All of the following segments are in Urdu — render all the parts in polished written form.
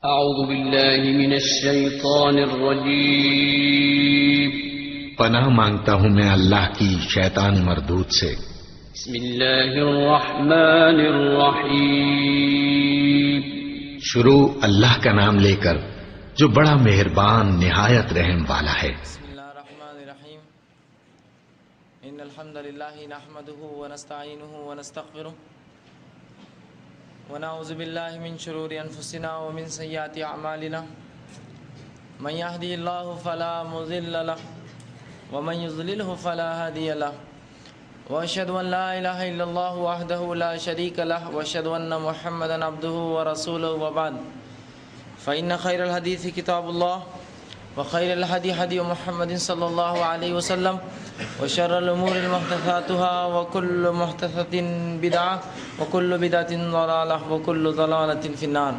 اعوذ باللہ من الشیطان الرجیم پناہ مانگتا ہوں میں اللہ کی شیطان مردود سے۔ بسم اللہ الرحمن الرحیم شروع اللہ کا نام لے کر جو بڑا مہربان نہایت رحم والا ہے۔ بسم اللہ الرحمن الرحیم ان الحمد للہ نحمده ونستعینه ونستغفره ونعوذ باللہ من شرور انفسنا ومن سیئات اعمالنا من يهده الله فلا مضل له ومن يضلله فلا هادي له واشهد ان لا اله الا الله وحده لا شريك له واشهد ان محمدا عبده ورسوله وبعد فان خير الحديث كتاب الله وخير الهدي هدي محمد صلى الله عليه وسلم وشر الأمور محدثاتها وكل محدثة بدعة وكل بدعة ضلالة وكل ضلالة في النار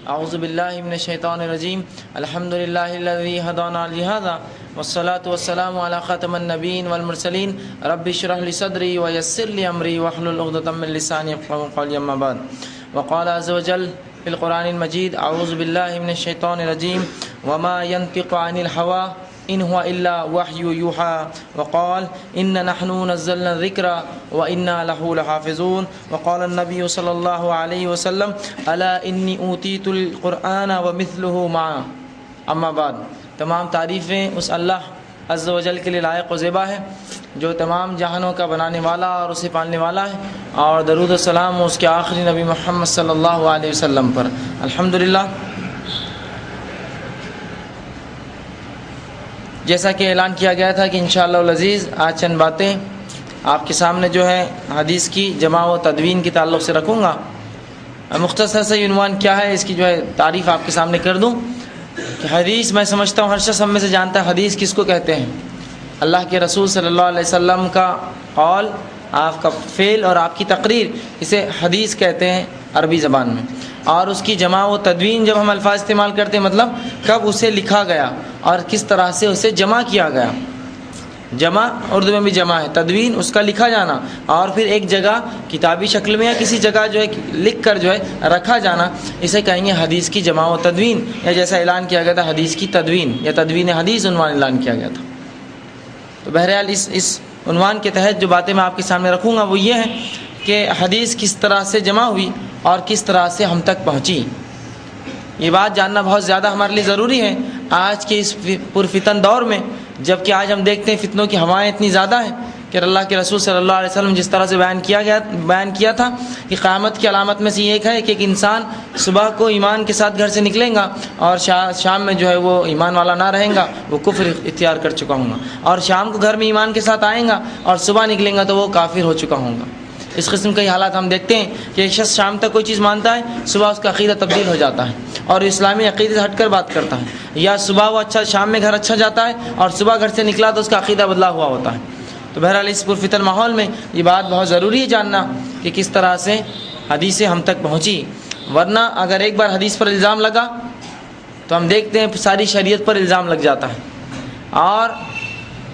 أعوذ بالله من الشيطان الرجيم الحمد لله الذي هدانا لهذا والصلاة والسلام على خاتم النبيين والمرسلين رب اشرح لي صدري ويسر لي أمري واحلل عقدة من لساني يفقهوا قولي أما بعد وقال عز وجل في القرآن المجيد أعوذ بالله من الشيطان الرجيم وما ينطق عن الهوى إن هو إلا وحي يوحى وقال إن نحن نزلنا الذكر وإنا له لحافظون وقال النبي صلى الله عليه وسلم ألا إني أوتيت القرآن ومثله معه أما بعد تمام تعریفیں اس اللہ عز و جل کے لیے لائق و زیبا ہے جو تمام جہانوں کا بنانے والا اور اسے پالنے والا ہے، اور درود و سلام اس کے آخری نبی محمد صلی اللہ علیہ وسلم پر۔ الحمدللہ، جیسا کہ اعلان کیا گیا تھا کہ انشاءاللہ العزیز آج چند باتیں آپ کے سامنے جو ہے حدیث کی جمع و تدوین کے تعلق سے رکھوں گا۔ مختصر سے عنوان کیا ہے اس کی جو ہے تعریف آپ کے سامنے کر دوں کہ حدیث، میں سمجھتا ہوں ہر شخص ہم میں سے جانتا ہے حدیث کس کو کہتے ہیں۔ اللہ کے رسول صلی اللہ علیہ وسلم کا قول، آپ کا فعل اور آپ کی تقریر، اسے حدیث کہتے ہیں عربی زبان میں۔ اور اس کی جمع و تدوین جب ہم الفاظ استعمال کرتے ہیں مطلب کب اسے لکھا گیا اور کس طرح سے اسے جمع کیا گیا۔ جمع اردو میں بھی جمع ہے، تدوین اس کا لکھا جانا، اور پھر ایک جگہ کتابی شکل میں یا کسی جگہ جو ہے لکھ کر جو ہے رکھا جانا، اسے کہیں گے حدیث کی جمع و تدوین، یا جیسا اعلان کیا گیا تھا حدیث کی تدوین یا تدوین حدیث عنوان اعلان کیا گیا تھا۔ تو بہرحال اس عنوان کے تحت جو باتیں میں آپ کے سامنے رکھوں گا وہ یہ ہے کہ حدیث کس طرح سے جمع ہوئی اور کس طرح سے ہم تک پہنچی۔ یہ بات جاننا بہت زیادہ ہمارے لیے ضروری ہے آج کے اس پرفتن دور میں، جب کہ آج ہم دیکھتے ہیں فتنوں کی ہوائیں اتنی زیادہ ہیں کہ اللہ کے رسول صلی اللہ علیہ وسلم جس طرح سے بیان کیا تھا کہ قیامت کی علامت میں سے ایک ہے کہ ایک انسان صبح کو ایمان کے ساتھ گھر سے نکلے گا اور شام میں جو ہے وہ ایمان والا نہ رہے گا، وہ کفر اختیار کر چکا ہوں گا، اور شام کو گھر میں ایمان کے ساتھ آئیں گا اور صبح نکلیں گا تو وہ کافر ہو چکا ہوں گا۔ اس قسم کے حالات ہم دیکھتے ہیں کہ ایک شخص شام تک کوئی چیز مانتا ہے، صبح اس کا عقیدہ تبدیل ہو جاتا ہے اور اسلامی عقیدے سے ہٹ کر بات کرتا ہے، یا صبح وہ شام میں گھر اچھا جاتا ہے اور صبح گھر سے نکلا تو اس کا عقیدہ بدلا ہوا ہوتا ہے۔ تو بہرحال اس پرفتن ماحول میں یہ بات بہت ضروری ہے جاننا کہ کس طرح سے حدیثیں ہم تک پہنچی، ورنہ اگر ایک بار حدیث پر الزام لگا تو ہم دیکھتے ہیں ساری شریعت پر الزام لگ جاتا ہے، اور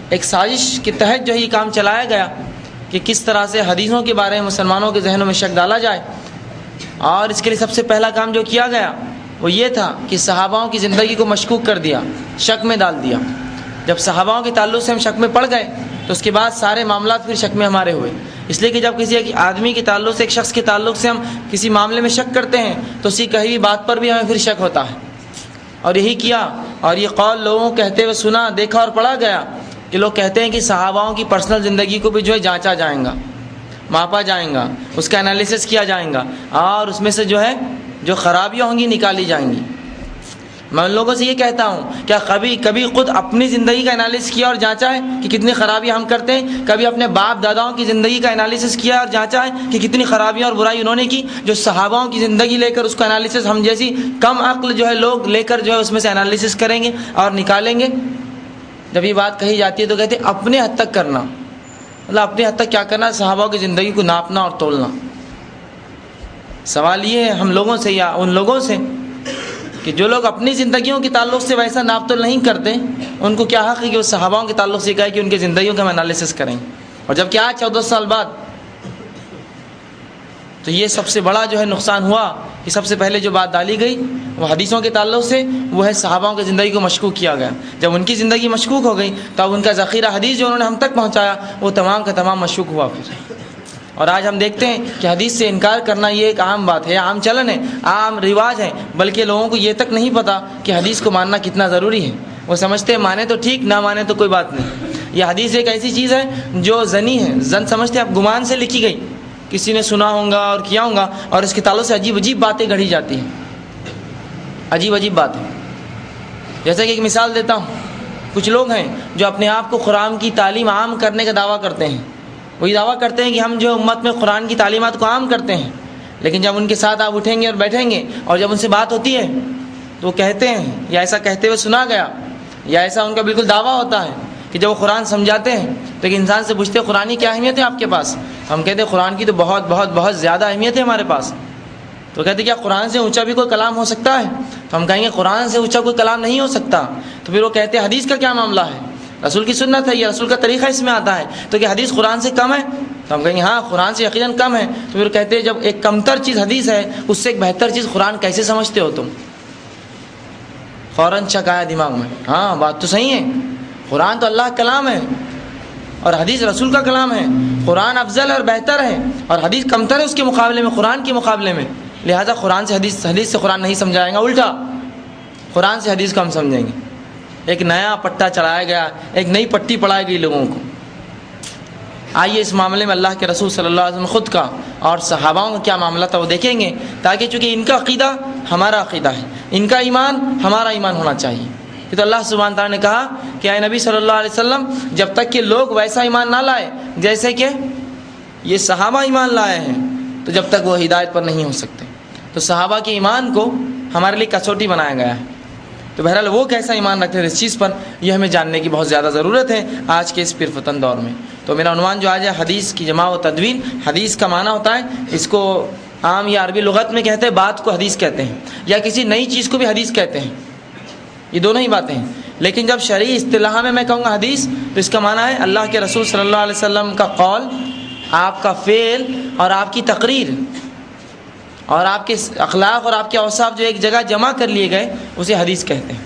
ایک سازش کے تحت جو ہے یہ کام چلایا گیا کہ کس طرح سے حدیثوں کے بارے میں مسلمانوں کے ذہنوں میں شک ڈالا جائے۔ اور اس کے لیے سب سے پہلا کام جو کیا گیا وہ یہ تھا کہ صحاباؤں کی زندگی کو مشکوک کر دیا، شک میں ڈال دیا۔ جب صحاباؤں کے تعلق سے ہم شک میں پڑ گئے تو اس کے بعد سارے معاملات پھر شک میں ہمارے ہوئے، اس لیے کہ جب کسی ایک آدمی کے تعلق سے، ایک شخص کے تعلق سے ہم کسی معاملے میں شک کرتے ہیں تو اسی کہی ہوئی بات پر بھی ہمیں پھر شک ہوتا ہے۔ اور یہی کیا، اور یہ قول لوگوں کہتے ہوئے سنا، دیکھا اور پڑھا گیا کہ لوگ کہتے ہیں کہ صحاباؤں کی پرسنل زندگی کو بھی جو ہے جانچا جائیں گا، ماپا جائیں گا، اس کا انالیسس کیا جائیں گا، اور اس میں سے جو ہے جو خرابیاں ہوں گی نکالی جائیں گی۔ میں ان لوگوں سے یہ کہتا ہوں کیا کبھی خود اپنی زندگی کا انالیسس کیا اور جانچا ہے کہ کتنی خرابیاں ہم کرتے ہیں؟ کبھی اپنے باپ داداؤں کی زندگی کا انالیسس کیا اور جانچا ہے کہ کتنی خرابیاں اور برائی انہوں نے کی؟ جو صحاباؤں کی زندگی لے کر اس کا انالیسس ہم جیسی کم عقل جو ہے لوگ لے کر جو ہے اس میں سے انالیسس کریں گے اور نکالیں گے۔ جب یہ بات کہی جاتی ہے تو کہتے ہیں اپنے حد تک کرنا، مطلب اپنے حد تک کیا کرنا؟ صحابہ کی زندگی کو ناپنا اور تولنا۔ سوال یہ ہے ہم لوگوں سے یا ان لوگوں سے کہ جو لوگ اپنی زندگیوں کے تعلق سے ویسا ناپ تول نہیں کرتے، ان کو کیا حق ہے کہ وہ صحاباؤں کے تعلق سے کہے کہ ان کی زندگیوں کا ہم انالیسس کریں؟ اور جب کہ آج 14 سال بعد تو یہ سب سے بڑا جو ہے نقصان ہوا کہ سب سے پہلے جو بات ڈالی گئی وہ حدیثوں کے تعلق سے وہ ہے صحاباؤں کی زندگی کو مشکوک کیا گیا. جب ان کی زندگی مشکوک ہو گئی تو اب ان کا ذخیرہ حدیث جو انہوں نے ہم تک پہنچایا وہ تمام کا تمام مشکوک ہوا پھر. اور آج ہم دیکھتے ہیں کہ حدیث سے انکار کرنا یہ ایک عام بات ہے، عام چلن ہے، عام رواج ہے، بلکہ لوگوں کو یہ تک نہیں پتہ کہ حدیث کو ماننا کتنا ضروری ہے. وہ سمجھتے ہیں مانے تو ٹھیک، نہ مانے تو کوئی بات نہیں. یہ حدیث ایک ایسی چیز ہے جو زنی ہے، زن سمجھتے ہیں اب گمان سے لکھی گئی، کسی نے سنا ہوگا اور کیا ہوگا، اور اس کے تعلق سے عجیب عجیب باتیں گھڑی جاتی ہیں، عجیب عجیب باتیں. جیسے کہ ایک مثال دیتا ہوں، کچھ لوگ ہیں جو اپنے آپ کو قرآن کی تعلیم عام کرنے کا دعویٰ کرتے ہیں. وہ یہ دعویٰ کرتے ہیں کہ ہم جو امت میں قرآن کی تعلیمات کو عام کرتے ہیں، لیکن جب ان کے ساتھ آپ اٹھیں گے اور بیٹھیں گے اور جب ان سے بات ہوتی ہے تو وہ کہتے ہیں، یا ایسا کہتے ہوئے سنا گیا، یا ایسا ان کا بالکل دعویٰ ہوتا ہے کہ جب وہ قرآن سمجھاتے ہیں تو ایک انسان سے پوچھتے ہیں قرآن کی کیا اہمیت ہے آپ کے پاس؟ ہم کہتے ہیں قرآن کی تو بہت بہت بہت زیادہ اہمیت ہے ہمارے پاس. تو کہتے ہیں کیا قرآن سے اونچا بھی کوئی کلام ہو سکتا ہے؟ تو ہم کہیں گے قرآن سے اونچا کوئی کلام نہیں ہو سکتا. تو پھر وہ کہتے ہیں حدیث کا کیا معاملہ ہے؟ رسول کی سنت ہے، یہ رسول کا طریقہ اس میں آتا ہے، تو کہ حدیث قرآن سے کم ہے؟ تو ہم کہیں گے ہاں قرآن سے یقیناً کم ہے. تو پھر کہتے ہیں جب ایک کمتر چیز حدیث ہے اس سے ایک بہتر چیز قرآن کیسے سمجھتے ہو تم؟ فوراً شک آیا دماغ میں، ہاں بات تو صحیح ہے، قرآن تو اللہ کا کلام ہے اور حدیث رسول کا کلام ہے. قرآن افضل اور بہتر ہے اور حدیث کمتر ہے اس کے مقابلے میں، قرآن کے مقابلے میں. لہٰذا قرآن سے حدیث سے قرآن نہیں سمجھائیں گا، الٹا قرآن سے حدیث کو ہم سمجھیں گے. ایک نیا پٹا چڑھایا گیا، ایک نئی پٹی پڑھائی گئی لوگوں کو. آئیے اس معاملے میں اللہ کے رسول صلی اللہ علیہ وسلم خود کا اور صحاباؤں کا کیا معاملہ تھا وہ دیکھیں گے، تاکہ چونکہ ان کا عقیدہ ہمارا عقیدہ ہے، ان کا ایمان ہمارا ایمان ہونا چاہیے. تو اللہ سبحانہ تعالیٰ نے کہا کہ اے نبی صلی اللہ علیہ وسلم جب تک کہ لوگ ویسا ایمان نہ لائے جیسے کہ یہ صحابہ ایمان لائے ہیں تو جب تک وہ ہدایت پر نہیں ہو سکتے. تو صحابہ کے ایمان کو ہمارے لیے کسوٹی بنایا گیا ہے. تو بہرحال وہ کیسا ایمان رکھتے تھے اس چیز پر یہ ہمیں جاننے کی بہت زیادہ ضرورت ہے آج کے اس پرفتن دور میں. تو میرا عنوان جو آج ہے حدیث کی جمع و تدوین. حدیث کا معنی ہوتا ہے، اس کو عام یا عربی لغت میں کہتے ہیں بات کو حدیث کہتے ہیں، یا کسی نئی چیز کو بھی حدیث کہتے ہیں، یہ دونوں ہی باتیں ہیں. لیکن جب شرعی اصطلاح میں کہوں گا حدیث تو اس کا معنی ہے اللہ کے رسول صلی اللہ علیہ وسلم کا قول، آپ کا فعل اور آپ کی تقریر اور آپ کے اخلاق اور آپ کے اوصاف جو ایک جگہ جمع کر لیے گئے اسے حدیث کہتے ہیں.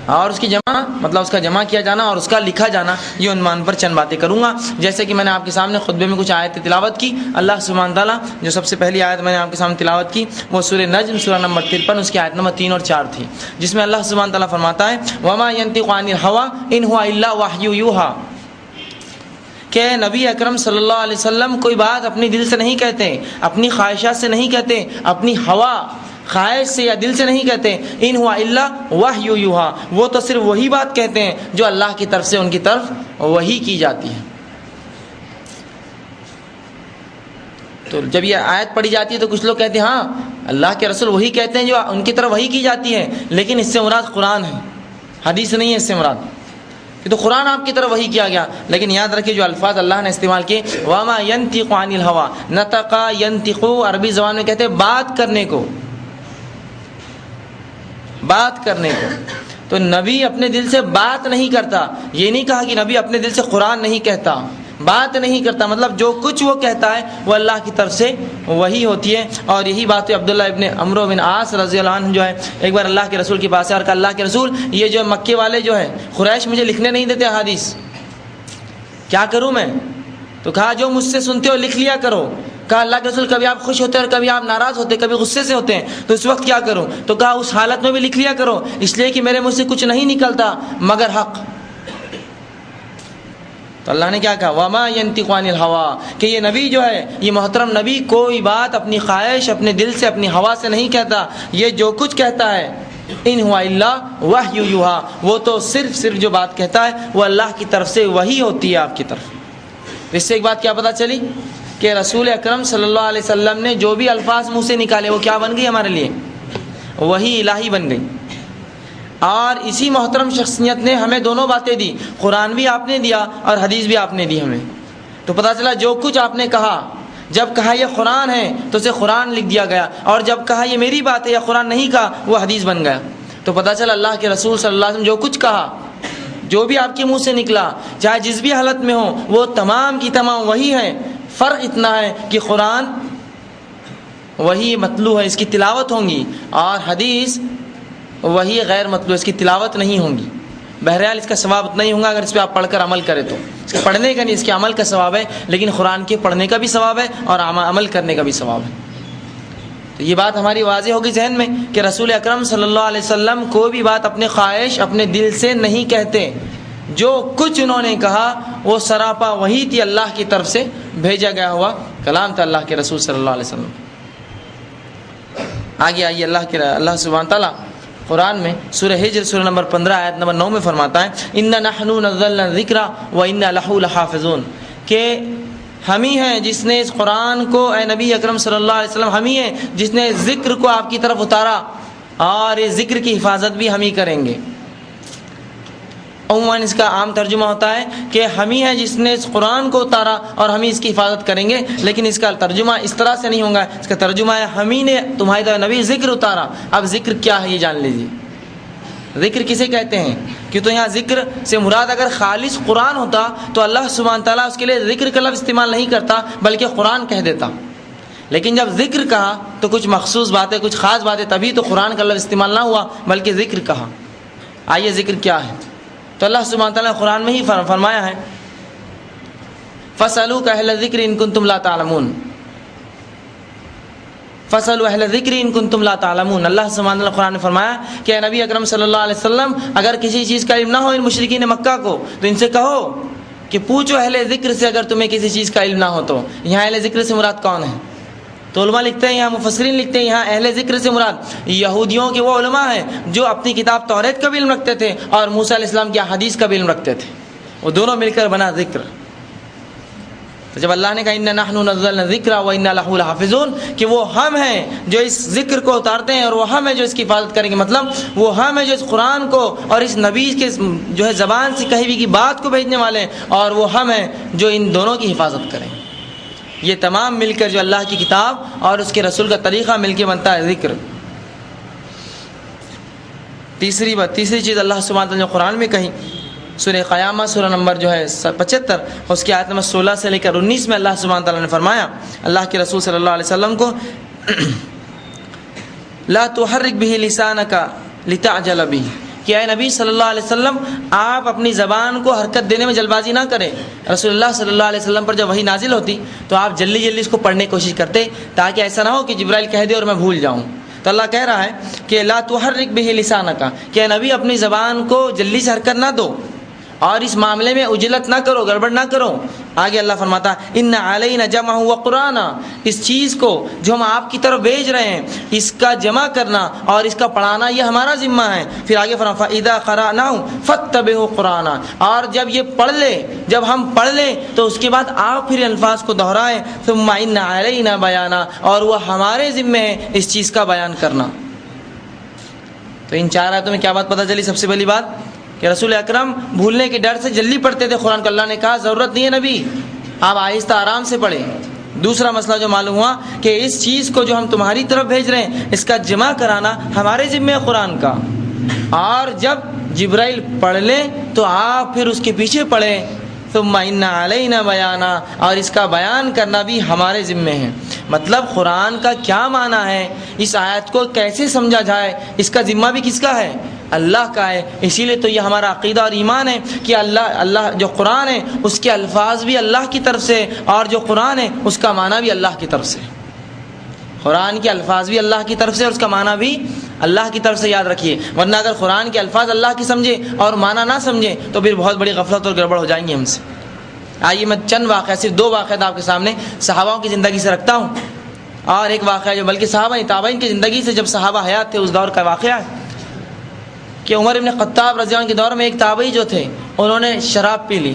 اور اس کی جمع مطلب اس کا جمع کیا جانا اور اس کا لکھا جانا. یہ عنوان پر چند باتیں کروں گا. جیسے کہ میں نے آپ کے سامنے خطبے میں کچھ آیتیں تلاوت کی. اللہ سبحانہ تعالیٰ جو سب سے پہلی آیت میں نے آپ کے سامنے تلاوت کی وہ سورہ نجم سورہ نمبر 53 اس کی آیت نمبر 3 اور 4 تھی، جس میں اللہ سبحانہ تعالیٰ فرماتا ہے وما ينطق عن الهوى ان هو الا وحی یوحى، کہ نبی اکرم صلی اللہ علیہ وسلم کوئی بات اپنی دل سے نہیں کہتے، اپنی خواہشات سے نہیں کہتے، اپنی ہوا خواہش سے یا دل سے نہیں کہتے. ان ہوا الا وحی یوحى، وہ تو صرف وہی بات کہتے ہیں جو اللہ کی طرف سے ان کی طرف وحی کی جاتی ہے. تو جب یہ آیت پڑھی جاتی ہے تو کچھ لوگ کہتے ہیں ہاں اللہ کے رسول وہی کہتے ہیں جو ان کی طرف وحی کی جاتی ہے، لیکن اس سے مراد قرآن ہے، حدیث نہیں ہے اس سے مراد. تو قرآن آپ کی طرف وحی کیا گیا. لیکن یاد رکھیے جو الفاظ اللہ نے استعمال کیے وما ينطق عن الهوى، نطق ينطق عربی زبان میں کہتے ہیں بات کرنے کو، بات کرنے کو. تو نبی اپنے دل سے بات نہیں کرتا. یہ نہیں کہا کہ نبی اپنے دل سے قرآن نہیں کہتا، بات نہیں کرتا، مطلب جو کچھ وہ کہتا ہے وہ اللہ کی طرف سے وہی ہوتی ہے. اور یہی بات عبداللہ ابن عمرو بن عاص رضی اللہ عنہ جو ہے ایک بار اللہ کے رسول کے پاس ہے اور کہا اللہ کے رسول یہ جو مکے والے جو ہے قریش مجھے لکھنے نہیں دیتے احادیث، کیا کروں میں؟ تو کہا جو مجھ سے سنتے ہو لکھ لیا کرو. کہا اللہ کے رسول کبھی آپ خوش ہوتے ہیں اور کبھی آپ ناراض ہوتے، کبھی غصے سے ہوتے ہیں، تو اس وقت کیا کروں؟ تو کہا اس حالت میں بھی لکھ لیا کرو، اس لیے کہ میرے منہ سے کچھ نہیں نکلتا مگر حق. تو اللہ نے کیا کہا وما ينطق عن الهوى، کہ یہ نبی جو ہے یہ محترم نبی کوئی بات اپنی خواہش اپنے دل سے اپنی ہوا سے نہیں کہتا. یہ جو کچھ کہتا ہے ان ہوا الا وحی یوحى، وہ تو صرف جو بات کہتا ہے وہ اللہ کی طرف سے وحی ہوتی ہے آپ کی طرف. اس سے ایک بات کیا پتہ چلی کہ رسول اکرم صلی اللہ علیہ وسلم نے جو بھی الفاظ منہ سے نکالے وہ کیا بن گئی ہمارے لیے؟ وحی الہی بن گئی. اور اسی محترم شخصیت نے ہمیں دونوں باتیں دی، قرآن بھی آپ نے دیا اور حدیث بھی آپ نے دی ہمیں. تو پتہ چلا جو کچھ آپ نے کہا، جب کہا یہ قرآن ہے تو اسے قرآن لکھ دیا گیا، اور جب کہا یہ میری بات ہے یا قرآن نہیں کہا وہ حدیث بن گیا. تو پتہ چلا اللہ کے رسول صلی اللہ علیہ وسلم جو کچھ کہا، جو بھی آپ کے منہ سے نکلا، چاہے جس بھی حالت میں ہو، وہ تمام کی تمام وہی ہے. فرق اتنا ہے کہ قرآن وہی مطلوع ہے، اس کی تلاوت ہوں گی، اور حدیث وہی غیر مطلوع، اس کی تلاوت نہیں ہوں گی۔ بہرحال اس کا ثواب اتنا ہی ہوگا اگر اس پہ آپ پڑھ کر عمل کریں تو، اس کے پڑھنے کا نہیں، اس کے عمل کا ثواب ہے، لیکن قرآن کے پڑھنے کا بھی ثواب ہے اور عمل کرنے کا بھی ثواب ہے۔ تو یہ بات ہماری واضح ہوگی ذہن میں کہ رسول اکرم صلی اللہ علیہ وسلم کوئی بھی بات اپنے خواہش اپنے دل سے نہیں کہتے، جو کچھ انہوں نے کہا وہ سراپا وحی تھی، اللہ کی طرف سے بھیجا گیا ہوا کلام تھا اللہ کے رسول صلی اللہ علیہ وسلم۔ آگے آئیے، اللہ سبحانہ تعالیٰ قرآن میں سورہ ہجر سورہ نمبر 15 آیت نمبر 9 میں فرماتا ہے اِنَّا نَحْنُ نَزَّلْنَا الذِّكْرَ وَإِنَّا لَهُ لَحَافِظُونَ، کہ ہم ہی ہیں جس نے اس قرآن کو، اے نبی اکرم صلی اللہ علیہ وسلم، ہم ہی ہیں جس نے ذکر کو آپ کی طرف اتارا اور اس ذکر کی حفاظت بھی ہم ہی کریں گے۔ عموماً اس کا عام ترجمہ ہوتا ہے کہ ہم ہی ہیں جس نے اس قرآن کو اتارا اور ہم ہی اس کی حفاظت کریں گے، لیکن اس کا ترجمہ اس طرح سے نہیں ہوگا، اس کا ترجمہ ہے ہم ہی نے تمہاری طرف نبی ذکر اتارا۔ اب ذکر کیا ہے یہ جان لیجیے، ذکر کسے کہتے ہیں؟ کہ تو یہاں ذکر سے مراد اگر خالص قرآن ہوتا تو اللہ سبحانہ تعالیٰ اس کے لیے ذکر کا لفظ استعمال نہیں کرتا بلکہ قرآن کہہ دیتا، لیکن جب ذکر کہا تو کچھ مخصوص باتیں، کچھ خاص باتیں، تبھی تو قرآن کا لفظ استعمال نہ ہوا بلکہ ذکر کہا۔ آئیے ذکر کیا ہے؟ تو اللہ سبحانہ تعالیٰ نے قرآن میں ہی فرمایا ہے فَاسْأَلُوا أَهْلَ الذِّكْرِ إِن كُنتُمْ لَا تَعْلَمُونَ، فَاسْأَلُوا أَهْلَ الذِّكْرِ إِن كُنتُمْ لَا تَعْلَمُونَ۔ اللہ سبحانہ تعالیٰ قرآن میں فرمایا کہ اے نبی اکرم صلی اللہ علیہ وسلم، اگر کسی چیز کا علم نہ ہو ان مشرکین مکہ کو تو ان سے کہو کہ پوچھو اہل ذکر سے اگر تمہیں کسی چیز کا علم نہ ہو تو۔ یہاں اہل ذکر سے مراد کون ہے؟ تو علماء لکھتے ہیں، یہاں مفسرین لکھتے ہیں، یہاں اہل ذکر سے مراد یہودیوں کے وہ علماء ہیں جو اپنی کتاب توریت کا بھی علم رکھتے تھے اور موسیٰ علیہ السلام کی احادیث کا بھی علم رکھتے تھے، وہ دونوں مل کر بنا ذکر۔ تو جب اللہ نے کہا اِنَّا نَحْنُ نَزَّلْنَا الذِّكْرَ وَإِنَّا لَهُ لَحَافِظُونَ، کہ وہ ہم ہیں جو اس ذکر کو اتارتے ہیں اور وہ ہم ہیں جو اس کی حفاظت کریں گے، مطلب وہ ہم ہیں جو اس قرآن کو اور اس نبی کے جو ہے زبان سے کہی ہوئی کی بات کو بھیجنے والے ہیں، اور وہ ہم ہیں جو ان دونوں کی حفاظت کریں۔ یہ تمام مل کر جو اللہ کی کتاب اور اس کے رسول کا طریقہ مل کے بنتا ہے ذکر۔ تیسری چیز اللہ سبحانہ وتعالی نے قرآن میں کہی، سورہ قیامہ سورہ نمبر جو ہے 75 اس کی آیت نمبر 16 سے لے کر 19 میں اللہ سبحانہ تعالیٰ نے فرمایا اللہ کے رسول صلی اللہ علیہ وسلم کو لا تحرک به لسانک لتعجل به، کہ اے نبی صلی اللہ علیہ وسلم آپ اپنی زبان کو حرکت دینے میں جلد بازی نہ کریں۔ رسول اللہ صلی اللہ علیہ وسلم پر جب وحی نازل ہوتی تو آپ جلدی اس کو پڑھنے کی کوشش کرتے تاکہ ایسا نہ ہو کہ جبرائیل کہہ دے اور میں بھول جاؤں۔ تو اللہ کہہ رہا ہے کہ لا تحرک به لسانک، کہ اے نبی اپنی زبان کو جلدی سے حرکت نہ دو اور اس معاملے میں عجلت نہ کرو، گڑبڑ نہ کرو۔ آگے اللہ فرماتا ہے ان علینا جمعہ وقرآن، اس چیز کو جو ہم آپ کی طرف بھیج رہے ہیں اس کا جمع کرنا اور اس کا پڑھانا یہ ہمارا ذمہ ہے۔ پھر آگے فرمایا فَإِذَا قَرَأْنَاهُ فَاتَّبِعُوا قُرْآنَ، اور جب یہ پڑھ لے، جب ہم پڑھ لیں تو اس کے بعد آپ پھر الفاظ کو دہرائیں، ثُمَّ إِنَّ عَلَيْنَا بَيَانًا، اور وہ ہمارے ذمہ ہے اس چیز کا بیان کرنا۔ تو ان چار آیتوں میں کیا بات پتہ چلی؟ سب سے پہلی بات کہ رسول اکرم بھولنے کے ڈر سے جلدی پڑھتے تھے قرآن کو، اللہ نے کہا ضرورت نہیں ہے نبی، آپ آہستہ آرام سے پڑھیں۔ دوسرا مسئلہ جو معلوم ہوا کہ اس چیز کو جو ہم تمہاری طرف بھیج رہے ہیں اس کا جمع کرانا ہمارے ذمہ ہے قرآن کا، اور جب جبرائیل پڑھ لیں تو آپ پھر اس کے پیچھے پڑھیں، ثم ان علینا بیانا، اور اس کا بیان کرنا بھی ہمارے ذمہ ہے۔ مطلب قرآن کا کیا معنی ہے، اس آیت کو کیسے سمجھا جائے، اس کا ذمہ بھی کس کا ہے؟ اللہ کا ہے۔ اسی لیے تو یہ ہمارا عقیدہ اور ایمان ہے کہ اللہ جو قرآن ہے اس کے الفاظ بھی اللہ کی طرف سے، اور جو قرآن ہے اس کا معنی بھی اللہ کی طرف سے۔ قرآن کے الفاظ بھی اللہ کی طرف سے اور اس کا معنی بھی اللہ کی طرف سے، یاد رکھیے، ورنہ اگر قرآن کے الفاظ اللہ کی سمجھے اور معنی نہ سمجھے تو پھر بہت بڑی غفلت اور گڑبڑ ہو جائیں گی ہم سے۔ آئیے میں چند واقعہ، صرف 2 واقعات آپ کے سامنے صحابہ کی زندگی سے رکھتا ہوں، اور ایک واقعہ جو بلکہ صحابہ تابعین کی زندگی سے جب صحابہ حیات تھے اس دور کا واقعہ ہے کہ عمر ابن خطاب رضی اللہ عنہ کے دور میں ایک تابعی جو تھے انہوں نے شراب پی لی،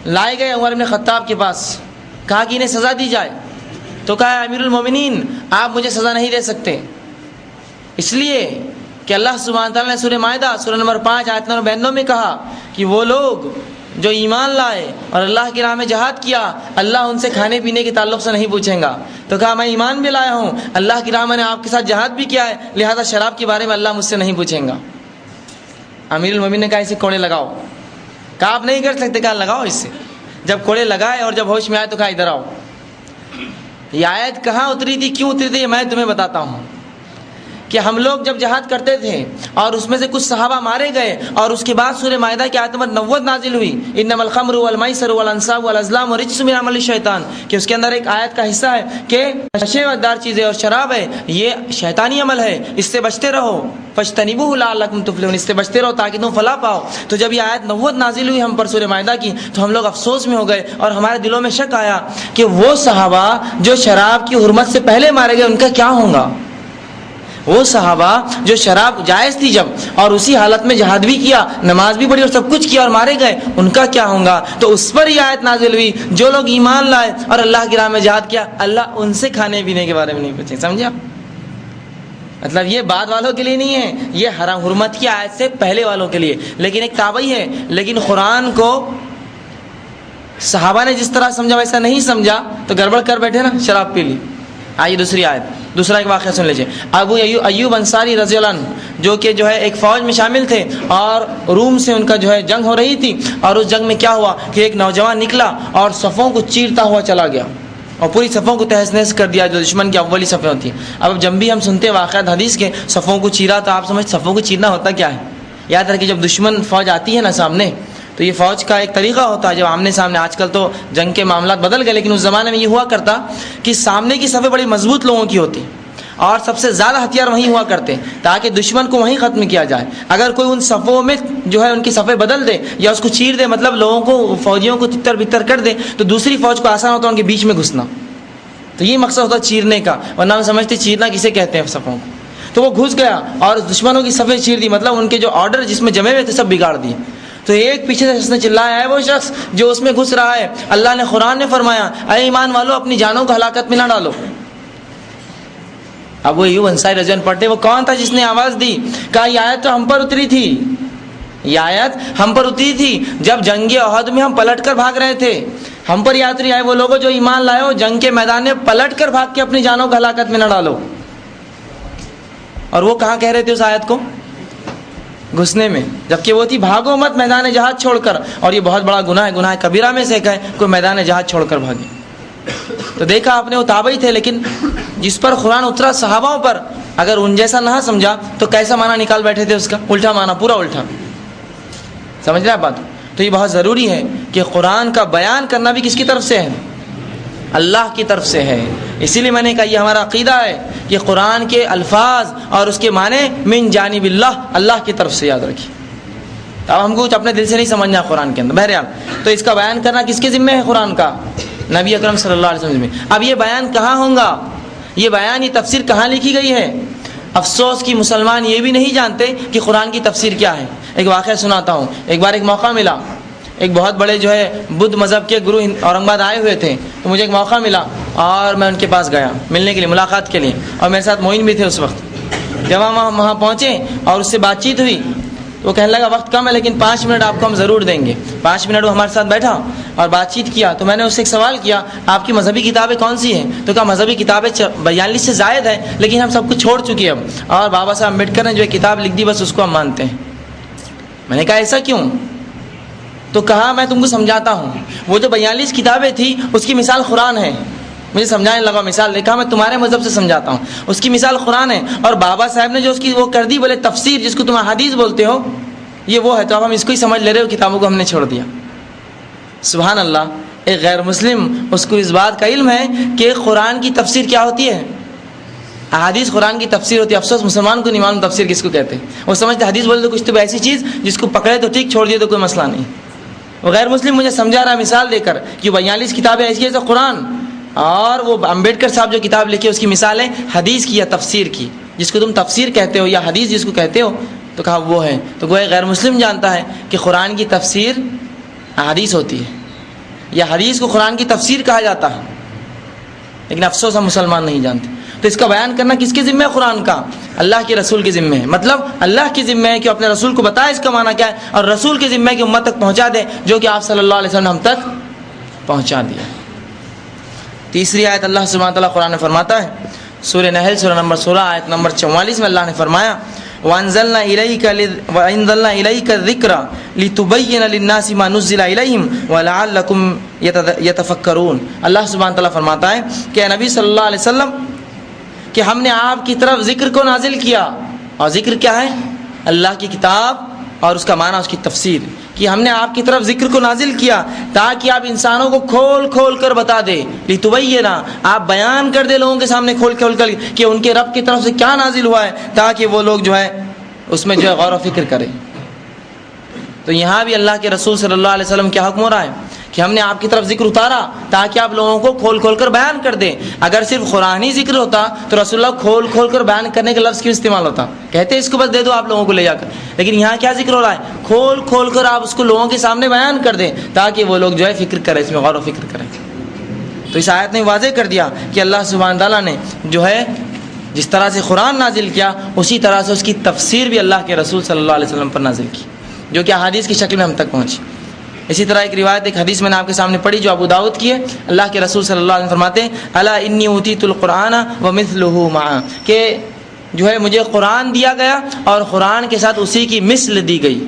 لائے گئے عمر ابن خطاب کے پاس، کہا کہ انہیں سزا دی جائے، تو کہا امیر المومنین آپ مجھے سزا نہیں دے سکتے، اس لیے کہ اللہ سبحانہ تعالیٰ نے سورہ مائدہ سورہ نمبر 5 آیت نمبر 92 میں کہا کہ وہ لوگ جو ایمان لائے اور اللہ کی راہ میں جہاد کیا اللہ ان سے کھانے پینے کے تعلق سے نہیں پوچھیں گا۔ تو کہا میں ایمان بھی لایا ہوں، اللہ کی راہ میں نے آپ کے ساتھ جہاد بھی کیا ہے، لہذا شراب کے بارے میں اللہ مجھ سے نہیں پوچھیں گا۔ امیر المومنین نے کہا اسے کوڑے لگاؤ، کہا آپ نہیں کر سکتے، کہا لگاؤ اس سے۔ جب کوڑے لگائے اور جب ہوش میں آئے تو کہا ادھر آؤ، یہ آیت کہاں اتری تھی، کیوں اتری تھی، میں تمہیں بتاتا ہوں کہ ہم لوگ جب جہاد کرتے تھے اور اس میں سے کچھ صحابہ مارے گئے اور اس کے بعد سورہ مائدہ کی آیت نمبر 90 نازل ہوئی، انما الخمر والمیسر والانصاب والازلام رجس من عمل الشیطان، کہ اس کے اندر ایک آیت کا حصہ ہے کہ نشے دار چیزیں اور شراب ہے یہ شیطانی عمل ہے، اس سے بچتے رہو، فاجتنبوہ لعلکم تفلحون، اس سے بچتے رہو تاکہ تم فلاح پاؤ۔ تو جب یہ آیت 90 نازل ہوئی ہم پر سورہ مائدہ کی، تو ہم لوگ افسوس میں ہو گئے اور ہمارے دلوں میں شک آیا کہ وہ صحابہ جو شراب کی حرمت سے پہلے مارے گئے ان کا کیا ہوگا، وہ صحابہ جو شراب جائز تھی جب اور اسی حالت میں جہاد بھی کیا، نماز بھی پڑھی اور سب کچھ کیا اور مارے گئے، ان کا کیا ہوگا۔ تو اس پر یہ آیت نازل ہوئی جو لوگ ایمان لائے اور اللہ کی راہ میں جہاد کیا، اللہ ان سے کھانے پینے کے بارے میں نہیں پوچھے، سمجھا؟ مطلب یہ بعد والوں کے لیے نہیں ہے، یہ حرام حرمت کی آیت سے پہلے والوں کے لیے، لیکن ایک تابعی ہے۔ لیکن قرآن کو صحابہ نے جس طرح سمجھا ویسا نہیں سمجھا تو گڑبڑ کر بیٹھے نا، شراب پی لی۔ آئیے دوسری آیت، دوسرا ایک واقعہ سن لیجیے۔ ابو ایوب انصاری رضی اللہ عنہ جو کہ جو ہے ایک فوج میں شامل تھے اور روم سے ان کا جو ہے جنگ ہو رہی تھی، اور اس جنگ میں کیا ہوا کہ ایک نوجوان نکلا اور صفوں کو چیرتا ہوا چلا گیا اور پوری صفوں کو تہس نہس کر دیا جو دشمن کی اولی صفیں ہوتی ہیں۔ اب جب بھی ہم سنتے واقعات حدیث کے صفوں کو چیرا تو آپ سمجھ صفوں کو چیرنا ہوتا کیا ہے؟ یاد رکھیے جب دشمن فوج آتی ہے نا سامنے تو یہ فوج کا ایک طریقہ ہوتا ہے جب آمنے سامنے، آج کل تو جنگ کے معاملات بدل گئے لیکن اس زمانے میں یہ ہوا کرتا کہ سامنے کی صفیں بڑی مضبوط لوگوں کی ہوتی اور سب سے زیادہ ہتھیار وہیں ہوا کرتے تاکہ دشمن کو وہیں ختم کیا جائے۔ اگر کوئی ان صفوں میں جو ہے ان کی صفیں بدل دے یا اس کو چیر دے، مطلب لوگوں کو فوجیوں کو تتر بتر کر دے، تو دوسری فوج کو آسان ہوتا ہے ان کے بیچ میں گھسنا۔ تو یہ مقصد ہوتا ہے چیرنے کا، ورنہ ہم سمجھتے چیرنا کسے کہتے ہیں صفوں کو۔ تو وہ گھس گیا اور دشمنوں کی صفیں چیر دی، مطلب ان کے جو آرڈر جس میں جمے ہوئے تھے سب بگاڑ دیے۔ تو ایک پیچھے سے اس نے چلایا ہے وہ شخص جو اس میں گھس رہا ہے، اللہ نے قرآن نے فرمایا اے ایمان والو اپنی جانوں کو ہلاکت میں نہ ڈالو۔ اب وہ ایوب انصاری رضی اللہ عنہ پڑھتے، وہ کون تھا جس نے آواز دی، کہا یہ آیت تو ہم پر اتری تھی، یہ آیت ہم پر اتری تھی جب جنگ احد میں ہم پلٹ کر بھاگ رہے تھے، ہم پر یہ آیت اتری ہے وہ لوگوں جو ایمان لائے ہو جنگ کے میدان میں پلٹ کر بھاگ کے اپنی جانوں کو ہلاکت میں نہ ڈالو۔ اور وہ کہاں کہہ رہے تھے اس آیت کو؟ گھسنے میں، جبکہ وہ تھی بھاگو مت میدان جہاد چھوڑ کر، اور یہ بہت بڑا گناہ ہے، گناہ کبیرہ میں سے ایک ہے کوئی میدان جہاد چھوڑ کر بھاگے۔ تو دیکھا آپ نے وہ تابعی تھے، لیکن جس پر قرآن اترا صحاباؤں پر اگر ان جیسا نہ سمجھا تو کیسا معنی نکال بیٹھے تھے اس کا، الٹا معنی، پورا الٹا۔ سمجھ رہے آپ بات؟ تو یہ بہت ضروری ہے کہ قرآن کا بیان کرنا بھی کس کی طرف سے ہے؟ اللہ کی طرف سے ہے۔ اسی لیے میں نے کہا یہ ہمارا عقیدہ ہے کہ قرآن کے الفاظ اور اس کے معنی من جانب اللہ، اللہ کی طرف سے، یاد رکھیے۔ اب ہم کو کچھ اپنے دل سے نہیں سمجھنا قرآن کے اندر، بہرحال تو اس کا بیان کرنا کس کے ذمہ ہے؟ قرآن کا، نبی اکرم صلی اللہ علیہ وسلم ذمہ۔ اب یہ بیان کہاں ہوگا، یہ بیان، یہ تفسیر کہاں لکھی گئی ہے؟ افسوس کی مسلمان یہ بھی نہیں جانتے کہ قرآن کی تفسیر کیا ہے۔ ایک واقعہ سناتا ہوں، ایک بار ایک موقع ملا، ایک بہت بڑے جو ہے بدھ مذہب کے گرو اورنگ آباد آئے ہوئے تھے، تو مجھے ایک موقع ملا اور میں ان کے پاس گیا ملنے کے لیے، ملاقات کے لیے، اور میرے ساتھ معین بھی تھے اس وقت۔ جب ہم وہاں پہنچے اور اس سے بات چیت ہوئی تو وہ کہنے لگا وقت کم ہے لیکن 5 منٹ آپ کو ہم ضرور دیں گے۔ 5 منٹ وہ ہمارے ساتھ بیٹھا اور بات چیت کیا، تو میں نے اس سے ایک سوال کیا آپ کی مذہبی کتابیں کون سی ہیں؟ تو کہا مذہبی کتابیں 42 سے زائد ہیں لیکن ہم سب کچھ چھوڑ چکے اب، اور بابا صاحب امبیڈکر نے جو ایک کتاب لکھ دی بس اس کو ہم مانتے ہیں۔ میں نے کہا ایسا کیوں؟ تو کہا میں تم کو سمجھاتا ہوں، وہ جو 42 کتابیں تھی اس کی مثال قرآن ہے۔ مجھے سمجھانے لگا مثال، دیکھا میں تمہارے مذہب سے سمجھاتا ہوں، اس کی مثال قرآن ہے، اور بابا صاحب نے جو اس کی وہ کر دی بولے تفسیر، جس کو تم حدیث بولتے ہو، یہ وہ ہے، تو اب ہم اس کو ہی سمجھ لے رہے ہو، کتابوں کو ہم نے چھوڑ دیا۔ سبحان اللہ، ایک غیر مسلم اس کو اس بات کا علم ہے کہ قرآن کی تفسیر کیا ہوتی ہے، حدیث قرآن کی تفسیر ہوتی ہے۔ افسوس مسلمان کو نہیں معلوم تفسیر کس کو کہتے ہیں، وہ سمجھتے حدیث بولے تو کچھ تو ایسی چیز جس کو پکڑے تو ٹھیک، چھوڑ دیے تو کوئی مسئلہ نہیں۔ وہ غیر مسلم مجھے سمجھا رہا ہے مثال دے کر کہ 42 کتابیں ایسی ہیں جیسے قرآن، اور وہ امبیڈکر صاحب جو کتاب لکھی اس کی مثال ہے حدیث کی یا تفسیر کی، جس کو تم تفسیر کہتے ہو یا حدیث جس کو کہتے ہو، تو کہا وہ ہے۔ تو گویا غیر مسلم جانتا ہے کہ قرآن کی تفسیر حدیث ہوتی ہے، یا حدیث کو قرآن کی تفسیر کہا جاتا ہے، لیکن افسوس ہم مسلمان نہیں جانتے۔ تو اس کا بیان کرنا کس کے ذمہ ہے؟ قرآن کا، اللہ کے رسول کے ذمہ ہے۔ مطلب اللہ کی ذمہ ہے کہ اپنے رسول کو بتائے اس کا معنی کیا ہے، اور رسول کے ذمہ ہے کہ امت تک پہنچا دے جو کہ آپ صلی اللہ علیہ وسلم نے ہم تک پہنچا دیا۔ تیسری آیت اللہ سبحانہ تعالیٰ قرآن میں فرماتا ہے، سورہ نحل سورہ نمبر 16 آیت نمبر 44 میں اللہ نے فرمایا وانزلنا الیک الذکر لتبین للناس ما نزل الیہم ولعلکم یتفکرون. اللہ سبحانہ تعالیٰ فرماتا ہے کہ اے نبی صلی اللہ علیہ وسلم کہ ہم نے آپ کی طرف ذکر کو نازل کیا. اور ذکر کیا ہے؟ اللہ کی کتاب اور اس کا معنی اس کی تفسیر. کہ ہم نے آپ کی طرف ذکر کو نازل کیا تاکہ آپ انسانوں کو کھول کھول کر بتا دے. لتبینا، آپ بیان کر دے لوگوں کے سامنے کھول کھول کر کہ ان کے رب کی طرف سے کیا نازل ہوا ہے، تاکہ وہ لوگ جو ہے اس میں جو ہے غور و فکر کریں. تو یہاں بھی اللہ کے رسول صلی اللہ علیہ وسلم کیا حکم ہو رہا ہے کہ ہم نے آپ کی طرف ذکر اتارا تاکہ آپ لوگوں کو کھول کھول کر بیان کر دیں. اگر صرف قرآنی ذکر ہوتا تو رسول اللہ کھول کھول کر بیان کرنے کا لفظ کیوں استعمال ہوتا؟ کہتے اس کو بس دے دو آپ لوگوں کو لے جا کر. لیکن یہاں کیا ذکر ہو رہا ہے؟ کھول کھول کر آپ اس کو لوگوں کے سامنے بیان کر دیں تاکہ وہ لوگ جو ہے فکر کریں، اس میں غور و فکر کریں. تو اس آیت نے واضح کر دیا کہ اللہ سبحانہ تعالیٰ نے جو ہے جس طرح سے قرآن نازل کیا اسی طرح سے اس کی تفسیر بھی اللہ کے رسول صلی اللہ علیہ وسلم پر نازل کی، جو کہ احادیث کی شکل میں ہم تک پہنچی. اسی طرح ایک روایت، ایک حدیث میں نے آپ کے سامنے پڑھی جو ابو داؤد کی ہے. اللہ کے رسول صلی اللہ علیہ وسلم فرماتے ہیں الا انی اوتیت القرآن ومثلہ معہ، کہ جو ہے مجھے قرآن دیا گیا اور قرآن کے ساتھ اسی کی مثل دی گئی.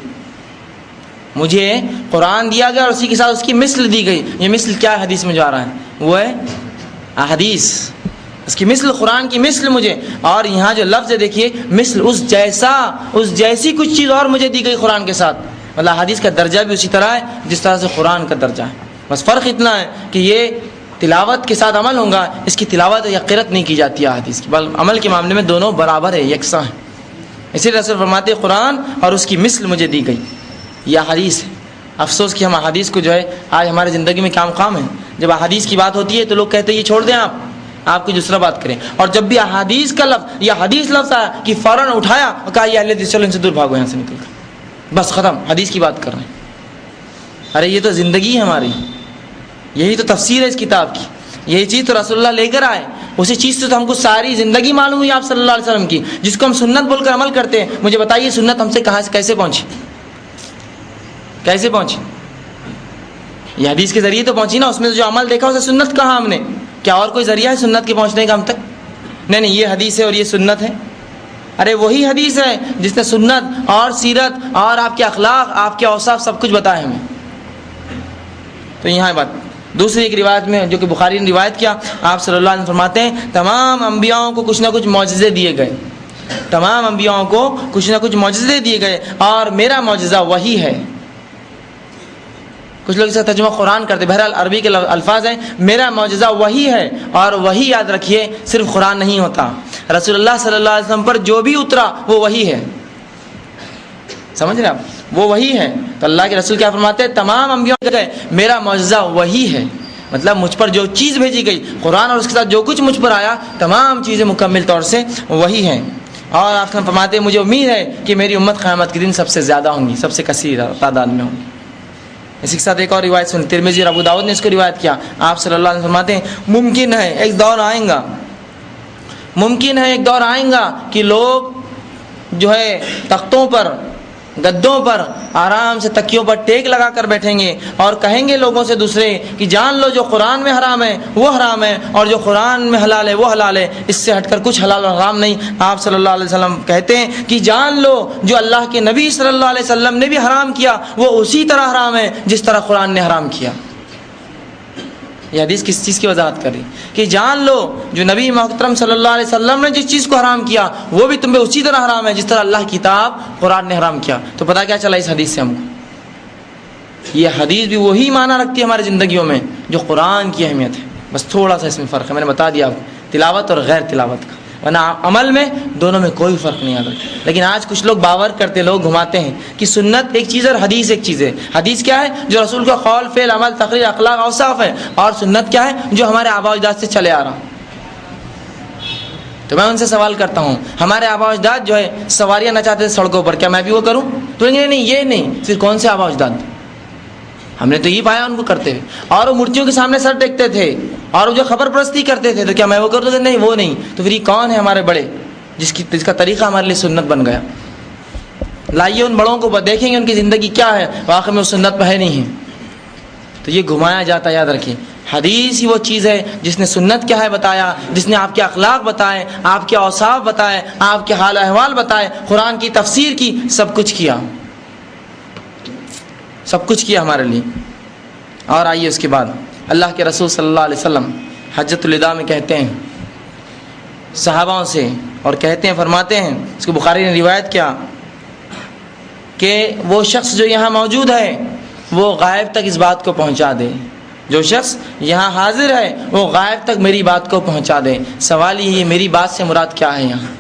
مجھے قرآن دیا گیا اور اسی کے ساتھ اس کی مثل دی گئی. یہ مثل کیا ہے حدیث میں جو آ رہا ہے؟ وہ ہے احادیث. اس کی مثل، قرآن کی مثل مجھے. اور یہاں جو لفظ ہے دیکھیے، مثل، اس جیسا، اس جیسی کچھ چیز اور مجھے دی گئی قرآن کے ساتھ. مطلب حدیث کا درجہ بھی اسی طرح ہے جس طرح سے قرآن کا درجہ ہے. بس فرق اتنا ہے کہ یہ تلاوت کے ساتھ عمل ہوگا، اس کی تلاوت یا قرأت نہیں کی جاتی ہے حدیث کی، بلکہ عمل کے معاملے میں دونوں برابر ہے، یکساں ہیں. اسی طرح سے فرماتے قرآن اور اس کی مثل مجھے دی گئی. یہ حدیث ہے. افسوس کہ ہم احادیث کو جو ہے آج ہمارے زندگی میں کیا مقام ہے. جب احادیث کی بات ہوتی ہے تو لوگ کہتے ہیں یہ چھوڑ دیں آپ کوئی دوسرا بات کریں. اور جب بھی احادیث کا لفظ یا حدیث لفظ آیا کہ فوراً اٹھایا اور کہا یہ اہل حدیث، چلو ان سے دور بھاگو یہاں سے نکل کر، بس ختم، حدیث کی بات کر رہے ہیں. ارے یہ تو زندگی ہے ہماری، یہی تو تفسیر ہے اس کتاب کی. یہی چیز تو رسول اللہ لے کر آئے. اسی چیز سے تو ہم کو ساری زندگی معلوم ہوئی آپ صلی اللہ علیہ وسلم کی، جس کو ہم سنت بول کر عمل کرتے ہیں. مجھے بتائیے سنت ہم سے کہاں سے کیسے پہنچی؟ کیسے پہنچی؟ یہ حدیث کے ذریعے تو پہنچی نا. اس میں جو عمل دیکھا اسے سنت کہا ہم نے. کیا اور کوئی ذریعہ ہے سنت کے پہنچنے کا ہم تک؟ نہیں، یہ حدیث ہے اور یہ سنت ہے. ارے وہی حدیث ہے جس نے سنت اور سیرت اور آپ کے اخلاق، آپ کے اوصاف سب کچھ بتایا ہمیں. تو یہاں بات دوسری ایک روایت میں جو کہ بخاری نے روایت کیا، آپ صلی اللہ علیہ وسلم فرماتے ہیں تمام انبیاءوں کو کچھ نہ کچھ معجزے دیے گئے. تمام انبیاءوں کو کچھ نہ کچھ معجزے دیے گئے اور میرا معجزہ وہی ہے. کچھ لوگ اسے ترجمہ قرآن کرتے، بہرحال عربی کے الفاظ ہیں. میرا معجزہ وہی ہے. اور وہی یاد رکھیے صرف قرآن نہیں ہوتا، رسول اللہ صلی اللہ علیہ وسلم پر جو بھی اترا وہ وہی ہے. سمجھ رہے آپ؟ وہ وہی ہے. تو اللہ کے رسول کیا فرماتے ہیں؟ تمام انبیاء کے میرا معجزہ وہی ہے. مطلب مجھ پر جو چیز بھیجی گئی، قرآن اور اس کے ساتھ جو کچھ مجھ پر آیا، تمام چیزیں مکمل طور سے وہی ہیں. اور آپ فرماتے ہیں مجھے امید ہے کہ میری امت قیامت کے دن سب سے زیادہ ہوں گی، سب سے کثیر تعداد میں ہوں گی. اسی کے ساتھ ایک اور روایت سن، ترمذی اور ابو داؤد نے اس کو روایت کیا. آپ صلی اللہ علیہ وسلم فرماتے ہیں ممکن ہے ایک دور آئیں گا، ممکن ہے ایک دور آئیں گا کہ لوگ جو ہے تختوں پر، گدوں پر آرام سے تکیوں پر ٹیک لگا کر بیٹھیں گے اور کہیں گے لوگوں سے دوسرے کہ جان لو جو قرآن میں حرام ہے وہ حرام ہے اور جو قرآن میں حلال ہے وہ حلال ہے، اس سے ہٹ کر کچھ حلال اور حرام نہیں. آپ صلی اللہ علیہ وسلم کہتے ہیں کہ جان لو جو اللہ کے نبی صلی اللہ علیہ وسلم نے بھی حرام کیا وہ اسی طرح حرام ہے جس طرح قرآن نے حرام کیا. یہ حدیث کس چیز کی وضاحت کر رہی؟ کہ جان لو جو نبی محترم صلی اللہ علیہ وسلم نے جس چیز کو حرام کیا وہ بھی تم پہ اسی طرح حرام ہے جس طرح اللہ کی کتاب قرآن نے حرام کیا. تو پتہ کیا چلا اس حدیث سے ہم کو؟ یہ حدیث بھی وہی معنی رکھتی ہے ہماری زندگیوں میں جو قرآن کی اہمیت ہے. بس تھوڑا سا اس میں فرق ہے، میں نے بتا دیا آپ کو، تلاوت اور غیر تلاوت کا. ورنہ عمل میں دونوں میں کوئی فرق نہیں آتا. لیکن آج کچھ لوگ باور کرتے، لوگ گھماتے ہیں کہ سنت ایک چیز ہے اور حدیث ایک چیز ہے. حدیث کیا ہے؟ جو رسول کا قول، فعل، عمل، تقریر، اخلاق، اوصاف ہے. اور سنت کیا ہے؟ جو ہمارے آباء و اجداد سے چلے آ رہا. تو میں ان سے سوال کرتا ہوں، ہمارے آباء و اجداد جو ہے سواریاں نچاتے تھے سڑکوں پر، کیا میں بھی وہ کروں؟ تو نہیں، یہ نہیں. پھر کون سے آباء و اجداد؟ ہم نے تو یہ پایا ان کو کرتے ہوئے. اور وہ مورتیوں کے سامنے سر ٹیکتے تھے اور وہ جو خبر پرستی کرتے تھے، تو کیا میں وہ کرتا تھا؟ نہیں، وہ نہیں. تو پھر یہ کون ہے ہمارے بڑے جس کا طریقہ ہمارے لیے سنت بن گیا؟ لائیے ان بڑوں کو دیکھیں گے ان کی زندگی کیا ہے، واقعی میں وہ سنت پہ ہے نہیں ہے. تو یہ گھمایا جاتا، یاد رکھیں حدیث ہی وہ چیز ہے جس نے سنت کیا ہے بتایا، جس نے آپ کے اخلاق بتائے، آپ کے اوصاف بتائے، آپ کے حال احوال بتائے، قرآن کی تفسیر کی، سب کچھ کیا، سب کچھ کیا ہمارے لیے۔ اور آئیے اس کے بعد اللہ کے رسول صلی اللہ علیہ وسلم حجۃ الوداع میں کہتے ہیں صحاباؤں سے، اور کہتے ہیں، فرماتے ہیں، اس کو بخاری نے روایت کیا کہ وہ شخص جو یہاں موجود ہے وہ غائب تک اس بات کو پہنچا دے، جو شخص یہاں حاضر ہے وہ غائب تک میری بات کو پہنچا دے۔ سوال یہ ہے میری بات سے مراد کیا ہے؟ یہاں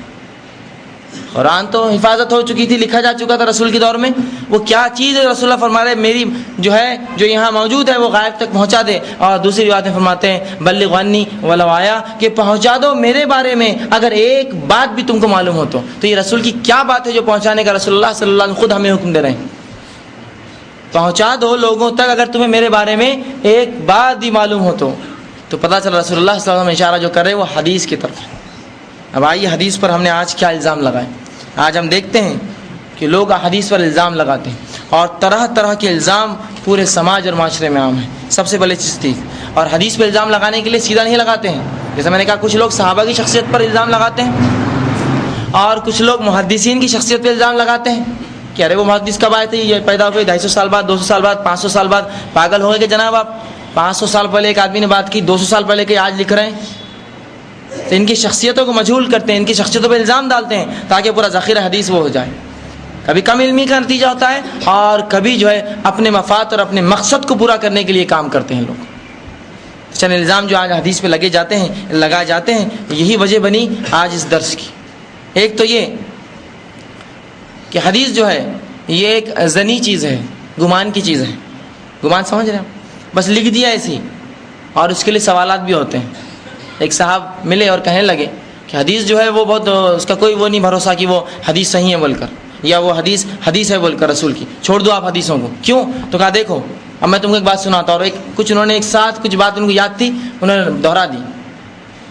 قرآن تو حفاظت ہو چکی تھی، لکھا جا چکا تھا رسول کے دور میں، وہ کیا چیز ہے رسول اللہ فرما رہے میری جو ہے جو یہاں موجود ہے وہ غائب تک پہنچا دے۔ اور دوسری روایت میں فرماتے ہیں بلغ عنی ولو آیا، کہ پہنچا دو میرے بارے میں اگر ایک بات بھی تم کو معلوم ہو تو یہ رسول کی کیا بات ہے جو پہنچانے کا رسول اللہ صلی اللہ علیہ وسلم خود ہمیں حکم دے رہے ہیں، پہنچا دو لوگوں تک اگر تمہیں میرے بارے میں ایک بات بھی معلوم ہو تو پتہ چلا رسول اللہ صلی اللہ علیہ وسلم اشارہ جو کر رہے وہ حدیث کی طرف۔ اب آئیے حدیث پر ہم نے آج کیا الزام لگائے۔ آج ہم دیکھتے ہیں کہ لوگ حدیث پر الزام لگاتے ہیں، اور طرح طرح کے الزام پورے سماج اور معاشرے میں عام ہیں۔ سب سے پہلے چیز تھی، اور حدیث پہ الزام لگانے کے لیے سیدھا نہیں لگاتے ہیں، جیسے میں نے کہا کچھ لوگ صحابہ کی شخصیت پر الزام لگاتے ہیں، اور کچھ لوگ محدثین کی شخصیت پہ الزام لگاتے ہیں کہ ارے وہ محدث کب آئے تھے، یہ پیدا ہوئے 250 سال بعد، 200 سال بعد، 500 سال بعد۔ پاگل ہو گئے کہ جناب آپ 500 سال پہلے ایک آدمی نے بات کی، 200 سال پہلے کہ آج لکھ رہے ہیں؟ تو ان کی شخصیتوں کو مجہول کرتے ہیں، ان کی شخصیتوں پہ الزام ڈالتے ہیں تاکہ پورا ذخیرہ حدیث وہ ہو جائے۔ کبھی کم علمی کا نتیجہ ہوتا ہے، اور کبھی جو ہے اپنے مفاد اور اپنے مقصد کو پورا کرنے کے لیے کام کرتے ہیں لوگ۔ چند الزام جو آج حدیث پہ لگائے جاتے ہیں، یہی وجہ بنی آج اس درس کی۔ ایک تو یہ کہ حدیث جو ہے یہ ایک زنی چیز ہے، گمان کی چیز ہے۔ گمان سمجھ رہے ہیں؟ بس لکھ دیا ایسی، اور اس کے لیے سوالات بھی ہوتے ہیں۔ ایک صاحب ملے اور کہنے لگے کہ حدیث جو ہے وہ بہت، اس کا کوئی وہ نہیں بھروسہ کہ وہ حدیث صحیح ہے بول کر، یا وہ حدیث ہے بول کر رسول کی، چھوڑ دو آپ حدیثوں کو۔ کیوں؟ تو کہا دیکھو اب میں تم کو ایک بات سناتا ہوں، اور کچھ انہوں نے ایک ساتھ کچھ بات ان کو یاد تھی، انہوں نے دہرا دی،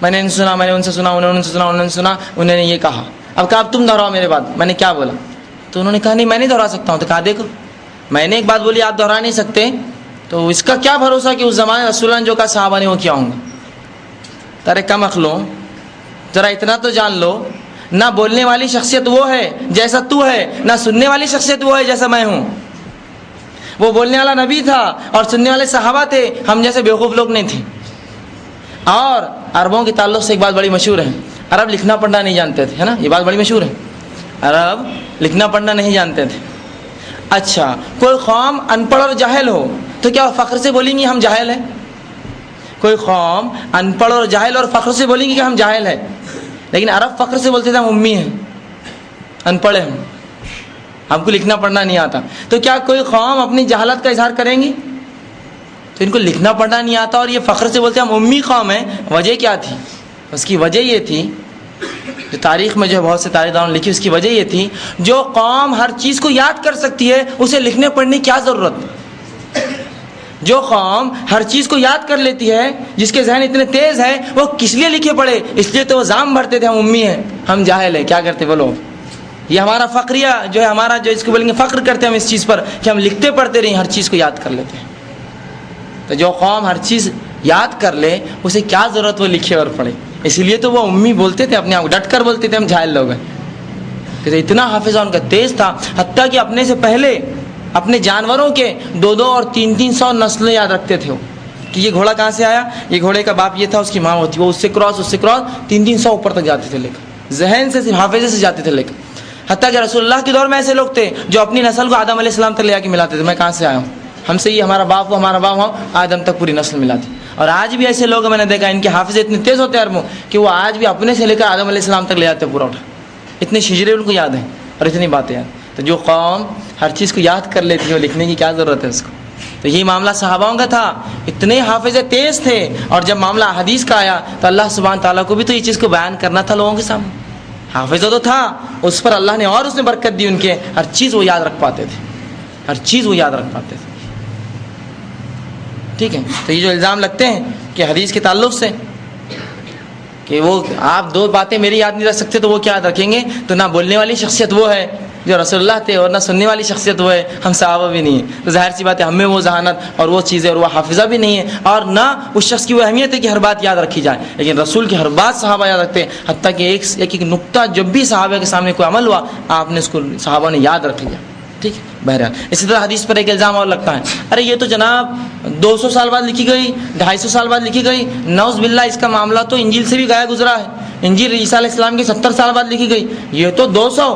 میں نے ان سے سنا، میں نے ان سے سنا، انہوں نے ان سے سنا، انہوں نے سنا، انہوں نے یہ کہا۔ اب کہا اب تم دہراؤ میرے بات، میں نے کیا بولا؟ تو انہوں نے کہا نہیں میں نہیں دہرا سکتا ہوں۔ تو کہا دیکھو میں نے ایک بات بولی آپ دہرا نہیں سکتے، تو اس کا کیا بھروسہ کہ اس زمانے رسول اللہ جو کہا صحابہ نے وہ کیا ہوں گا؟ ترے کم اخلو، ذرا اتنا تو جان لو، نہ بولنے والی شخصیت وہ ہے جیسا تو ہے، نہ سننے والی شخصیت وہ ہے جیسا میں ہوں۔ وہ بولنے والا نبی تھا اور سننے والے صحابہ تھے، ہم جیسے بیوقوف لوگ نہیں تھے۔ اور عربوں کے تعلق سے ایک بات بڑی مشہور ہے، عرب لکھنا پڑھنا نہیں جانتے تھے، ہے نا، یہ بات بڑی مشہور ہے، عرب لکھنا پڑھنا نہیں جانتے تھے۔ اچھا کوئی قوم ان پڑھ اور جاہل ہو تو کیا فخر سے بولیں گے ہم جاہل ہیں؟ کوئی قوم ان پڑھ اور جاہل اور فخر سے بولیں گے کہ ہم جاہل ہیں، لیکن عرب فخر سے بولتے تھے ہم امی ہیں، ان پڑھے ہیں، ہم کو لکھنا پڑھنا نہیں آتا۔ تو کیا کوئی قوم اپنی جہالت کا اظہار کریں گی؟ تو ان کو لکھنا پڑھنا نہیں آتا اور یہ فخر سے بولتے ہیں ہم امی قوم ہیں۔ وجہ کیا تھی؟ اس کی وجہ یہ تھی، جو تاریخ میں جو بہت سے تاریخدانوں نے لکھی، اس کی وجہ یہ تھی جو قوم ہر چیز کو یاد کر سکتی ہے اسے لکھنے پڑھنے کی کیا ضرورت؟ جو قوم ہر چیز کو یاد کر لیتی ہے، جس کے ذہن اتنے تیز ہے، وہ کس لیے لکھے پڑھے؟ اس لیے تو وہ زام بھرتے تھے ہم امی ہیں، ہم جاہل ہیں۔ کیا کرتے وہ لوگ؟ یہ ہمارا فقریہ جو ہے، ہمارا جو اس کو بولیں گے فخر کرتے ہیں ہم اس چیز پر کہ ہم لکھتے پڑھتے رہیں، ہر چیز کو یاد کر لیتے ہیں۔ تو جو قوم ہر چیز یاد کر لے اسے کیا ضرورت وہ لکھے اور پڑھے؟ اسی لیے تو وہ امی بولتے تھے، اپنے آپ ڈٹ کر بولتے تھے ہم جاہل لوگ ہیں، کہ اتنا حافظہ ان کا تیز تھا، حتیٰ کہ اپنے سے پہلے اپنے جانوروں کے 200 اور 300 نسلیں یاد رکھتے تھے، کہ یہ گھوڑا کہاں سے آیا، یہ گھوڑے کا باپ یہ تھا، اس کی ماں ہوتی، وہ اس سے کراس 300 اوپر تک جاتے تھے لے کر، ذہن سے صرف حافظے سے جاتے تھے لے کر۔ حتیٰ کہ رسول اللہ کے دور میں ایسے لوگ تھے جو اپنی نسل کو آدم علیہ السلام تک لے جا کے ملاتے تھے، میں کہاں سے آیا ہوں، ہم سے یہ ہمارا باپ ہو، ہمارا باپ ہو، آدم تک پوری نسل ملاتی۔ اور آج بھی ایسے لوگ میں نے دیکھا ان کے حافظے اتنے تیز ہوتے ہیں عربوں کہ وہ آج بھی اپنے سے لے کر آدم علیہ السلام تک لے جاتے ہیں پورا اٹھا، اتنے شجرے ان کو یاد ہیں اور اتنی باتیں یاد۔ تو جو قوم ہر چیز کو یاد کر لیتی ہے وہ لکھنے کی کیا ضرورت ہے اس کو؟ تو یہی معاملہ صحاباؤں کا تھا، اتنے حافظے تیز تھے، اور جب معاملہ حدیث کا آیا تو اللہ سبحانہ تعالیٰ کو بھی تو یہ چیز کو بیان کرنا تھا لوگوں کے سامنے۔ حافظہ تو تھا، اس پر اللہ نے اور اس نے برکت دی ان کے، ہر چیز وہ یاد رکھ پاتے تھے، ہر چیز وہ یاد رکھ پاتے تھے۔ ٹھیک ہے، تو یہ جو الزام لگتے ہیں کہ حدیث کے تعلق سے کہ وہ آپ 2 باتیں میری یاد نہیں رکھ سکتے تو وہ کیا یاد رکھیں گے؟ تو نہ بولنے والی شخصیت وہ ہے، جو رسول اللہ تھے اور نہ سننے والی شخصیت وہ ہے، ہم صحابہ بھی نہیں ہیں، تو ظاہر سی بات ہے ہمیں وہ ذہانت اور وہ چیزیں اور وہ حافظہ بھی نہیں ہے، اور نہ اس شخص کی وہ اہمیت ہے کہ ہر بات یاد رکھی جائے، لیکن رسول کی ہر بات صحابہ یاد رکھتے ہیں، حتیٰ کہ ایک نقطہ جب بھی صحابہ کے سامنے کوئی عمل ہوا آپ نے اس کو صحابہ نے یاد رکھ لیا. ٹھیک ہے. بہرحال اسی طرح حدیث پر ایک الزام اور لگتا ہے، ارے یہ تو جناب 200 سال بعد لکھی گئی، 250 سال بعد لکھی گئی، نعوذ باللہ اس کا معاملہ تو انجیل سے بھی گیا گزرا ہے، انجیل عیسیٰ علیہ السلام کے 70 سال بعد لکھی گئی، یہ تو 200،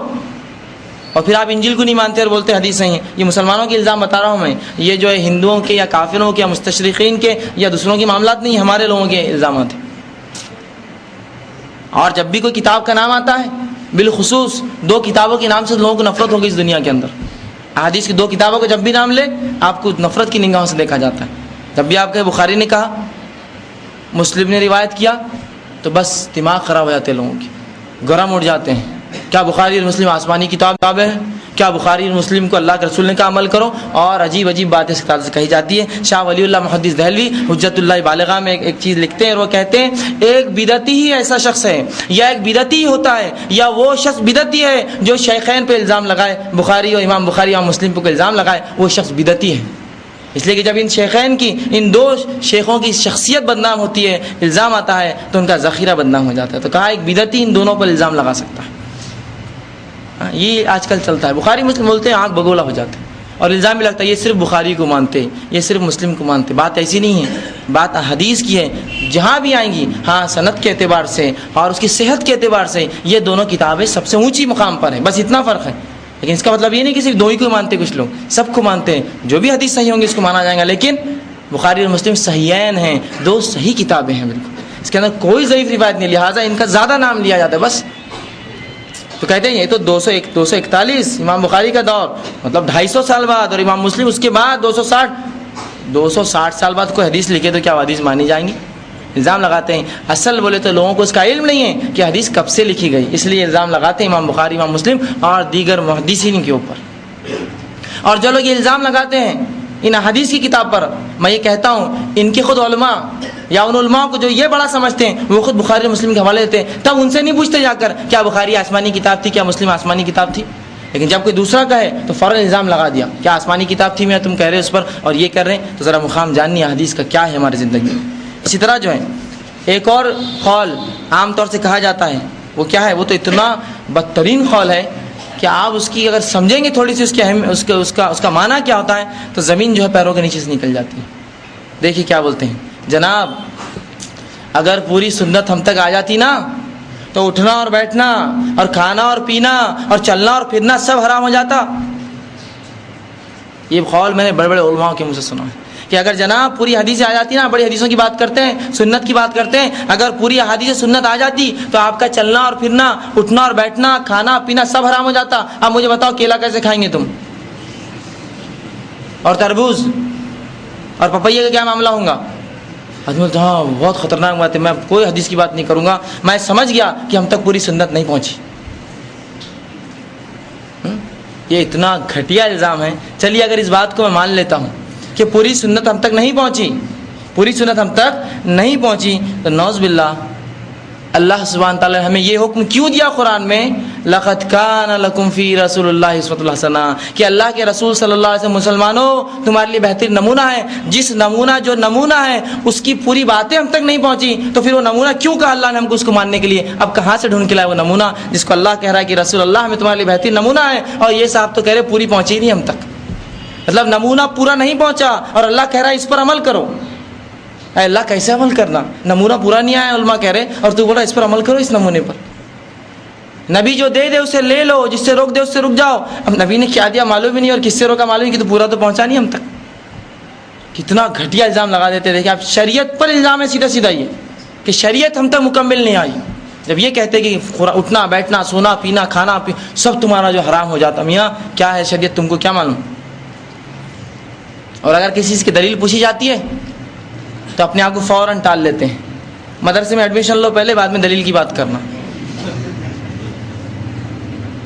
اور پھر آپ انجیل کو نہیں مانتے اور بولتے حدیث صحیح ہے. یہ مسلمانوں کے الزام بتا رہا ہوں میں، یہ جو ہے ہندوؤں کے یا کافروں کے یا مستشرقین کے یا دوسروں کے معاملات نہیں، ہمارے لوگوں کے الزامات ہیں. اور جب بھی کوئی کتاب کا نام آتا ہے، بالخصوص 2 کتابوں کے نام سے لوگوں کو نفرت ہوگی اس دنیا کے اندر. حدیث کی 2 کتابوں کا جب بھی نام لے آپ کو نفرت کی نگاہوں سے دیکھا جاتا ہے. جب بھی آپ کے بخاری نے کہا، مسلم نے روایت کیا، تو بس دماغ خراب ہو جاتے ہیں لوگوں کی، گرم اٹھ جاتے ہیں. کیا بخاری اور مسلم آسمانی کتاب ہے؟ کیا بخاری اور مسلم کو اللہ کے رسول نے کہا عمل کرو؟ اور عجیب عجیب باتیں اس کتاب سے کہی جاتی ہے. شاہ ولی اللہ محدث دہلوی حجت اللہ بالغہ میں ایک چیز لکھتے ہیں اور وہ کہتے ہیں ایک بدعتی ہی ایسا شخص ہے یا ایک بدعتی ہی ہوتا ہے یا وہ شخص بدعتی ہے جو شیخین پہ الزام لگائے، بخاری اور امام بخاری اور مسلم پہ الزام لگائے، وہ شخص بدعتی ہے. اس لیے کہ جب ان شیخین کی، ان 2 شیخوں کی شخصیت بدنام ہوتی ہے، الزام آتا ہے تو ان کا ذخیرہ بدنام ہو جاتا ہے. تو کہا ایک بدعتی ان دونوں پر الزام لگا سکتا ہے. یہ آج کل چلتا ہے، بخاری مسلم بولتے ہیں آنکھ بگولا ہو جاتے ہیں اور الزام بھی لگتا ہے یہ صرف بخاری کو مانتے، یہ صرف مسلم کو مانتے. بات ایسی نہیں ہے، بات حدیث کی ہے. جہاں بھی آئیں گی ہاں سند کے اعتبار سے اور اس کی صحت کے اعتبار سے یہ دونوں کتابیں سب سے اونچی مقام پر ہیں، بس اتنا فرق ہے. لیکن اس کا مطلب یہ نہیں کہ صرف 2 ہی کو مانتے، کچھ لوگ سب کو مانتے ہیں. جو بھی حدیث صحیح ہوں گے اس کو مانا جائے گا، لیکن بخاری اور مسلم صحیحین ہیں، 2 صحیح کتابیں ہیں بالکل، اس کے اندر کوئی ضعیف روایت نہیں، لہٰذا ان کا زیادہ نام لیا جاتا ہے بس. تو کہتے ہیں یہ تو 241 امام بخاری کا دور، مطلب 250 سال بعد، اور امام مسلم اس کے بعد 260 سال بعد کوئی حدیث لکھے تو کیا وہ حدیث مانی جائیں گی؟ الزام لگاتے ہیں. اصل بولے تو لوگوں کو اس کا علم نہیں ہے کہ حدیث کب سے لکھی گئی، اس لیے الزام لگاتے ہیں امام بخاری، امام مسلم اور دیگر محدثین کے اوپر. اور جو لوگ یہ الزام لگاتے ہیں ان حدیث کی کتاب پر، میں یہ کہتا ہوں ان کے خود علماء یا ان علماء کو جو یہ بڑا سمجھتے ہیں وہ خود بخاری اور مسلم کے حوالے دیتے ہیں، تب ان سے نہیں پوچھتے جا کر کیا بخاری آسمانی کتاب تھی، کیا مسلم آسمانی کتاب تھی. لیکن جب کوئی دوسرا کہے تو فوراً الزام لگا دیا کیا آسمانی کتاب تھی، میں تم کہہ رہے اس پر اور یہ کر رہے ہیں، تو ذرا مقام جاننی حدیث کا کیا ہے ہماری زندگی میں. اسی طرح جو ہے ایک اور قول عام طور سے کہا جاتا ہے، وہ کیا ہے، وہ تو اتنا بدترین قول ہے کہ آپ اس کی اگر سمجھیں گے تھوڑی سی اس کا معنی کیا ہوتا ہے تو زمین جو ہے پیروں کے نیچے سے نکل جاتی ہے. دیکھیے کیا بولتے ہیں، جناب اگر پوری سنت ہم تک آ جاتی نا تو اٹھنا اور بیٹھنا اور کھانا اور پینا اور چلنا اور پھرنا سب حرام ہو جاتا. یہ قول میں نے بڑے بڑے علماء کے منہ سے سنا ہے کہ اگر جناب پوری حدیث آ جاتی نا، بڑی حدیثوں کی بات کرتے ہیں، سنت کی بات کرتے ہیں، اگر پوری حدیث سنت آ جاتی تو آپ کا چلنا اور پھرنا، اٹھنا اور بیٹھنا، کھانا پینا سب حرام ہو جاتا. اب مجھے بتاؤ کیلا کیسے کھائیں گے تم، اور تربوز اور پپیے کا کیا معاملہ ہوگا؟ ہاں بہت خطرناک بات ہے، میں کوئی حدیث کی بات نہیں کروں گا، میں سمجھ گیا کہ ہم تک پوری سنت نہیں پہنچی. یہ اتنا گھٹیا الزام ہے. چلیے اگر اس بات کو میں مان لیتا ہوں کہ پوری سنت ہم تک نہیں پہنچی، پوری سنت ہم تک نہیں پہنچی، تو نعوذ باللہ اللہ سبحانہ تعالیٰ نے ہمیں یہ حکم کیوں دیا قرآن میں، لَقَدْ كَانَ لَكُمْ فِي رَسُولِ اللَّهِ أُسْوَةٌ حَسَنَةٌ، کہ اللہ کے رسول صلی اللہ علیہ وسلم مسلمانوں تمہارے لیے بہترین نمونہ ہے. جس نمونہ ہے اس کی پوری باتیں ہم تک نہیں پہنچی تو پھر وہ نمونہ کیوں کہا اللہ نے ہم کو اس کو ماننے کے لیے؟ اب کہاں سے ڈھونڈ کے لائے وہ نمونہ جس کو اللہ کہہ رہا ہے کہ رسول اللہ ہمیں تمہارے لیے بہترین نمونہ ہے، اور یہ صاحب تو کہہ رہے پوری پہنچی نہیں ہم تک. مطلب نمونہ پورا نہیں پہنچا اور اللہ کہہ رہا ہے اس پر عمل کرو. اے اللہ کیسے عمل کرنا، نمونہ پورا نہیں آیا علماء کہہ رہے اور تو بولا اس پر عمل کرو، اس نمونے پر. نبی جو دے اسے لے لو، جس سے روک دے اس سے رک جاؤ. اب نبی نے کیا دیا معلوم ہی نہیں اور کس سے روکا معلوم نہیں، کہ تو پورا تو پہنچا نہیں ہم تک. کتنا گھٹیا الزام لگا دیتے. دیکھیں آپ شریعت پر الزام ہے سیدھا یہ کہ شریعت ہم تک مکمل نہیں آئی. جب یہ کہتے کہ اٹھنا بیٹھنا سونا پینا کھانا سب تمہارا جو حرام ہو جاتا، میاں کیا ہے شریعت، تم کو کیا معلوم؟ اور اگر کسی چیز کی دلیل پوچھی جاتی ہے تو اپنے آپ کو فوراً ٹال لیتے ہیں. مدرسے میں ایڈمیشن لو پہلے، بعد میں دلیل کی بات کرنا.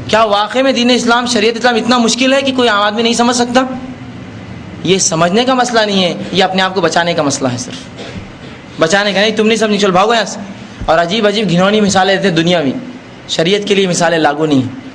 کیا واقعی میں دین اسلام شریعت اسلام اتنا مشکل ہے کہ کوئی عام آدمی نہیں سمجھ سکتا؟ یہ سمجھنے کا مسئلہ نہیں ہے، یہ اپنے آپ کو بچانے کا مسئلہ ہے. صرف بچانے کا نہیں، تم نہیں سمجھ چل بھاگو یہاں سے. اور عجیب عجیب گھنونی مثالیں دیتے دنیاوی، شریعت کے لیے مثالیں لاگو نہیں.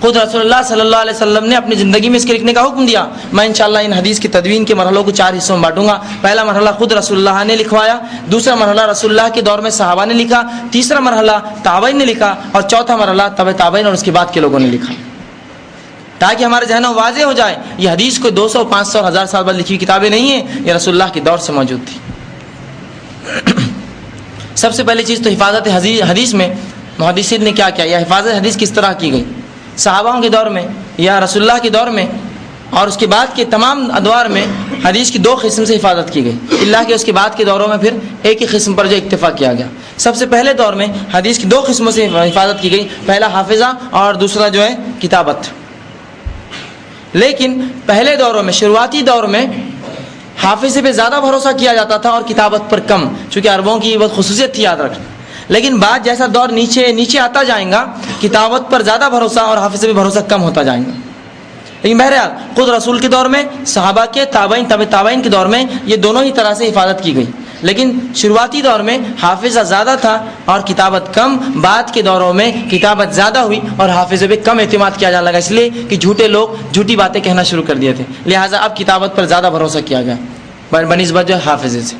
خود رسول اللہ صلی اللہ علیہ وسلم نے اپنی زندگی میں اس کے لکھنے کا حکم دیا. میں انشاءاللہ ان حدیث کی تدوین کے مرحلوں کو 4 حصوں میں بانٹوں گا. پہلا مرحلہ خود رسول اللہ نے لکھوایا, دوسرا مرحلہ رسول اللہ کے دور میں صحابہ نے لکھا, تیسرا مرحلہ تابعین نے لکھا, اور چوتھا مرحلہ تبع تابعین اور اس کے بعد کے لوگوں نے لکھا, تاکہ ہمارے ذہن میں واضح ہو جائے یہ حدیث کوئی 200 500 1000 سال بعد لکھی ہوئی کتابیں نہیں ہیں, یہ رسول اللہ کے دور سے موجود تھی. سب سے پہلی چیز تو حفاظت حدیث میں محدثین نے کیا کیا, یا حفاظت حدیث کس طرح کی گئی صحابہ کے دور میں یا رسول اللہ کے دور میں, اور اس کے بعد کے تمام ادوار میں حدیث کی 2 قسم سے حفاظت کی گئی, اللہ کے اس کے بعد کے دوروں میں پھر ایک ہی قسم پر جو اکتفا کیا گیا. سب سے پہلے دور میں حدیث کی 2 قسموں سے حفاظت کی گئی, پہلا حافظہ اور دوسرا جو ہے کتابت. لیکن پہلے دوروں میں, شروعاتی دور میں حافظے پہ زیادہ بھروسہ کیا جاتا تھا اور کتابت پر کم, چونکہ عربوں کی بہت خصوصیت تھی, یاد رکھنا. لیکن بعد جیسا دور نیچے آتا جائیں گا, کتابت پر زیادہ بھروسہ اور حافظے پہ بھروسہ کم ہوتا جائیں گا. لیکن بہرحال خود رسول کے دور میں, صحابہ کے, تابعین, تبع تابعین کے دور میں یہ دونوں ہی طرح سے حفاظت کی گئی. لیکن شروعاتی دور میں حافظہ زیادہ تھا اور کتابت کم, بعد کے دوروں میں کتابت زیادہ ہوئی اور حافظے پہ کم اعتماد کیا جانے لگا, اس لیے کہ جھوٹے لوگ جھوٹی باتیں کہنا شروع کر دیے تھے, لہٰذا اب کتابت پر زیادہ بھروسہ کیا گیا بنسبت جو حافظے سے.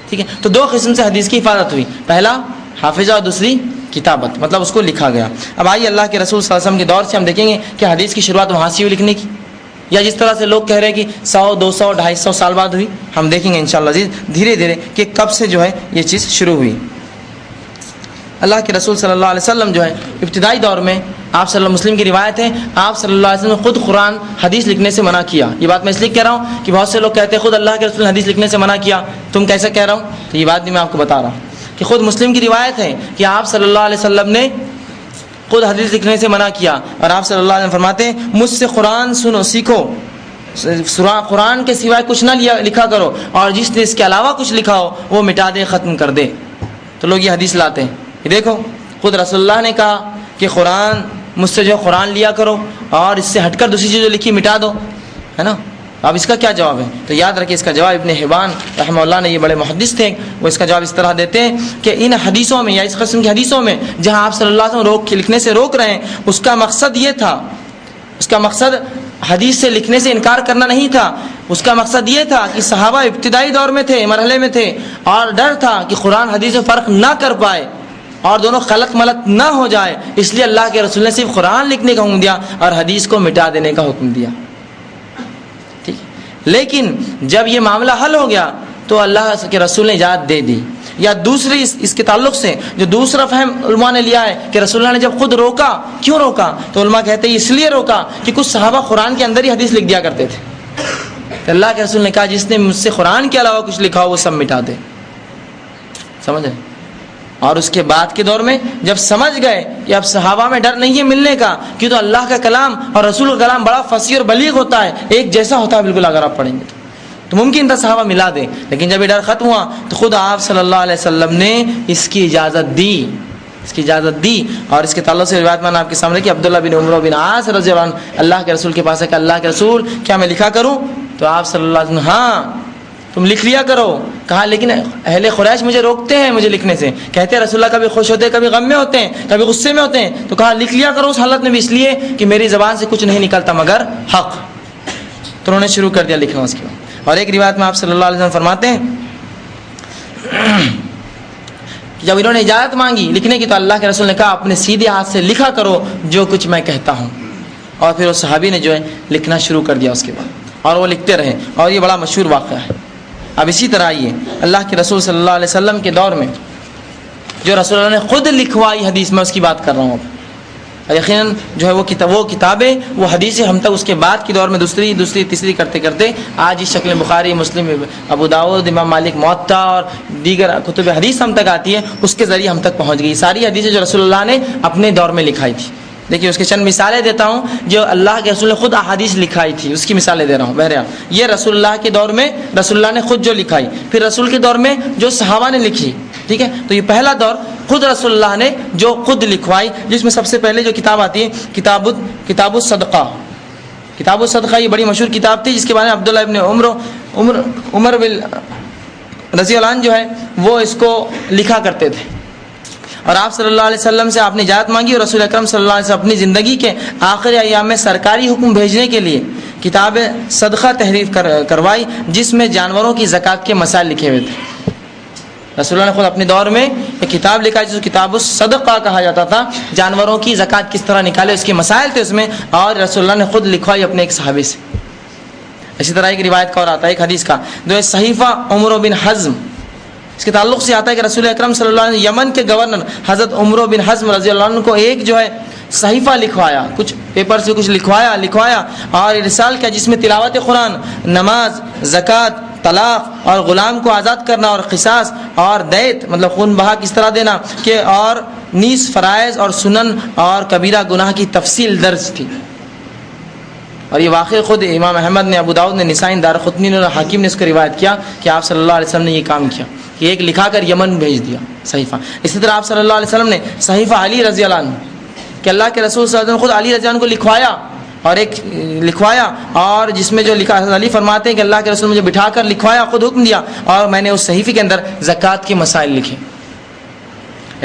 ٹھیک ہے, تو 2 قسم سے حدیث کی حفاظت ہوئی, پہلا حافظہ اور دوسری کتابت, مطلب اس کو لکھا گیا. اب آئیے اللہ کے رسول صلی اللہ علیہ وسلم کے دور سے ہم دیکھیں گے کہ حدیث کی شروعات وہاں سے ہوئی لکھنے کی, یا جس طرح سے لوگ کہہ رہے ہیں کہ 100 200 250 سال بعد ہوئی. ہم دیکھیں گے انشاءاللہ عزیز دھیرے دھیرے کہ کب سے جو ہے یہ چیز شروع ہوئی. اللہ کے رسول صلی اللہ علیہ وسلم جو ہے ابتدائی دور میں آپ صلی اللہ علیہ وسلم کی روایت ہے, آپ صلی اللہ علیہ وسلم نے خود قرآن حدیث لکھنے سے منع کیا. یہ بات میں اس لیے کہہ رہا ہوں کہ بہت سے لوگ کہتے ہیں خود اللہ کے رسول نے حدیث لکھنے سے منع کیا, تم کیسے کہہ رہا ہوں, تو یہ بات بھی میں آپ کو بتا رہا ہوں کہ خود مسلم کی روایت ہے کہ آپ صلی اللہ علیہ وسلم نے خود حدیث لکھنے سے منع کیا, اور آپ صلی اللہ علیہ وسلم فرماتے ہیں مجھ سے قرآن سنو سیکھو, قرآن کے سوائے کچھ نہ لکھا کرو, اور جس نے اس کے علاوہ کچھ لکھا ہو وہ مٹا دے, ختم کر دے. تو لوگ یہ حدیث لاتے ہیں, یہ دیکھو خود رسول اللہ نے کہا کہ قرآن مجھ سے جو قرآن لیا کرو, اور اس سے ہٹ کر دوسری چیز جو لکھی مٹا دو, ہے نا. اب اس کا کیا جواب ہے, تو یاد رکھیں اس کا جواب ابن حبان رحمہ اللہ نے, یہ بڑے محدث تھے, وہ اس کا جواب اس طرح دیتے ہیں کہ ان حدیثوں میں یا اس قسم کی حدیثوں میں جہاں آپ صلی اللہ علیہ وسلم لکھنے سے روک رہے ہیں, اس کا مقصد یہ تھا, اس کا مقصد حدیث سے لکھنے سے انکار کرنا نہیں تھا, اس کا مقصد یہ تھا کہ صحابہ ابتدائی دور میں تھے, مرحلے میں تھے, اور ڈر تھا کہ قرآن حدیث میں فرق نہ کر پائے اور دونوں خلط ملط نہ ہو جائے, اس لیے اللہ کے رسول نے صرف قرآن لکھنے کا حکم دیا اور حدیث کو مٹا دینے کا حکم دیا. ٹھیک, لیکن جب یہ معاملہ حل ہو گیا تو اللہ کے رسول نے اجازت دے دی. یا دوسری اس کے تعلق سے جو دوسرا فہم علماء نے لیا ہے کہ رسول اللہ نے جب خود روکا, کیوں روکا, تو علماء کہتے ہیں اس لیے روکا کہ کچھ صحابہ قرآن کے اندر ہی حدیث لکھ دیا کرتے تھے. تو اللہ کے رسول نے کہا جس نے مجھ سے قرآن کے علاوہ کچھ لکھا ہو وہ سب مٹا دے. سمجھ رہے, اور اس کے بعد کے دور میں جب سمجھ گئے کہ اب صحابہ میں ڈر نہیں ہے ملنے کا, کیوں تو اللہ کا کلام اور رسول کا کلام بڑا فصیح اور بلیغ ہوتا ہے, ایک جیسا ہوتا ہے بالکل, اگر آپ پڑھیں گے تو ممکن تھا صحابہ ملا دیں, لیکن جب یہ ڈر ختم ہوا تو خود آپ صلی اللہ علیہ وسلم نے اس کی اجازت دی. اور اس کے تعلق سے روایت میں آپ کے سامنے کہ عبداللہ بن عمر بن عاص رضی اللہ عنہ اللہ کے رسول کے پاس ہے کہ اللہ کے رسول کیا میں لکھا کروں, تو آپ صلی اللہ علیہ وسلم ہاں تم لکھ لیا کرو. کہا لیکن اہل قریش مجھے روکتے ہیں مجھے لکھنے سے, کہتے ہیں رسول اللہ کبھی خوش ہوتے ہیں, کبھی غم میں ہوتے ہیں, کبھی غصے میں ہوتے ہیں, تو کہا لکھ لیا کرو اس حالت میں بھی, اس لیے کہ میری زبان سے کچھ نہیں نکلتا مگر حق. تو انہوں نے شروع کر دیا لکھنا اس کے بعد. اور ایک روایت میں آپ صلی اللہ علیہ وسلم فرماتے ہیں کہ جب انہوں نے اجازت مانگی لکھنے کی تو اللہ کے رسول نے کہا اپنے سیدھے ہاتھ سے لکھا کرو جو کچھ میں کہتا ہوں. اور پھر اس صحابی نے جو ہے لکھنا شروع کر دیا اس کے بعد, اور وہ لکھتے رہے, اور یہ بڑا مشہور واقعہ ہے. اب اسی طرح آئیے اللہ کے رسول صلی اللہ علیہ وسلم کے دور میں جو رسول اللہ نے خود لکھوائی حدیث, میں اس کی بات کر رہا ہوں. یقیناً جو ہے وہ کتابیں وہ حدیثیں ہم تک اس کے بعد کے دور میں دوسری تیسری کرتے کرتے آج اس شکل بخاری, مسلم, ابو داؤد, امام مالک موطا اور دیگر کتب حدیث ہم تک آتی ہے, اس کے ذریعے ہم تک پہنچ گئی ساری حدیثیں جو رسول اللہ نے اپنے دور میں لکھائی تھی. دیکھیے اس کے چند مثالیں دیتا ہوں جو اللہ کے رسول نے خود احادیث لکھائی تھی, اس کی مثالیں دے رہا ہوں. بہرحال یہ رسول اللہ کے دور میں رسول اللہ نے خود جو لکھائی, پھر رسول کے دور میں جو صحابہ نے لکھی. ٹھیک ہے, تو یہ پہلا دور خود رسول اللہ نے جو خود لکھوائی, جس میں سب سے پہلے جو کتاب آتی ہے کتاب الصدقہ. کتاب الصدقہ یہ بڑی مشہور کتاب تھی جس کے بارے میں عبداللہ ابن عمر رضی اللہ عنہ جو ہے وہ اس کو لکھا کرتے تھے. اور آپ صلی اللہ علیہ وسلم سے آپ نے اجازت مانگی اور رسول اکرم صلی اللہ علیہ وسلم اپنی زندگی کے آخری ایام میں سرکاری حکم بھیجنے کے لیے کتاب صدقہ تحریر کروائی جس میں جانوروں کی زکوٰۃ کے مسائل لکھے ہوئے تھے. رسول اللہ نے خود اپنے دور میں ایک کتاب لکھا جس کو کتاب الصدقہ کہا جاتا تھا. جانوروں کی زکوٰۃ کس طرح نکالے اس کے مسائل تھے اس میں, اور رسول اللہ نے خود لکھوائی اپنے ایک صحابی سے. اسی طرح ایک روایت کا اور آتا ہے ایک حدیث کا جو ہے صحیفہ عمر بن حزم, اس کے تعلق سے آتا ہے کہ رسول اکرم صلی اللہ علیہ وسلم یمن کے گورنر حضرت عمر بن حزم رضی اللہ عنہ کو ایک جو ہے صحیفہ لکھوایا, کچھ پیپر سے کچھ لکھوایا اور ارسال کیا جس میں تلاوت قرآن, نماز, زکوٰۃ, طلاق اور غلام کو آزاد کرنا اور قصاص اور دیت مطلب خون بہا کس طرح دینا کہ اور نیز فرائض اور سنن اور کبیرہ گناہ کی تفصیل درج تھی. اور یہ واقعہ خود امام احمد نے, ابو داؤد نے, نسائی, دارقطنی نے اور حاکم نے اس کو روایت کیا کہ آپ صلی اللہ علیہ وسلم نے یہ کام کیا کہ ایک لکھا کر یمن بھیج دیا صحیفہ. اسی طرح آپ صلی اللہ علیہ وسلم نے صحیفہ علی رضی اللہ عنہ کہ اللہ کے رسول صلی اللہ علیہ وسلم خود علی رضی اللہ عنہ کو لکھوایا اور جس میں جو لکھا علی فرماتے ہیں کہ اللہ کے رسول مجھے بٹھا کر لکھوایا, خود حکم دیا اور میں نے اس صحیفے کے اندر زکوٰۃ کے مسائل لکھے.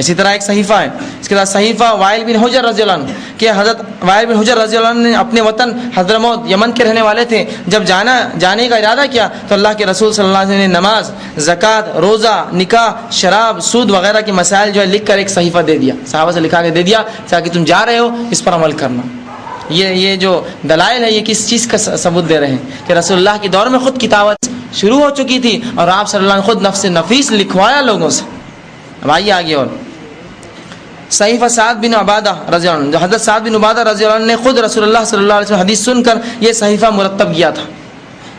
اسی طرح ایک صحیفہ ہے اس کے بعد صحیفہ وائل بن حجر رضی اللہ عنہ کہ حضرت وائل بن حجر رضی اللہ عنہ نے اپنے وطن حضرموت یمن کے رہنے والے تھے, جب جانے کا ارادہ کیا تو اللہ کے رسول صلی اللہ علیہ وسلم نے نماز, زکوٰۃ, روزہ, نکاح, شراب, سود وغیرہ کے مسائل جو ہے لکھ کر ایک صحیفہ دے دیا, صحابہ سے لکھا کے دے دیا تاکہ تم جا رہے ہو اس پر عمل کرنا. یہ جو دلائل ہے یہ کس چیز کا ثبوت دے رہے ہیں کہ رسول اللہ کے دور میں خود کتابت شروع ہو چکی تھی اور آپ صلی اللہ علیہ وسلم خود نفس نفیس لکھوایا لوگوں سے. اب آئیے آگے. اور صحیفہ سعد بن عبادہ رضی اللہ عنہ, جو حضرت سعد بن عبادہ رضی اللہ عنہ نے خود رسول اللہ صلی اللہ علیہ وسلم حدیث سن کر یہ صحیفہ مرتب کیا تھا.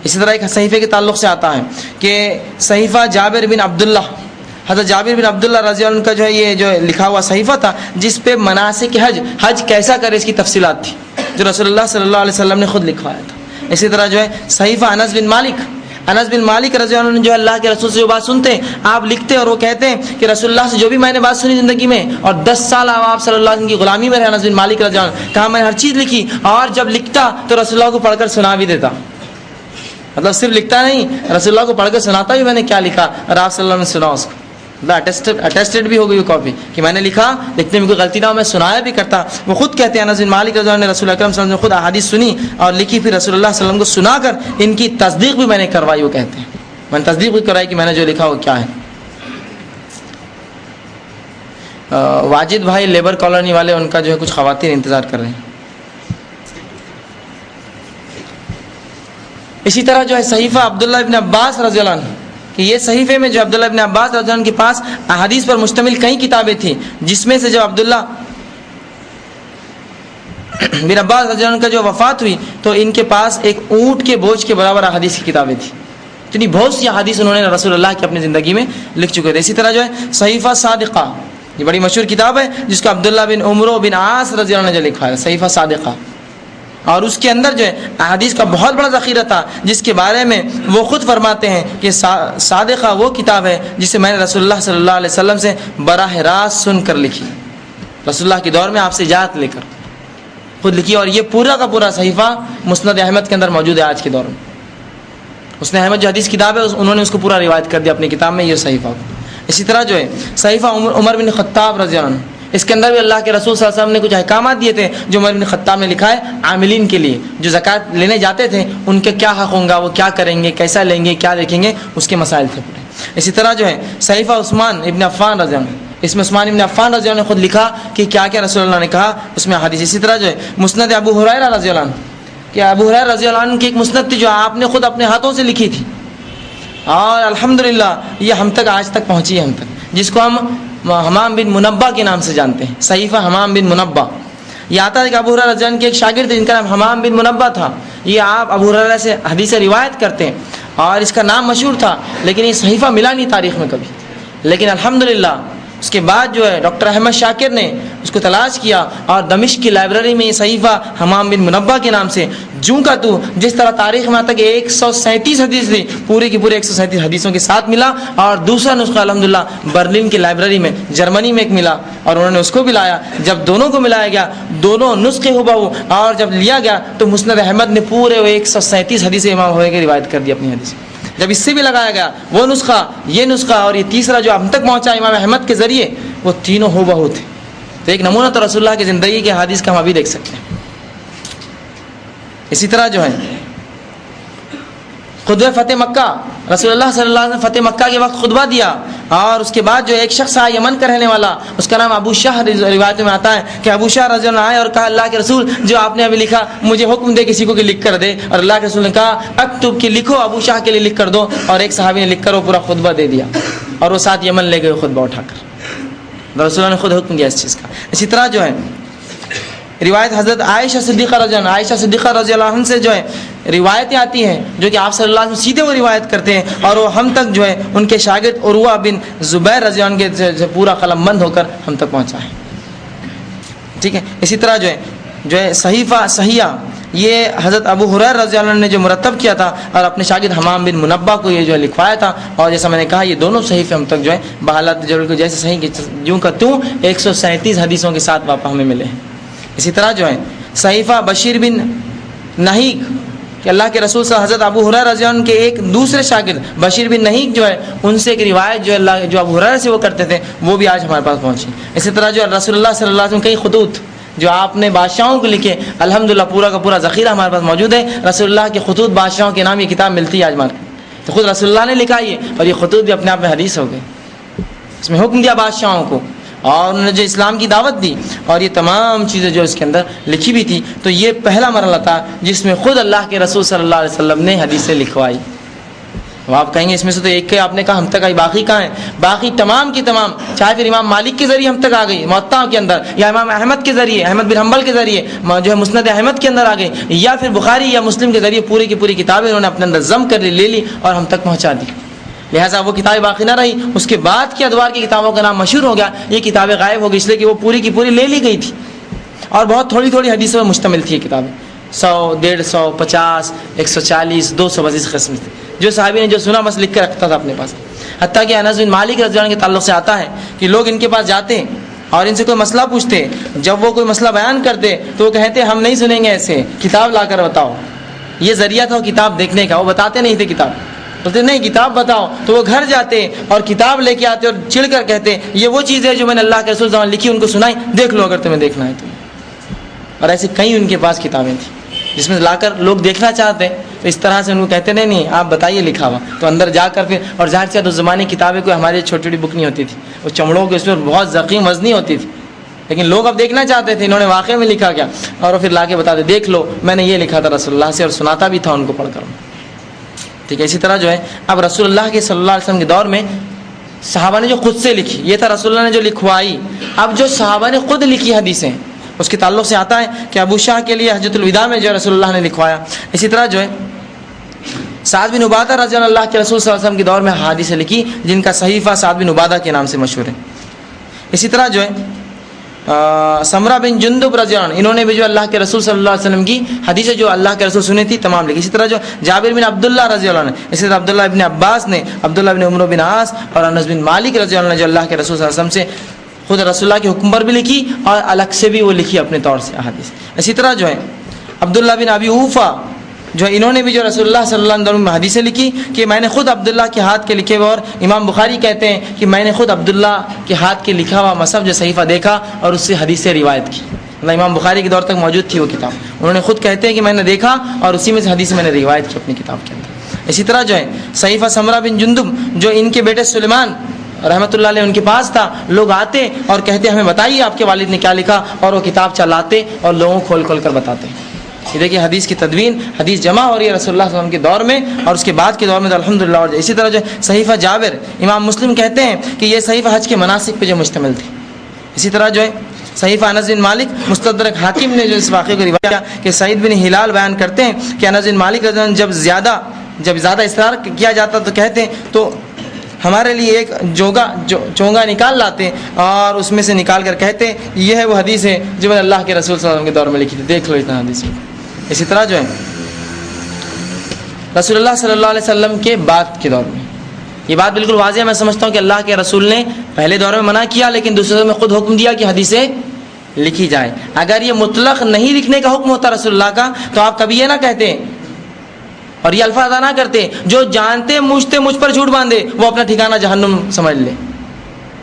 اسی طرح ایک صحیفے کے تعلق سے آتا ہے کہ صحیفہ جابر بن عبداللہ, حضرت جابر بن عبداللہ رضی اللہ عنہ کا جو ہے یہ جو لکھا ہوا صحیفہ تھا جس پہ مناسک حج کیسا کرے اس کی تفصیلات تھی جو رسول اللہ صلی اللہ علیہ وسلم نے خود لکھوایا تھا. اسی طرح جو ہے صحیفہ انس بن مالک رضی اللہ عنہ جو اللہ کے رسول سے جو بات سنتے ہیں آپ لکھتے ہیں اور وہ کہتے ہیں کہ رسول اللہ سے جو بھی میں نے بات سنی زندگی میں اور 10 سال آپ صلی اللہ علیہ وسلم کی غلامی میں رہے. انس بن مالک رضی اللہ عنہ کہا میں نے ہر چیز لکھی اور جب لکھتا تو رسول اللہ کو پڑھ کر سنا بھی دیتا, مطلب صرف لکھتا نہیں رسول اللہ کو پڑھ کر سناتا بھی میں نے کیا لکھا اور آپ صلی اللہ علیہ وسلم نے سنا اس کو, اٹیسٹڈ بھی ہو گئی وہ کاپی کہ میں نے لکھا, لکھنے میں کوئی غلطی نہ ہو, میں سنایا بھی کرتا. وہ خود کہتے ہیں انس بن مالک رضی اللہ عنہ نے رسول اکرم صلی اللہ علیہ وسلم نے خود احادیث سنی اور لکھی, پھر رسول اللہ صلی اللہ علیہ وسلم کو سنا کر ان کی تصدیق بھی میں نے کروائی. وہ کہتے ہیں میں نے تصدیق بھی کرائی کہ میں نے جو لکھا وہ کیا ہے. واجد بھائی لیبر کالونی والے, ان کا جو ہے کچھ خواتین انتظار کر رہے ہیں. اسی طرح جو ہے صحیفہ عبداللہ ابن عباس رضی اللہ عنہ کہ یہ صحیفے میں جو عبداللہ ابن عباس رضی اللہ عنہ کے پاس احادیث پر مشتمل کئی کتابیں تھیں جس میں سے جو عبداللہ بن عباس رضی اللہ عنہ کا جو وفات ہوئی تو ان کے پاس ایک اونٹ کے بوجھ کے برابر احادیث کی کتابیں تھیں. اتنی بہت سی احادیث انہوں نے رسول اللہ کی اپنی زندگی میں لکھ چکے تھے. اسی طرح جو ہے صحیفہ صادقہ, یہ بڑی مشہور کتاب ہے جس کو عبداللہ بن عمرو بن عاص رضی اللہ عنہ نے جو لکھا ہے صحیفہ صادقہ, اور اس کے اندر جو ہے احادیث کا بہت بڑا ذخیرہ تھا جس کے بارے میں وہ خود فرماتے ہیں کہ صادقہ وہ کتاب ہے جسے میں نے رسول اللہ صلی اللہ علیہ وسلم سے براہ راست سن کر لکھی, رسول اللہ کے دور میں آپ سے اجازت لے کر خود لکھی. اور یہ پورا کا پورا صحیفہ مسند احمد کے اندر موجود ہے آج کے دور میں. اس نے احمد جو حدیث کتاب ہے انہوں نے اس کو پورا روایت کر دیا اپنی کتاب میں یہ صحیفہ. اسی طرح جو ہے صحیفہ عمر بن خطاب رضی اللہ عنہ, اس کے اندر بھی اللہ کے رسول صلی اللہ علیہ وسلم نے کچھ احکامات دیے تھے جو عمر بن خطاب نے لکھا ہے عاملین کے لیے, جو زکوٰۃ لینے جاتے تھے ان کے کیا حق ہوں گا, وہ کیا کریں گے, کیسا لیں گے, کیا دیکھیں گے, اس کے مسائل تھے پورے. اسی طرح جو ہے صحیفہ عثمان ابن عفان رضی اللہ عنہ, اس میں عثمان ابن عفان رضی اللہ عنہ نے خود لکھا کہ کیا کیا رسول اللہ نے کہا, اس میں حدیث. اسی طرح جو ہے مسند ابو ہریرہ رضی اللہ عنہ, کہ ابو ہریرہ رضی اللہ عنہ کی ایک مسند تھی جو آپ نے خود اپنے ہاتھوں سے لکھی تھی اور الحمدللہ یہ ہم تک آج تک پہنچی ہے ہم تک, جس کو ہم حمام بن منبہ کے نام سے جانتے ہیں, صحیفہ حمام بن منبہ. یہ آتا ہے کہ ابو ہریرہ رضی اللہ عنہ کے ایک شاگرد جن کا نام حمام بن منبہ تھا, یہ آپ ابو ہریرہ سے حدیث روایت کرتے ہیں اور اس کا نام مشہور تھا, لیکن یہ صحیفہ ملا نہیں تاریخ میں کبھی. لیکن الحمدللہ اس کے بعد جو ہے ڈاکٹر احمد شاکر نے اس کو تلاش کیا اور دمشق کی لائبریری میں یہ صحیفہ حمام بن منبہ کے نام سے جوں کا تو جس طرح تاریخ میں آتا کہ 137 حدیث تھی, پوری کی پورے 137 حدیثوں کے ساتھ ملا. اور دوسرا نسخہ الحمدللہ برلن کی لائبریری میں جرمنی میں ایک ملا اور انہوں نے اس کو بھی لایا. جب دونوں کو ملایا گیا, دونوں نسخے ہو اور جب لیا گیا تو مسند احمد نے پورے 137 حدیث امام ہوئے کی روایت کر دی اپنی حدیث. جب اس سے بھی لگایا گیا وہ نسخہ, یہ نسخہ اور یہ تیسرا جو ہم تک پہنچا امام احمد کے ذریعے, وہ تینوں ہو بہو تھے. تو ایک نمونہ تو رسول اللہ کی زندگی کے حدیث کا ہم ابھی دیکھ سکتے ہیں. اسی طرح جو ہے خطبہ فتح مکہ، رسول اللہ صلی اللہ علیہ وسلم فتح مکہ کے وقت خطبہ دیا، اور اس کے بعد جو ایک شخص آیا یمن کا رہنے والا، اس کا نام ابو شاہ، روایت میں آتا ہے کہ ابو شاہ رضی اللہ عنہ آئے اور کہا اللہ کے رسول جو آپ نے ابھی لکھا مجھے حکم دے کسی کو کہ لکھ کر دے. اور اللہ کے رسول نے کہا اکتب کہ لکھو، ابو شاہ کے لیے لکھ کر دو. اور ایک صحابی نے لکھ کر وہ پورا خطبہ دے دیا اور وہ ساتھ یمن لے گئے خطبہ اٹھا کر. رسول اللہ نے خود حکم دیا اس چیز کا. اسی طرح جو ہے روایت حضرت عائشہ صدیقہ رضی اللہ عنہ سے جو ہے روایتیں آتی ہیں جو کہ آپ صلی اللہ علیہ وسلم سیدھے وہ روایت کرتے ہیں، اور وہ ہم تک جو ہے ان کے شاگرد عروہ بن زبیر رضی اللہ عنہ کے پورا قلم بند ہو کر ہم تک پہنچا ہے. ٹھیک ہے. اسی طرح جو ہے صحیفہ صحیحہ یہ حضرت ابو ہریرہ رضی اللہ عنہ نے جو مرتب کیا تھا اور اپنے شاگرد حمام بن منبہ کو یہ جو ہے لکھوایا تھا. اور جیسا میں نے کہا یہ دونوں صحیفے ہم تک جو ہے بحالت ضرور جیسے صحیح یوں کا توں 137 حدیثوں کے ساتھ واپس ہمیں ملے ہیں. اسی طرح جو ہے صحیفہ بشیر بن نہیک کہ اللہ کے رسول صلی اللہ علیہ وسلم حضرت ابو ہریرہ رضی اللہ عنہ کے ایک دوسرے شاگرد بشیر بن نہیک جو ہے ان سے ایک روایت جو اللہ جو ابو ہریرہ سے وہ کرتے تھے وہ بھی آج ہمارے پاس پہنچی. اسی طرح جو رسول اللہ صلی اللہ علیہ وسلم کئی خطوط جو آپ نے بادشاہوں کو لکھے الحمدللہ پورا کا پورا ذخیرہ ہمارے پاس موجود ہے. رسول اللہ کے خطوط بادشاہوں کے نام یہ کتاب ملتی ہے آج ہمارے. تو خود رسول اللہ نے لکھا یہ، اور یہ خطوط بھی اپنے آپ میں حدیث ہو گئے. اس میں حکم دیا بادشاہوں کو اور انہوں نے جو اسلام کی دعوت دی اور یہ تمام چیزیں جو اس کے اندر لکھی بھی تھی. تو یہ پہلا مرحلہ تھا جس میں خود اللہ کے رسول صلی اللہ علیہ وسلم نے حدیثیں لکھوائی. اب آپ کہیں گے اس میں سے تو ایک کے آپ نے کہا ہم تک آئی، باقی کہاں ہیں؟ باقی تمام کی تمام چاہے پھر امام مالک کے ذریعے ہم تک آ گئی موطا کے اندر، یا امام احمد کے ذریعے احمد بن حنبل کے ذریعے جو ہے مسند احمد کے اندر آ گئی، یا پھر بخاری یا مسلم کے ذریعے پوری کی پوری کتابیں انہوں نے اپنے اندر ضم کر لے لی اور ہم تک پہنچا دی. لہٰذا وہ کتابیں باقی نہ رہی. اس کے بعد کی ادوار کی کتابوں کا نام مشہور ہو گیا. یہ کتابیں غائب ہو گئی اس لیے کہ وہ پوری کی پوری لے لی گئی تھی اور بہت تھوڑی تھوڑی حدیثوں پر مشتمل تھی. یہ کتابیں 100 150 50 140 200 بس اس قسم سے جو صحابی نے جو سنا بس لکھ کے رکھتا تھا اپنے پاس. حتیٰ کہ انس بن مالک رضی اللہ عنہ کے تعلق سے آتا ہے کہ لوگ ان کے پاس جاتے اور ان سے کوئی مسئلہ پوچھتے، جب وہ کوئی مسئلہ بیان کرتے تو وہ کہتے ہم نہیں سنیں گے ایسے، کتاب لا کر بتاؤ. یہ ذریعہ تھا کتاب دیکھنے کا. وہ بتاتے نہیں تھے کتاب، بولتے نہیں کتاب بتاؤ. تو وہ گھر جاتے اور کتاب لے کے آتے اور چڑ کر کہتے یہ وہ چیز ہے جو میں نے اللہ کے رسول صلی اللہ علیہ وسلم لکھی، ان کو سنائی، دیکھ لو اگر تمہیں دیکھنا ہے تو. اور ایسے کئی ان کے پاس کتابیں تھیں جس میں لا کر لوگ دیکھنا چاہتے تو اس طرح سے ان کو کہتے نہیں آپ بتائیے لکھا ہوا. تو اندر جا کر پھر اور ظاہر سے اس زمانے کی کتابیں کوئی ہماری چھوٹی چھوٹی بک نہیں ہوتی تھی، وہ چمڑوں کے اس میں بہت ذخیم وزنی ہوتی تھی، لیکن لوگ اب دیکھنا چاہتے تھے انہوں نے واقعے میں لکھا کیا، اور وہ پھر لا کے بتاتے دیکھ لو میں نے یہ لکھا تھا رسول اللہ سے، اور سناتا بھی تھا ان کو پڑھ کر. ٹھیک ہے. اسی طرح جو ہے اب رسول اللہ کے صلی اللہ علیہ وسلم کے دور میں صحابہ نے جو خود سے لکھی یہ تھا رسول اللہ نے جو لکھوائی. اب جو صحابہ نے خود لکھی حدیثیں اس کے تعلق سے آتا ہے کہ ابو شاہ کے لیے حجۃ الوداع میں جو رسول اللہ نے لکھوایا. اسی طرح جو ہے سعد بن عبادہ رضی اللہ کے رسول صلی اللہ علیہ وسلم کے دور میں حدیثیں لکھی جن کا صحیفہ سعد بن عبادہ کے نام سے مشہور ہے. اسی طرح جو ہے سمرہ بن جندب رضی اللہ عنہ انہوں نے بھی جو اللہ کے رسول صلی اللہ علیہ وسلم کی حدیثیں جو اللہ کے رسول سنی تھی تمام لکھی. اسی طرح جو جابر بن عبداللہ رضی اللہ عنہ، اسی طرح عبداللہ بن عباس نے، عبداللہ بن عمرو بن عاص اور انس بن مالک رضی اللہ عنہ جو اللہ کے رسول صلی اللہ علیہ وسلم سے خود رسول اللہ کے حکم پر بھی لکھی اور الگ سے بھی وہ لکھی اپنے طور سے احادیث. اسی طرح جو ہے عبداللہ بن ابی اوفا جو انہوں نے بھی جو رسول اللہ صلی اللہ علیہ وسلم میں حدیثیں لکھی کہ میں نے خود عبداللہ کے ہاتھ کے لکھے ہوئے، اور امام بخاری کہتے ہیں کہ میں نے خود عبداللہ کے ہاتھ کے لکھا ہوا مصحف جو صحیفہ دیکھا اور اس سے حدیثیں روایت کی. مطلب امام بخاری کے دور تک موجود تھی وہ کتاب. انہوں نے خود کہتے ہیں کہ میں نے دیکھا اور اسی میں سے حدیث میں نے روایت کی اپنی کتاب کے اندر. اسی طرح جو ہے صحیفہ سمرہ بن جندب جو ان کے بیٹے سلیمان رحمۃ اللہ علیہ ان کے پاس تھا، لوگ آتے اور کہتے ہمیں بتائیے آپ کے والد نے کیا لکھا، اور وہ کتاب چلاتے اور لوگوں کھول کھول کر بتاتے. یہ دیکھیے حدیث کی تدوین، حدیث جمع ہو رہی ہے رسول اللہ صلی اللہ علیہ وسلم کے دور میں اور اس کے بعد کے دور میں تو الحمدللہ. اور اسی طرح جو صحیفہ جابر امام مسلم کہتے ہیں کہ یہ صحیفہ حج کے مناسک پہ جو مشتمل تھی. اسی طرح جو ہے صحیفہ انس بن مالک مستدرک حاکم نے جو اس واقعے کو روایت کیا کہ سعید بن ہلال بیان کرتے ہیں کہ انس بن مالک رضی اللہ عنہ جب زیادہ اصرار کیا جاتا تو کہتے ہیں تو ہمارے لیے ایک چونگا نکال لاتے اور اس میں سے نکال کر کہتے یہ ہے وہ حدیث ہے جو میں نے اللہ کے رسول صلی اللہ علیہ وسلم کے دور میں لکھی تھی، دیکھ لو اتنا حدیث میں. اسی طرح جو ہے رسول اللہ صلی اللہ علیہ وسلم کے بعد کے دور میں یہ بات بالکل واضح ہے. میں سمجھتا ہوں کہ اللہ کے رسول نے پہلے دور میں منع کیا لیکن دوسرے دور میں خود حکم دیا کہ حدیثیں لکھی جائیں. اگر یہ مطلق نہیں لکھنے کا حکم ہوتا رسول اللہ کا تو آپ کبھی یہ نہ کہتے اور یہ الفاظ ادا نہ کرتے جو جانتے مجھ پر جھوٹ باندھے وہ اپنا ٹھکانہ جہنم سمجھ لے.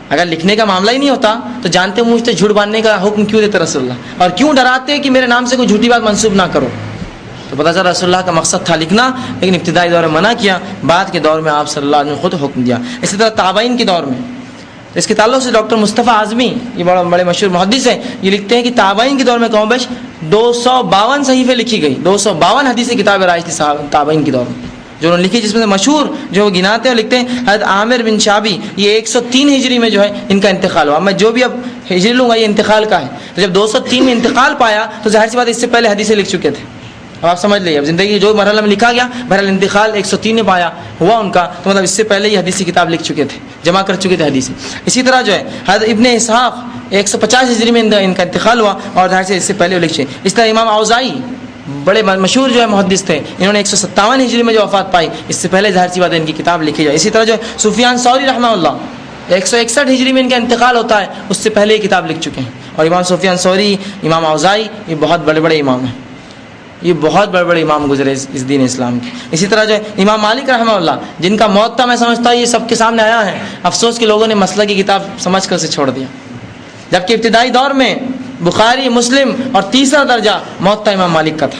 اگر لکھنے کا معاملہ ہی نہیں ہوتا تو جانتے مجھتے جھوٹ باندھنے کا حکم کیوں دیتے رسول اللہ, اور کیوں ڈراتے کہ میرے نام سے کوئی جھوٹی بات منسوب نہ کرو. تو پتہ چلا رسول اللہ کا مقصد تھا لکھنا, لیکن ابتدائی دور میں منع کیا, بعد کے دور میں آپ صلی اللہ علیہ وسلم نے خود حکم دیا. اسی طرح تابعین کے دور میں اس کے تعلق سے ڈاکٹر مصطفیٰ اعظمی, یہ بڑے مشہور محدث ہیں, یہ لکھتے ہیں کہ تابعین کے دور میں کم و بیش 252 صحیفے لکھی گئی, 252 حدیثی کتابیں رائج تھی تابعین کے دور میں جو انہوں نے لکھی, جس میں سے مشہور جو وہ گناتے ہیں اور لکھتے ہیں حضرت عامر بن شعبی, یہ 103 ہجری میں جو ہے ان کا انتقال ہوا. میں جو بھی اب ہجری لوں گا یہ انتقال کا ہے. تو جب 203 میں انتقال پایا تو ظاہر سی بات اس سے پہلے حدیثیں لکھ چکے تھے. اب آپ سمجھ لیجیے, اب زندگی جو مرحلہ میں لکھا گیا, بہرحال انتقال 103 میں پایا ہوا ان کا, تو مطلب اس سے پہلے یہ حدیثی کتاب لکھ چکے تھے, جمع کر چکے تھے حدیثیں. اسی طرح جو ہے حضرت ابن اسحاق 150 ہجری میں ان کا انتقال ہوا, اور ظاہر سے اس سے پہلے وہ لکھ چکے. اس طرح امام اوزاعی بڑے مشہور جو ہے محدث تھے, انہوں نے 157 ہجری میں جو وفات پائی, اس سے پہلے ظاہر سی بات ہے ان کی کتاب لکھی جائے. اسی طرح جو سفیان ثوری رحمہ اللہ 161 ہجری میں ان کا انتقال ہوتا ہے, اس سے پہلے یہ کتاب لکھ چکے ہیں. اور امام سفیان ثوری, امام اوزاعی, یہ بہت بڑے بڑے امام ہیں, یہ بہت بڑے بڑے امام گزرے اس دین اسلام کے. اسی طرح جو ہے امام مالک رحمہ اللہ, جن کا موطا میں سمجھتا ہوں یہ سب کے سامنے آیا ہے, افسوس کہ لوگوں نے مسئلہ کی کتاب سمجھ کر اسے چھوڑ دیا, جبکہ ابتدائی دور میں بخاری, مسلم اور تیسرا درجہ موطا امام مالک کا تھا.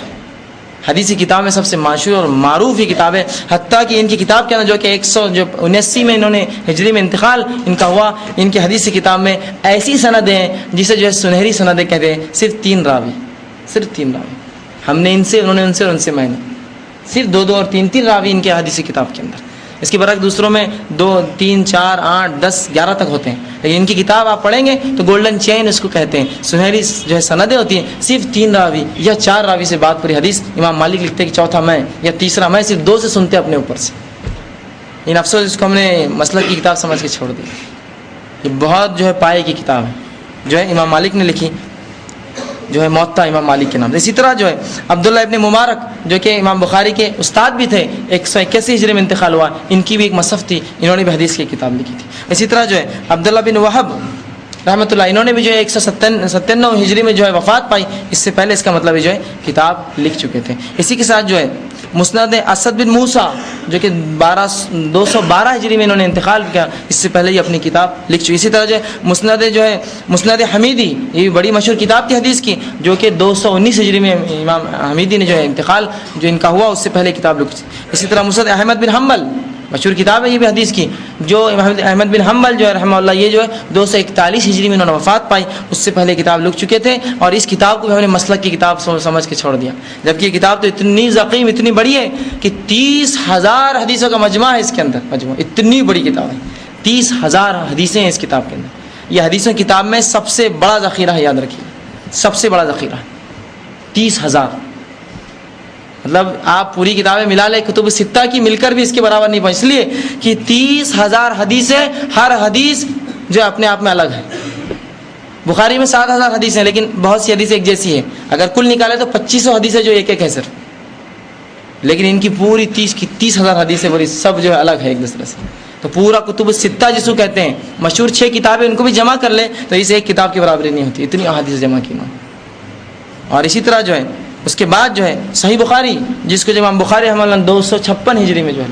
حدیثی کتاب میں سب سے مشہور اور معروف یہ کتاب ہے, حتیٰ کہ ان کی کتاب کے اندر جو کہ 179 میں انہوں نے ہجری میں انتقال ان کا ہوا, ان کی حدیثی کتاب میں ایسی سندیں ہیں جسے جو ہے سنہری سندیں کہتے ہیں. صرف 3 راوی, صرف 3 راوی, ہم نے ان سے, انہوں نے ان سے, اور ان سے میں نے, صرف 2 اور 3 راوی ان کے حدیثی کتاب کے اندر. اس کے برعکس دوسروں میں 2 3 4 8 10 11 تک ہوتے ہیں, لیکن ان کی کتاب آپ پڑھیں گے تو گولڈن چین اس کو کہتے ہیں, سنہری جو ہے سندیں ہوتی ہیں. صرف 3 راوی یا 4 راوی سے بات پوری حدیث امام مالک لکھتے ہیں کہ چوتھا میں یا تیسرا میں, صرف 2 سے سنتے اپنے اوپر سے. ان افسوس اس کو ہم نے مسلک کی کتاب سمجھ کے چھوڑ دی. یہ بہت جو ہے پائے کی کتاب ہے جو ہے امام مالک نے لکھی, جو ہے موطا امام مالک کے نام سے. اسی طرح جو ہے عبداللہ ابن مبارک جو کہ امام بخاری کے استاد بھی تھے, 181 ہجری میں انتقال ہوا, ان کی بھی ایک مصحف تھی, انہوں نے بھی حدیث کی کتاب لکھی تھی. اسی طرح جو ہے عبداللہ بن وہب رحمۃ اللہ, انہوں نے بھی جو ہے 197 ہجری میں جو ہے وفات پائی, اس سے پہلے اس کا مطلب جو ہے کتاب لکھ چکے تھے. اسی کے ساتھ جو ہے مسند اسد بن موسیٰ جو کہ 212 ہجری میں انہوں نے انتقال کیا, اس سے پہلے ہی اپنی کتاب لکھ چکی. اسی طرح جو ہے مسند حمیدی, یہ بھی بڑی مشہور کتاب تھی حدیث کی, جو کہ 219 ہجری میں امام حمیدی نے جو ہے انتقال جو ان کا ہوا, اس سے پہلے کتاب لکھی. اسی طرح مسند احمد بن حنبل, مشہور کتاب ہے یہ بھی حدیث کی, جو احمد بن حنبل جو ہے رحمہ اللہ, یہ جو ہے 241 ہجری میں انہوں نے وفات پائی, اس سے پہلے کتاب لکھ چکے تھے. اور اس کتاب کو بھی ہم نے مسلک کی کتاب سمجھ کے چھوڑ دیا, جبکہ یہ کتاب تو اتنی ضخیم, اتنی بڑی ہے کہ 30,000 حدیثوں کا مجموعہ ہے اس کے اندر. مجموعہ اتنی بڑی کتاب ہے, 30,000 حدیثیں ہیں اس کتاب کے اندر. یہ حدیثوں کی کتاب میں سب سے بڑا ذخیرہ ہے, یاد رکھیے, سب سے بڑا ذخیرہ 30,000. مطلب آپ پوری کتابیں ملا لیں کتب ستہ کی, مل کر بھی اس کے برابر نہیں پہنچ, اس لیے کہ 30,000 حدیثیں, ہر حدیث جو اپنے آپ میں الگ ہے. بخاری میں 7,000 حدیثیں ہیں, لیکن بہت سی حدیثیں ایک جیسی ہیں. اگر کل نکالے تو 2500 حدیثیں جو ایک ہے صرف, لیکن ان کی پوری 30,000 حدیثیں پوری سب جو ہے الگ ہے ایک دوسرے سے. تو پورا کتب ستہ جس کو کہتے ہیں, مشہور 6 کتابیں, ان کو بھی جمع کر لیں تو اس ایک کتاب کی برابری نہیں ہوتی, اتنی احادیث جمع کی انہوں نے. اور اسی طرح جو ہے اس کے بعد جو ہے صحیح بخاری, جس کو امام بخاری رحمہ اللہ 256 ہجری میں جو ہے.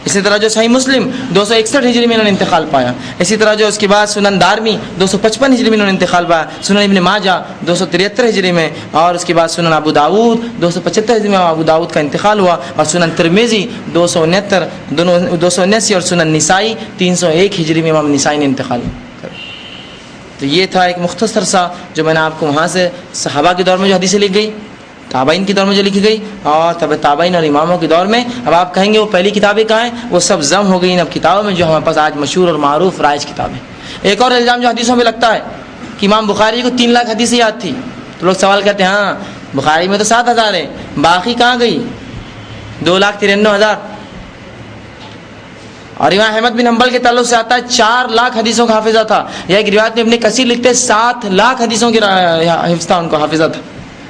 اسی طرح جو صحیح مسلم 261 ہجری میں انہوں نے انتقال پایا. اسی طرح جو اس کے بعد سنن دارمی 255 ہجری میں انہوں نے انتقال پایا. سنن ابن ماجہ 273 ہجری میں, اور اس کے بعد سنن ابو داؤد 275 ہجری میں ابو داؤد کا انتقال ہوا. اور سنن ترمذی 279 اور سنن نسائی 301 ہجری میں امام نسائی نے انتقال کیا. تو یہ تھا ایک مختصر سا جو میں نے آپ کو وہاں سے صحابہ کے دور میں جو حدیثیں لکھ گئی, تابعین کی دور میں جو لکھی گئی, اور تابعین اور اماموں کے دور میں. اب آپ کہیں گے وہ پہلی کتابیں کہاں ہیں, وہ سب ضم ہو گئی ان اب کتابوں میں جو ہمارے پاس آج مشہور اور معروف رائج کتابیں. ایک اور الزام جو حدیثوں میں لگتا ہے کہ امام بخاری کو 3 لاکھ حدیثیں یاد تھی, تو لوگ سوال کرتے ہیں ہاں بخاری میں تو 7,000 ہے, باقی کہاں گئی 2,93,000. اور امام احمد بن حنبل کے تعلق سے آتا ہے 4 لاکھ حدیثوں کا حافظہ تھا, یا ایک روایت میں ابن کثیر لکھتے ہیں 7 لاکھ حدیثوں کی حفظ تھا, ان کو حافظہ تھا.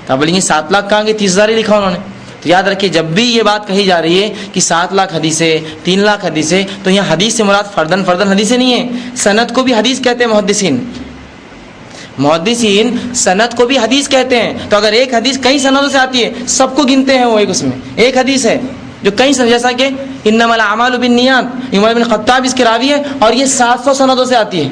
تو بولیں گے 7 لاکھ کہاں گئی, 30,000 ہی لکھا انہوں نے. تو یاد رکھیے جب بھی یہ بات کہی جا رہی ہے کہ 7 لاکھ حدیثیں 3 لاکھ حدیثیں, تو یہاں حدیث سے مراد فردن حدیثیں نہیں ہیں, سند کو بھی حدیث کہتے ہیں محدثین سند کو بھی حدیث کہتے ہیں. تو اگر ایک حدیث کئی سندوں سے آتی ہے, سب کو گنتے ہیں وہ ایک, اس میں ایک حدیث ہے جو کئی سند, جیسا کہ انما الاعمال بالنیات, عمر بن خطاب اس کے راوی ہے, اور یہ 700 سندوں سے آتی ہے.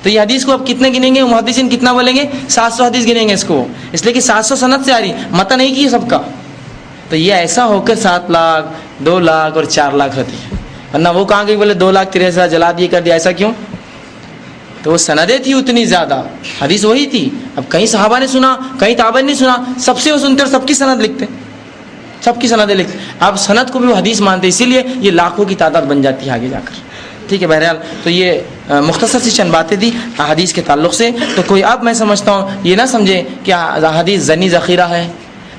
تو یہ حدیث کو اب کتنے گنیں گے محدثین؟ کتنا بولیں گے؟ 700 حدیث گنیں گے اس کو، اس لیے کہ 700 سند سے آ رہی، متن نہیں کی سب کا. تو یہ ایسا ہو کر 7 لاکھ 2 لاکھ اور 4 لاکھ ہوتی ہے. ورنہ وہ کہاں گئی بولے 2,63,000 جلا دیے کر دیا، ایسا کیوں؟ تو وہ سندیں تھی اتنی زیادہ، حدیث وہی تھی. اب کہیں صحابہ نے سنا، کہیں تابعین نے سنا، سب سے وہ سنتے اور سب کی سند لکھتے، سب کی سندیں لکھتے. اب سند کو بھی وہ حدیث مانتے، اسی لیے یہ لاکھوں کی تعداد بن جاتی ہے آگے جا کر. ٹھیک ہے، بہرحال تو یہ مختصر سی چند باتیں تھی احادیث کے تعلق سے. تو کوئی اب میں سمجھتا ہوں یہ نہ سمجھے کہ احادیث ذنی ذخیرہ ہے،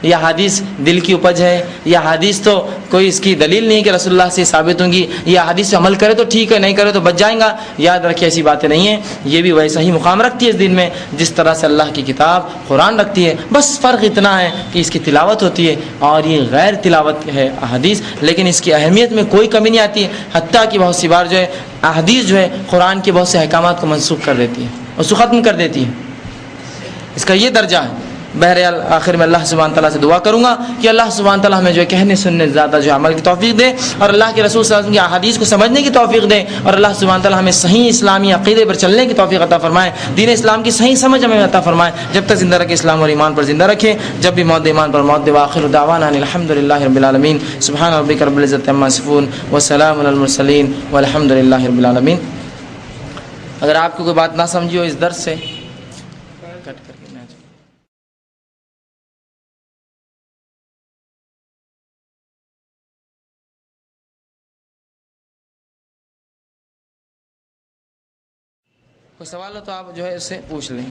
یا حدیث دل کی اپج ہے، یا حدیث تو کوئی اس کی دلیل نہیں کہ رسول اللہ سے ثابت ہوں گی، یا حدیث سے عمل کرے تو ٹھیک ہے، نہیں کرے تو بچ جائیں گا. یاد رکھیے ایسی باتیں نہیں ہیں. یہ بھی ویسا ہی مقام رکھتی ہے اس دن میں جس طرح سے اللہ کی کتاب قرآن رکھتی ہے. بس فرق اتنا ہے کہ اس کی تلاوت ہوتی ہے اور یہ غیر تلاوت ہے احادیث، لیکن اس کی اہمیت میں کوئی کمی نہیں آتی ہے. حتیٰ کہ بہت سی بار جو ہے احادیث جو ہے قرآن کے بہت سے احکامات کو منسوخ کر دیتی ہے، اس کو ختم کر دیتی ہے. اس کا یہ درجہ ہے. بہرحال آخر میں اللہ سبحانہ تعالیٰ سے دعا کروں گا کہ اللہ سبحانہ تعالیٰ ہمیں جو ہے کہنے سننے زیادہ جو عمل کی توفیق دے، اور اللہ کے رسول صلی اللہ علیہ وسلم کی احادیث کو سمجھنے کی توفیق دے، اور اللہ سبحانہ تعالیٰ ہمیں صحیح اسلامی عقیدے پر چلنے کی توفیق عطا فرمائے، دین اسلام کی صحیح سمجھ ہمیں عطا فرمائے. جب تک زندہ رکھے اسلام اور ایمان پر زندہ رکھے، جب بھی موت ایمان پر موت دے. وآخر دعوانا الحمدللہ رب العالمین. سبحان ربک رب العزۃ عما یصفون وسلام علی المرسلین والحمدللہ رب العالمین. اگر آپ کو کوئی بات نہ سمجھی ہو اس درس سے کٹ کر کے نہ کوئی سوال ہو تو آپ جو ہے اس سے پوچھ لیں.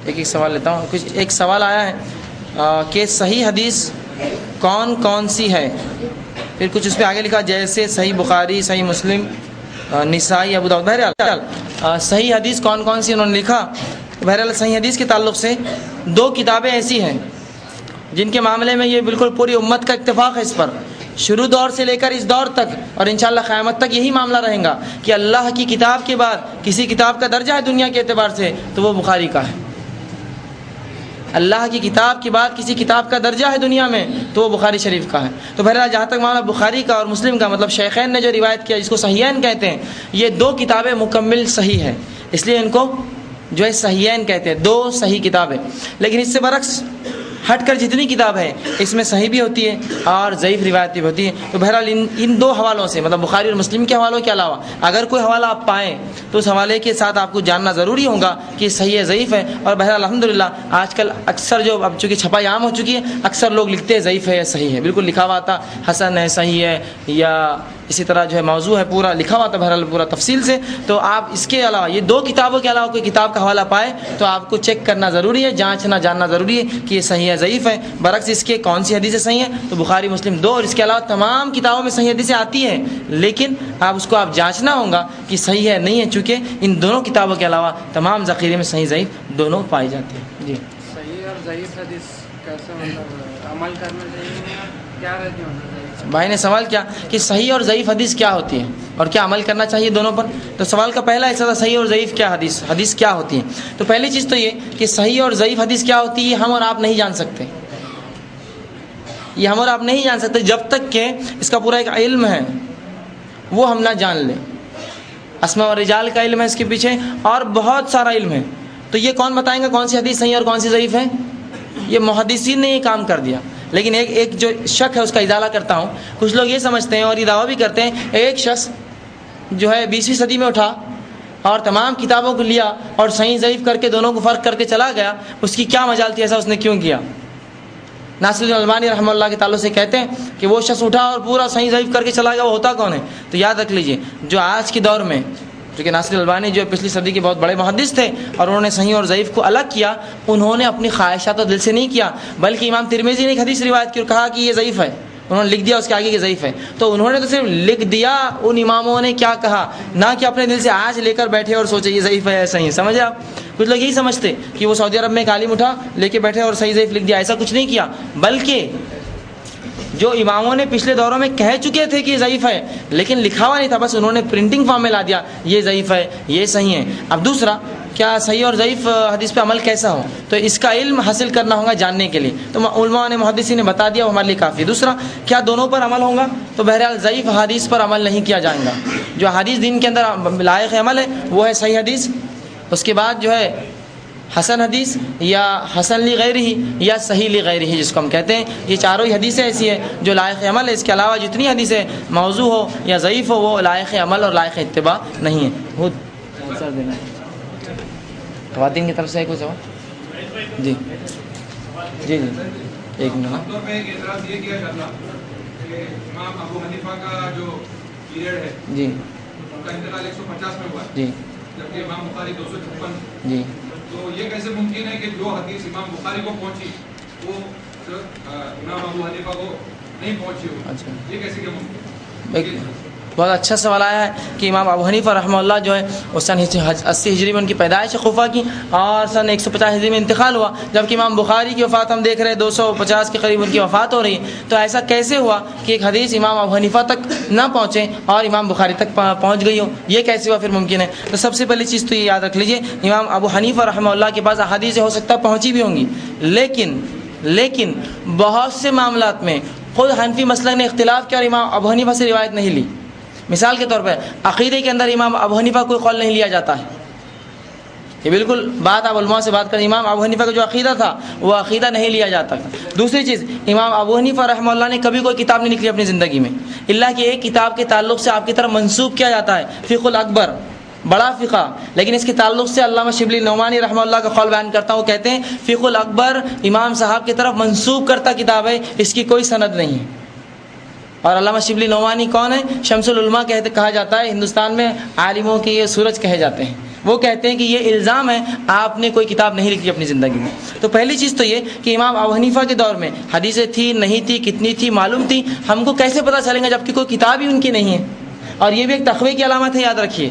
ایک سوال لیتا ہوں. کچھ ایک سوال آیا ہے کہ صحیح حدیث کون کون سی ہے، پھر کچھ اس پہ آگے لکھا جیسے صحیح بخاری، صحیح مسلم، نسائی، ابو داؤد. بہرحال صحیح حدیث کون کون سی انہوں نے لکھا. بہرحال صحیح حدیث کے تعلق سے 2 کتابیں ایسی ہیں جن کے معاملے میں یہ بالکل پوری امت کا اتفاق ہے اس پر، شروع دور سے لے کر اس دور تک، اور انشاءاللہ قیامت تک یہی معاملہ رہے گا کہ اللہ کی کتاب کے بعد کسی کتاب کا درجہ ہے دنیا کے اعتبار سے تو وہ بخاری کا ہے. اللہ کی کتاب کے بعد کسی کتاب کا درجہ ہے دنیا میں تو وہ بخاری شریف کا ہے. تو بہرحال جہاں تک معاملہ بخاری کا اور مسلم کا، مطلب شیخین نے جو روایت کیا جس کو صحیحین کہتے ہیں، یہ 2 کتابیں مکمل صحیح ہیں، اس لیے ان کو جو ہے صحیحین کہتے ہیں، 2 صحیح کتابیں. لیکن اس سے برعکس ہٹ کر جتنی کتاب ہے اس میں صحیح بھی ہوتی ہے اور ضعیف روایت بھی ہوتی ہے. تو بہرحال ان 2 حوالوں سے، مطلب بخاری اور مسلم کے حوالوں کے علاوہ اگر کوئی حوالہ آپ پائیں تو اس حوالے کے ساتھ آپ کو جاننا ضروری ہوگا کہ صحیح ہے ضعیف ہے. اور بہرحال الحمدللہ آج کل اکثر جو اب چونکہ چھپائی عام ہو چکی ہے، اکثر لوگ لکھتے ہیں ضعیف ہے یا صحیح ہے، بالکل لکھا ہوا تھا حسن ہے، صحیح ہے، یا اسی طرح جو ہے موضوع ہے، پورا لکھا ہوا تھا بہرحال پورا تفصیل سے. تو آپ اس کے علاوہ یہ 2 کتابوں کے علاوہ کوئی کتاب کا حوالہ پائے تو آپ کو چیک کرنا ضروری ہے، جانچنا جاننا ضروری ہے کہ یہ صحیح ہے ضعیف ہے. برعکس اس کے کون سی حدیثیں صحیح ہیں تو بخاری مسلم 2، اور اس کے علاوہ تمام کتابوں میں صحیح حدیثیں آتی ہیں، لیکن آپ اس کو آپ جانچنا ہوگا کہ صحیح ہے نہیں ہے، چونکہ ان دونوں کتابوں کے علاوہ تمام ذخیرے میں صحیح ضعیف دونوں پائی جاتی ہیں. جی صحیح اور ضعیف حدیث کیسے مطلب عمل کرنا چاہیے، کیا رہتی ہے؟ بھائی نے سوال کیا کہ صحیح اور ضعیف حدیث کیا ہوتی ہے اور کیا عمل کرنا چاہیے دونوں پر. تو سوال کا پہلا حصہ تھا صحیح اور ضعیف کیا حدیث کیا ہوتی ہے. تو پہلی چیز تو یہ کہ صحیح اور ضعیف حدیث کیا ہوتی ہے یہ ہم اور آپ نہیں جان سکتے، یہ ہم اور آپ نہیں جان سکتے جب تک کہ اس کا پورا ایک علم ہے وہ ہم نہ جان لیں. اسماء و رجال کا علم ہے اس کے پیچھے اور بہت سارا علم ہے. تو یہ کون بتائیں گا کون سی حدیث صحیح اور کون سی ضعیف ہے؟ یہ محدثین نے یہ کام کر دیا. لیکن ایک جو شک ہے اس کا ازالہ کرتا ہوں. کچھ لوگ یہ سمجھتے ہیں اور یہ دعویٰ بھی کرتے ہیں ایک شخص جو ہے 20ویں صدی میں اٹھا اور تمام کتابوں کو لیا اور صحیح ضعیف کر کے دونوں کو فرق کر کے چلا گیا، اس کی کیا مجال تھی، ایسا اس نے کیوں کیا؟ ناصر الدین البانی رحمہ اللہ کے تعلق سے کہتے ہیں کہ وہ شخص اٹھا اور پورا صحیح ضعیف کر کے چلا گیا، وہ ہوتا کون ہے؟ تو یاد رکھ لیجئے جو آج کے دور میں، کیونکہ ناصر البانی جو پچھلی صدی کے بہت بڑے محدث تھے اور انہوں نے صحیح اور ضعیف کو الگ کیا، انہوں نے اپنی خواہشات و دل سے نہیں کیا، بلکہ امام ترمذی نے ایک حدیث روایت کی اور کہا کہ یہ ضعیف ہے، انہوں نے لکھ دیا اس کے آگے کہ ضعیف ہے. تو انہوں نے تو صرف لکھ دیا، ان اماموں نے کیا کہا نہ کہ اپنے دل سے آج لے کر بیٹھے اور سوچے یہ ضعیف ہے یا صحیح ہے. سمجھے آپ؟ کچھ لوگ یہی سمجھتے کہ وہ سعودی عرب میں ایک عالم اٹھا لے کے بیٹھے اور صحیح ضعیف لکھ دیا، ایسا کچھ نہیں کیا، بلکہ جو اماموں نے پچھلے دوروں میں کہہ چکے تھے کہ یہ ضعیف ہے لیکن لکھا ہوا نہیں تھا، بس انہوں نے پرنٹنگ فارم میں لا دیا یہ ضعیف ہے یہ صحیح ہے. اب دوسرا کیا صحیح اور ضعیف حدیث پہ عمل کیسا ہو، تو اس کا علم حاصل کرنا ہوگا جاننے کے لیے، تو علماء نے محدثین نے بتا دیا، وہ ہمارے لیے کافی۔ دوسرا، کیا دونوں پر عمل ہوگا، تو بہرحال ضعیف حدیث پر عمل نہیں کیا جائے گا۔ جو حدیث دین کے اندر لائق عمل ہے وہ ہے صحیح حدیث، اس کے بعد جو ہے حسن حدیث یا حسن لغیرہ یا صحیح لغیرہ جس کو ہم کہتے ہیں، یہ چاروں ہی حدیثیں ایسی ہیں جو لائق عمل ہے۔ اس کے علاوہ جتنی حدیثیں موضوع ہو یا ضعیف ہو وہ لائق عمل اور لائق اتباع نہیں ہے۔ آنسر دینا ہے خواتین کی طرف سے کوئی سوال؟ جی جی جی ایک منٹ۔ عام طور پہ ایک اعتراض یہ کیا جاتا کہ امام ابو حنیفہ کا جو پیریڈ ہے جی ان کا انتقال 150 میں ہوا جی جبکہ امام بخاری 256۔ جی تو یہ کیسے ممکن ہے کہ جو حدیث امام بخاری کو پہنچی وہ امام ابو حنیفہ کو نہیں پہنچی ہو؟ اچھا، یہ کیسے کیا ممکن ہے؟ بہت اچھا سوال آیا ہے کہ امام ابو حنیفہ رحمہ اللہ جو ہے وہ سن 80 ہجری میں ان کی پیدائش کوفہ کی اور سن 150 ہجری میں انتقال ہوا، جبکہ امام بخاری کی وفات ہم دیکھ رہے ہیں 250 کے قریب ان کی وفات ہو رہی ہے۔ تو ایسا کیسے ہوا کہ ایک حدیث امام ابو حنیفہ تک نہ پہنچے اور امام بخاری تک پہنچ گئی ہو؟ یہ کیسے ہوا پھر ممکن ہے؟ تو سب سے پہلی چیز تو یہ یاد رکھ لیجئے، امام ابو حنیفہ رحمہ اللہ کے پاس احادیث ہو سکتا ہے پہنچی بھی ہوں گی، لیکن بہت سے معاملات میں خود حنفی مسلک نے اختلاف کیا اور امام ابو حنیفہ سے روایت نہیں لی۔ مثال کے طور پہ عقیدے کے اندر امام ابو حنیفہ کوئی قول نہیں لیا جاتا ہے، یہ بالکل بات آپ علماء سے بات کریں، امام ابو حنیفہ کا جو عقیدہ تھا وہ عقیدہ نہیں لیا جاتا۔ دوسری چیز، امام ابو حنیفہ رحمہ اللہ نے کبھی کوئی کتاب نہیں لکھی اپنی زندگی میں، اللہ کی ایک کتاب کے تعلق سے آپ کی طرف منسوب کیا جاتا ہے فقہ الاکبر، بڑا فقہ، لیکن اس کے تعلق سے علامہ شبلی نعمانی رحمہ اللہ کا قول بیان کرتا ہوں، وہ کہتے ہیں فقہ الاکبر امام صاحب کی طرف منسوب کرتا کتاب ہے، اس کی کوئی سند نہیں ہے۔ اور علامہ شبلی نعمانی کون ہے؟ شمس العلماء کہا جاتا ہے، ہندوستان میں عالموں کے یہ سورج کہے جاتے ہیں۔ وہ کہتے ہیں کہ یہ الزام ہے آپ نے کوئی کتاب نہیں لکھی اپنی زندگی میں۔ تو پہلی چیز تو یہ کہ امام ابو حنیفہ کے دور میں حدیثیں تھی نہیں تھی، کتنی تھی معلوم تھی، ہم کو کیسے پتہ چلیں گا جبکہ کوئی کتاب ہی ان کی نہیں ہے؟ اور یہ بھی ایک تقوی کی علامت ہے، یاد رکھیے،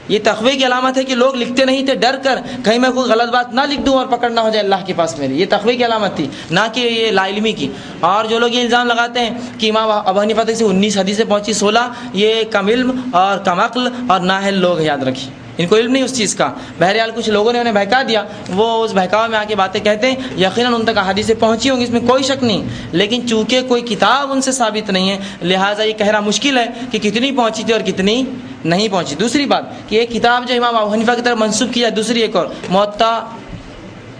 یہ تقوی کی علامت ہے کہ لوگ لکھتے نہیں تھے ڈر کر کہیں میں کوئی غلط بات نہ لکھ دوں اور پکڑ نہ ہو جائے اللہ کے پاس میری، یہ تقوی کی علامت تھی، نہ کہ یہ لا علمی کی۔ اور جو لوگ یہ الزام لگاتے ہیں کہ امام ابو حنیفہ تک سے 19 حدیثیں پہنچی 16، یہ کم علم اور کم عقل اور نااہل لوگ ہیں، یاد رکھیے، ان کو علم نہیں اس چیز کا۔ بہرحال کچھ لوگوں نے انہیں بہکا دیا، وہ اس بہکاوے میں آ کے باتیں کہتے ہیں، یقیناً ان تک حدیثیں پہنچی ہوں گی، اس میں کوئی شک نہیں، لیکن چونکہ کوئی کتاب ان سے ثابت نہیں ہے لہٰذا یہ کہنا مشکل ہے کہ کتنی پہنچی تھی اور کتنی نہیں پہنچی۔ دوسری بات کہ ایک کتاب جو امام ابو حنیفہ کی طرف منسوب کی جائے، دوسری ایک اور موطا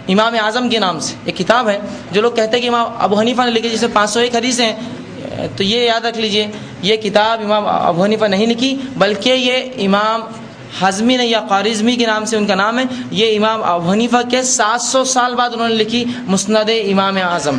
امام اعظم کے نام سے ایک کتاب ہے جو لوگ کہتے ہیں کہ امام ابو حنیفہ نے لکھی، جسے 501 حدیثیں ہیں، تو یہ یاد رکھ لیجئے یہ کتاب امام ابو حنیفہ نہیں لکھی، بلکہ یہ امام حزمی نے یا خوارزمی کے نام سے ان کا نام ہے، یہ امام ابو حنیفہ کے 700 سال بعد انہوں نے لکھی مسند امام اعظم۔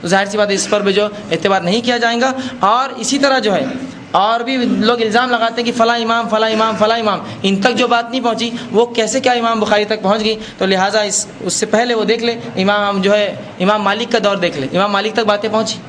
تو ظاہر سی بات ہے اس پر بھی جو اعتبار نہیں کیا جائے گا۔ اور اسی طرح جو ہے اور بھی لوگ الزام لگاتے ہیں کہ فلاں امام فلاں امام فلاں امام، ان تک جو بات نہیں پہنچی وہ کیسے کیا امام بخاری تک پہنچ گئی؟ تو لہٰذا اس سے پہلے وہ دیکھ لے امام جو ہے امام مالک کا دور دیکھ لے، امام مالک تک باتیں پہنچی،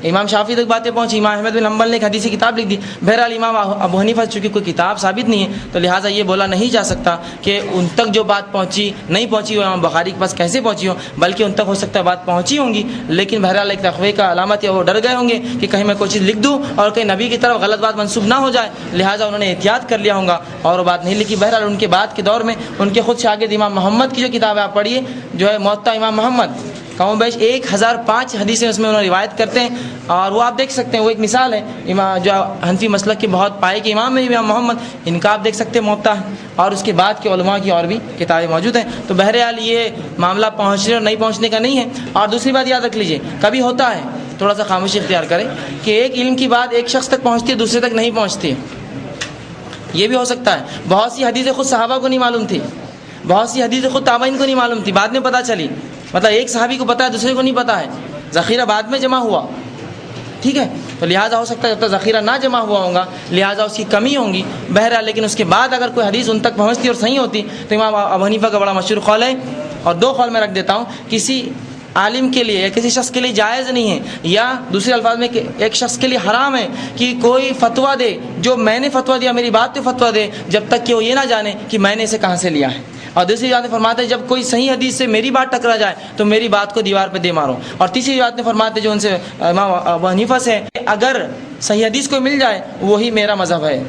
امام شافعی تک باتیں پہنچی، امام احمد بن حنبل نے ایک حدیثی کتاب لکھ دی۔ بہرحال امام ابو حنیفہ چونکہ کوئی کتاب ثابت نہیں ہے تو لہٰذا یہ بولا نہیں جا سکتا کہ ان تک جو بات پہنچی نہیں پہنچی وہ امام بخاری کے پاس کیسے پہنچی ہو، بلکہ ان تک ہو سکتا ہے بات پہنچی ہوں گی، لیکن بہرحال ایک تقوی کا علامت ہے، وہ ڈر گئے ہوں گے کہ کہیں میں کوئی چیز لکھ دوں اور کہیں نبی کی طرف غلط بات منسوب نہ ہو جائے، لہٰذا انہوں نے احتیاط کر لیا ہوگا اور وہ بات نہیں لکھی۔ بہرحال ان کے بعد کے دور میں ان کے خود شاگرد امام محمد کی جو کتاب ہے آپ پڑھیے، جو ہے موطا امام محمد، کم و بیش 1005 حدیثیں اس میں انہوں نے روایت کرتے ہیں، اور وہ آپ دیکھ سکتے ہیں، وہ ایک مثال ہے امام جو حنفی مسلک کے بہت پائے کے امام ہیں امام محمد، ان کا آپ دیکھ سکتے ہیں موطا ہے، اور اس کے بعد کے علماء کی اور بھی کتابیں موجود ہیں۔ تو بہرحال یہ معاملہ پہنچنے اور نہیں پہنچنے کا نہیں ہے۔ اور دوسری بات یاد رکھ لیجئے، کبھی ہوتا ہے تھوڑا سا خاموشی اختیار کریں کہ ایک علم کی بات ایک شخص تک پہنچتی ہے دوسرے تک نہیں پہنچتی ہے، یہ بھی ہو سکتا ہے۔ بہت سی حدیثیں خود صحابہ کو نہیں معلوم تھی، بہت سی حدیثیں خود تابعین کو نہیں معلوم تھی، بعد میں پتہ چلی، مطلب ایک صحابی کو پتہ ہے دوسرے کو نہیں پتہ ہے، ذخیرہ بعد میں جمع ہوا، ٹھیک ہے، تو لہٰذا ہو سکتا ہے جب تک ذخیرہ نہ جمع ہوا ہوگا لہٰذا اس کی کمی ہوں گی۔ بہرحال لیکن اس کے بعد اگر کوئی حدیث ان تک پہنچتی اور صحیح ہوتی تو امام ابو حنیفہ کا بڑا مشہور قول ہے، اور دو قول میں رکھ دیتا ہوں، کسی عالم کے لیے یا کسی شخص کے لیے جائز نہیں ہے، یا دوسرے الفاظ میں کہ ایک شخص کے لیے حرام ہے کہ کوئی فتویٰ دے، جو میں نے فتویٰ دیا میری بات پہ فتویٰ دے جب تک کہ وہ یہ نہ جانے کہ میں نے اسے کہاں سے لیا ہے۔ اور دوسری بات میں فرماتے ہیں جب کوئی صحیح حدیث سے میری بات ٹکرا جائے تو میری بات کو دیوار پہ دے مارو۔ اور تیسری بات میں فرماتے جو ان سے امام ابو حنیفہ سے اگر صحیح حدیث کو مل جائے وہی میرا مذہب ہے،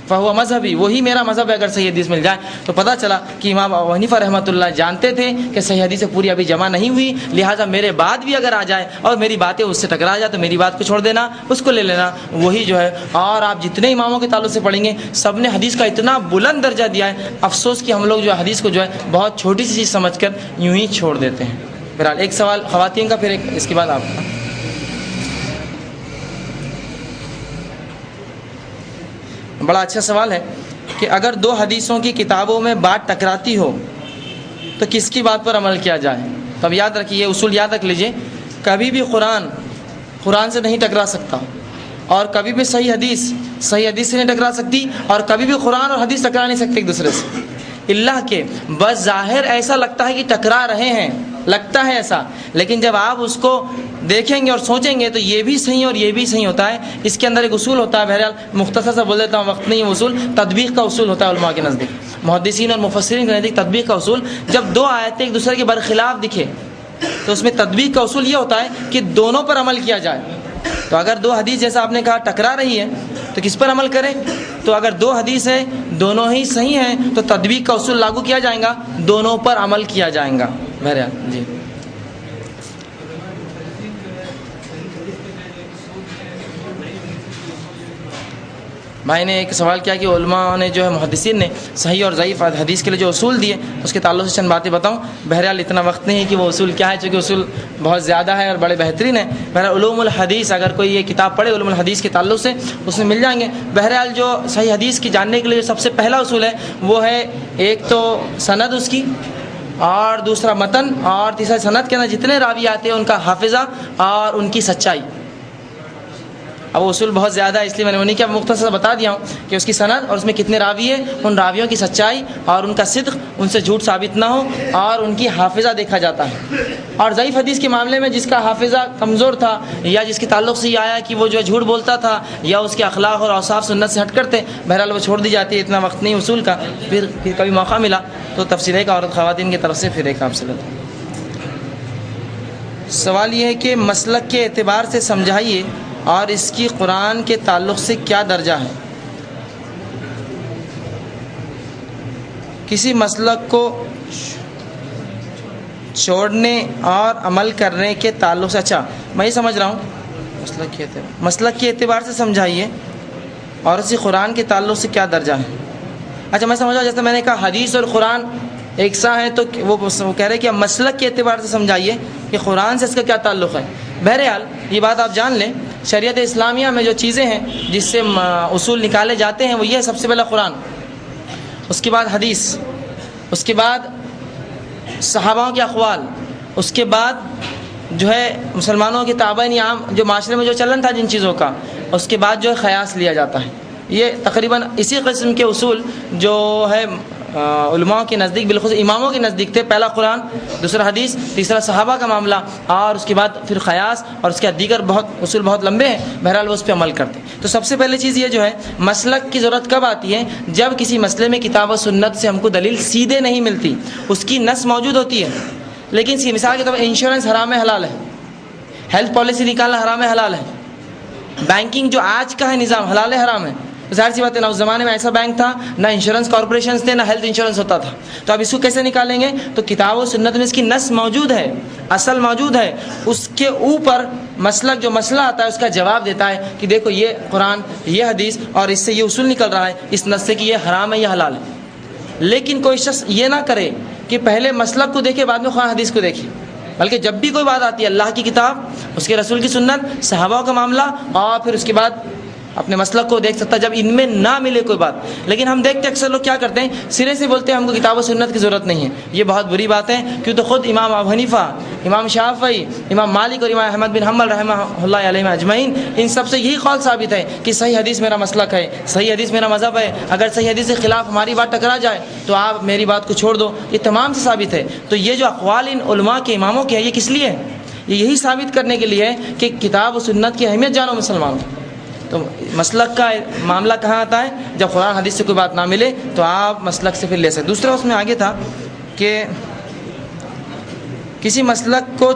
فہو مذہبی، وہی میرا مذہب ہے اگر صحیح حدیث مل جائے. تو پتہ چلا کہ امام ابو حنیفہ رحمۃ اللہ جانتے تھے کہ صحیح حدیث پوری ابھی جمع نہیں ہوئی، لہٰذا میرے بعد بھی اگر آ جائے اور میری باتیں اس سے ٹکرا جائے تو میری بات کو چھوڑ دینا، اس کو لے لینا، وہی جو ہے. اور آپ جتنے اماموں کے تعلق سے پڑھیں گے سب نے حدیث کا اتنا بلند درجہ دیا ہے، افسوس کہ ہم لوگ جو حدیث کو جو ہے بہت چھوٹی سی چیز سمجھ کر یوں ہی چھوڑ دیتے ہیں. بہرحال ایک سوال خواتین کا، پھر ایک اس کے بعد آپ کا. بڑا اچھا سوال ہے کہ اگر دو حدیثوں کی کتابوں میں بات ٹکراتی ہو تو کس کی بات پر عمل کیا جائے؟ تو اب یاد رکھیے، اصول یاد رکھ لیجئے، کبھی بھی قرآن سے نہیں ٹکرا سکتا، اور کبھی بھی صحیح حدیث سے نہیں ٹکرا سکتی، اور کبھی بھی قرآن اور حدیث ٹکرا نہیں سکتے ایک دوسرے سے. اللہ کے بس ظاہر ایسا لگتا ہے کہ ٹکرا رہے ہیں، لگتا ہے ایسا، لیکن جب آپ اس کو دیکھیں گے اور سوچیں گے تو یہ بھی صحیح اور یہ بھی صحیح ہوتا ہے. اس کے اندر ایک اصول ہوتا ہے، بہرحال مختصر سے بول دیتا ہوں، وقت نہیں ہے. اصول تطبیق کا اصول ہوتا ہے علماء کے نزدیک، محدثین اور مفسرین کے نزدیک تطبیق کا اصول. جب دو آیتیں ایک دوسرے کے برخلاف دکھے تو اس میں تطبیق کا اصول یہ ہوتا ہے کہ دونوں پر عمل کیا جائے. تو اگر دو حدیث جیسا آپ نے کہا ٹکرا رہی ہے تو کس پر عمل کریں؟ تو اگر دو حدیث ہیں دونوں ہی صحیح ہیں تو تطبیق کا اصول لاگو کیا جائے گا، دونوں پر عمل کیا جائے گا. بہرحال جی. بھائی نے ایک سوال کیا کہ علماء نے جو ہے محدثین نے صحیح اور ضعیف حدیث کے لیے جو اصول دیے اس کے تعلق سے چند باتیں بتاؤں. بہرحال اتنا وقت نہیں ہے کہ وہ اصول کیا ہے، چونکہ اصول بہت زیادہ ہے اور بڑے بہترین ہیں. بہرحال علوم الحدیث، اگر کوئی یہ کتاب پڑھے علوم الحدیث کے تعلق سے اس میں مل جائیں گے. بہرحال جو صحیح حدیث کی جاننے کے لیے سب سے پہلا اصول ہے وہ ہے ایک تو سند اس کی، اور دوسرا متن، اور تیسرا سند کے اندر جتنے راوی آتے ہیں ان کا حافظہ اور ان کی سچائی. اب وہ اصول بہت زیادہ ہے اس لیے میں نے انہیں کیا مختصر بتا دیا ہوں کہ اس کی سند اور اس میں کتنے راوی ہیں، ان راویوں کی سچائی اور ان کا صدق، ان سے جھوٹ ثابت نہ ہو، اور ان کی حافظہ دیکھا جاتا ہے. اور ضعیف حدیث کے معاملے میں جس کا حافظہ کمزور تھا یا جس کے تعلق سے یہ آیا کہ وہ جو جھوٹ بولتا تھا یا اس کے اخلاق اور اوصاف سنت سے ہٹ کرتے، بہرحال وہ چھوڑ دی جاتی ہے. اتنا وقت نہیں اصول کا، پھر کبھی موقع ملا تو تفصیل ایک عورت خواتین کی طرف سے پھر ایک آپ سے لیتے ہیں. سوال یہ ہے کہ مسلک کے اعتبار سے سمجھائیے اور اس کی قرآن کے تعلق سے کیا درجہ ہے؟ کسی مسلک کو چھوڑنے اور عمل کرنے کے تعلق سے، اچھا میں یہ سمجھ رہا ہوں مسلک کے اعتبار سے سمجھائیے اور اسی قرآن کے تعلق سے کیا درجہ ہے. اچھا میں سمجھ رہا ہوں، جیسے میں نے کہا حدیث اور قرآن ایک سا ہے تو وہ کہہ رہے کہ مسلک کے اعتبار سے سمجھائیے کہ قرآن سے اس کا کیا تعلق ہے. بہرحال یہ بات آپ جان لیں، شریعت اسلامیہ میں جو چیزیں ہیں جس سے اصول نکالے جاتے ہیں وہ یہ ہے، سب سے پہلا قرآن، اس کے بعد حدیث، اس کے بعد صحابہ کے اقوال، اس کے بعد جو ہے مسلمانوں کے تابعین عام جو معاشرے میں جو چلن تھا جن چیزوں کا، اس کے بعد جو ہے قیاس لیا جاتا ہے. یہ تقریباً اسی قسم کے اصول جو ہے علماء کے نزدیک بالخصوص اماموں کے نزدیک تھے. پہلا قرآن، دوسرا حدیث، تیسرا صحابہ کا معاملہ، اور اس کے بعد پھر قیاس، اور اس کے دیگر اصول بہت لمبے ہیں. بہرحال وہ اس پہ عمل کرتے. تو سب سے پہلے چیز یہ جو ہے مسلک کی ضرورت کب آتی ہے؟ جب کسی مسئلے میں کتاب و سنت سے ہم کو دلیل سیدھے نہیں ملتی، اس کی نص موجود ہوتی ہے لیکن اس کی مثال کے طور پر انشورنس حرام ہے حلال ہے، ہیلتھ پالیسی نکالنا حرام ہے حلال ہے، بینکنگ جو آج کا ہے نظام حلال ہے حرام ہے. ظاہر سی بات ہے، نہ اس زمانے میں ایسا بینک تھا، نہ انشورنس کارپوریشنز تھے، نہ ہیلتھ انشورنس ہوتا تھا. تو اب اس کو کیسے نکالیں گے؟ تو کتاب و سنت میں اس کی نص موجود ہے، اصل موجود ہے، اس کے اوپر مسلک جو مسئلہ آتا ہے اس کا جواب دیتا ہے کہ دیکھو یہ قرآن، یہ حدیث، اور اس سے یہ اصول نکل رہا ہے اس نص سے کہ یہ حرام ہے یا حلال ہے. لیکن کوئی شخص یہ نہ کرے کہ پہلے مسلک کو دیکھے بعد میں قرآن حدیث کو دیکھے، بلکہ جب بھی کوئی بات آتی ہے اللہ کی کتاب، اس کے رسول کی سنت، صحابہ کا معاملہ، اور پھر اس کے بعد اپنے مسلک کو دیکھ سکتا ہے. جب ان میں نہ ملے کوئی بات، لیکن ہم دیکھتے اکثر لوگ کیا کرتے ہیں، سرے سے بولتے ہیں ہم کو کتاب و سنت کی ضرورت نہیں ہے. یہ بہت بری بات ہے، کیوں تو خود امام ابو حنیفہ، امام شافعی، امام مالک اور امام احمد بن حنبل رحمہ اللہ علیہ اجمعین، ان سب سے یہی قول ثابت ہے کہ صحیح حدیث میرا مسلک ہے، صحیح حدیث میرا مذہب ہے. اگر صحیح حدیث کے خلاف ہماری بات ٹکرا جائے تو آپ میری بات کو چھوڑ دو. یہ تمام سے ثابت ہے. تو یہ جو اقوال ان علماء کے اماموں کے ہیں یہ کس لیے ہے؟ یہ یہی ثابت کرنے کے لیے ہے کہ کتاب و سنت کی اہمیت جانو مسلمانوں. تو مسلک کا معاملہ کہاں آتا ہے؟ جب قرآن حدیث سے کوئی بات نہ ملے تو آپ مسلک سے پھر لے سکتے. دوسرا اس میں آگے تھا کہ مسلک کے اعتبار سے سمجھائیے اور اس کی قرآن کے تعلق سے کیا درجہ ہے. کسی مسلک کو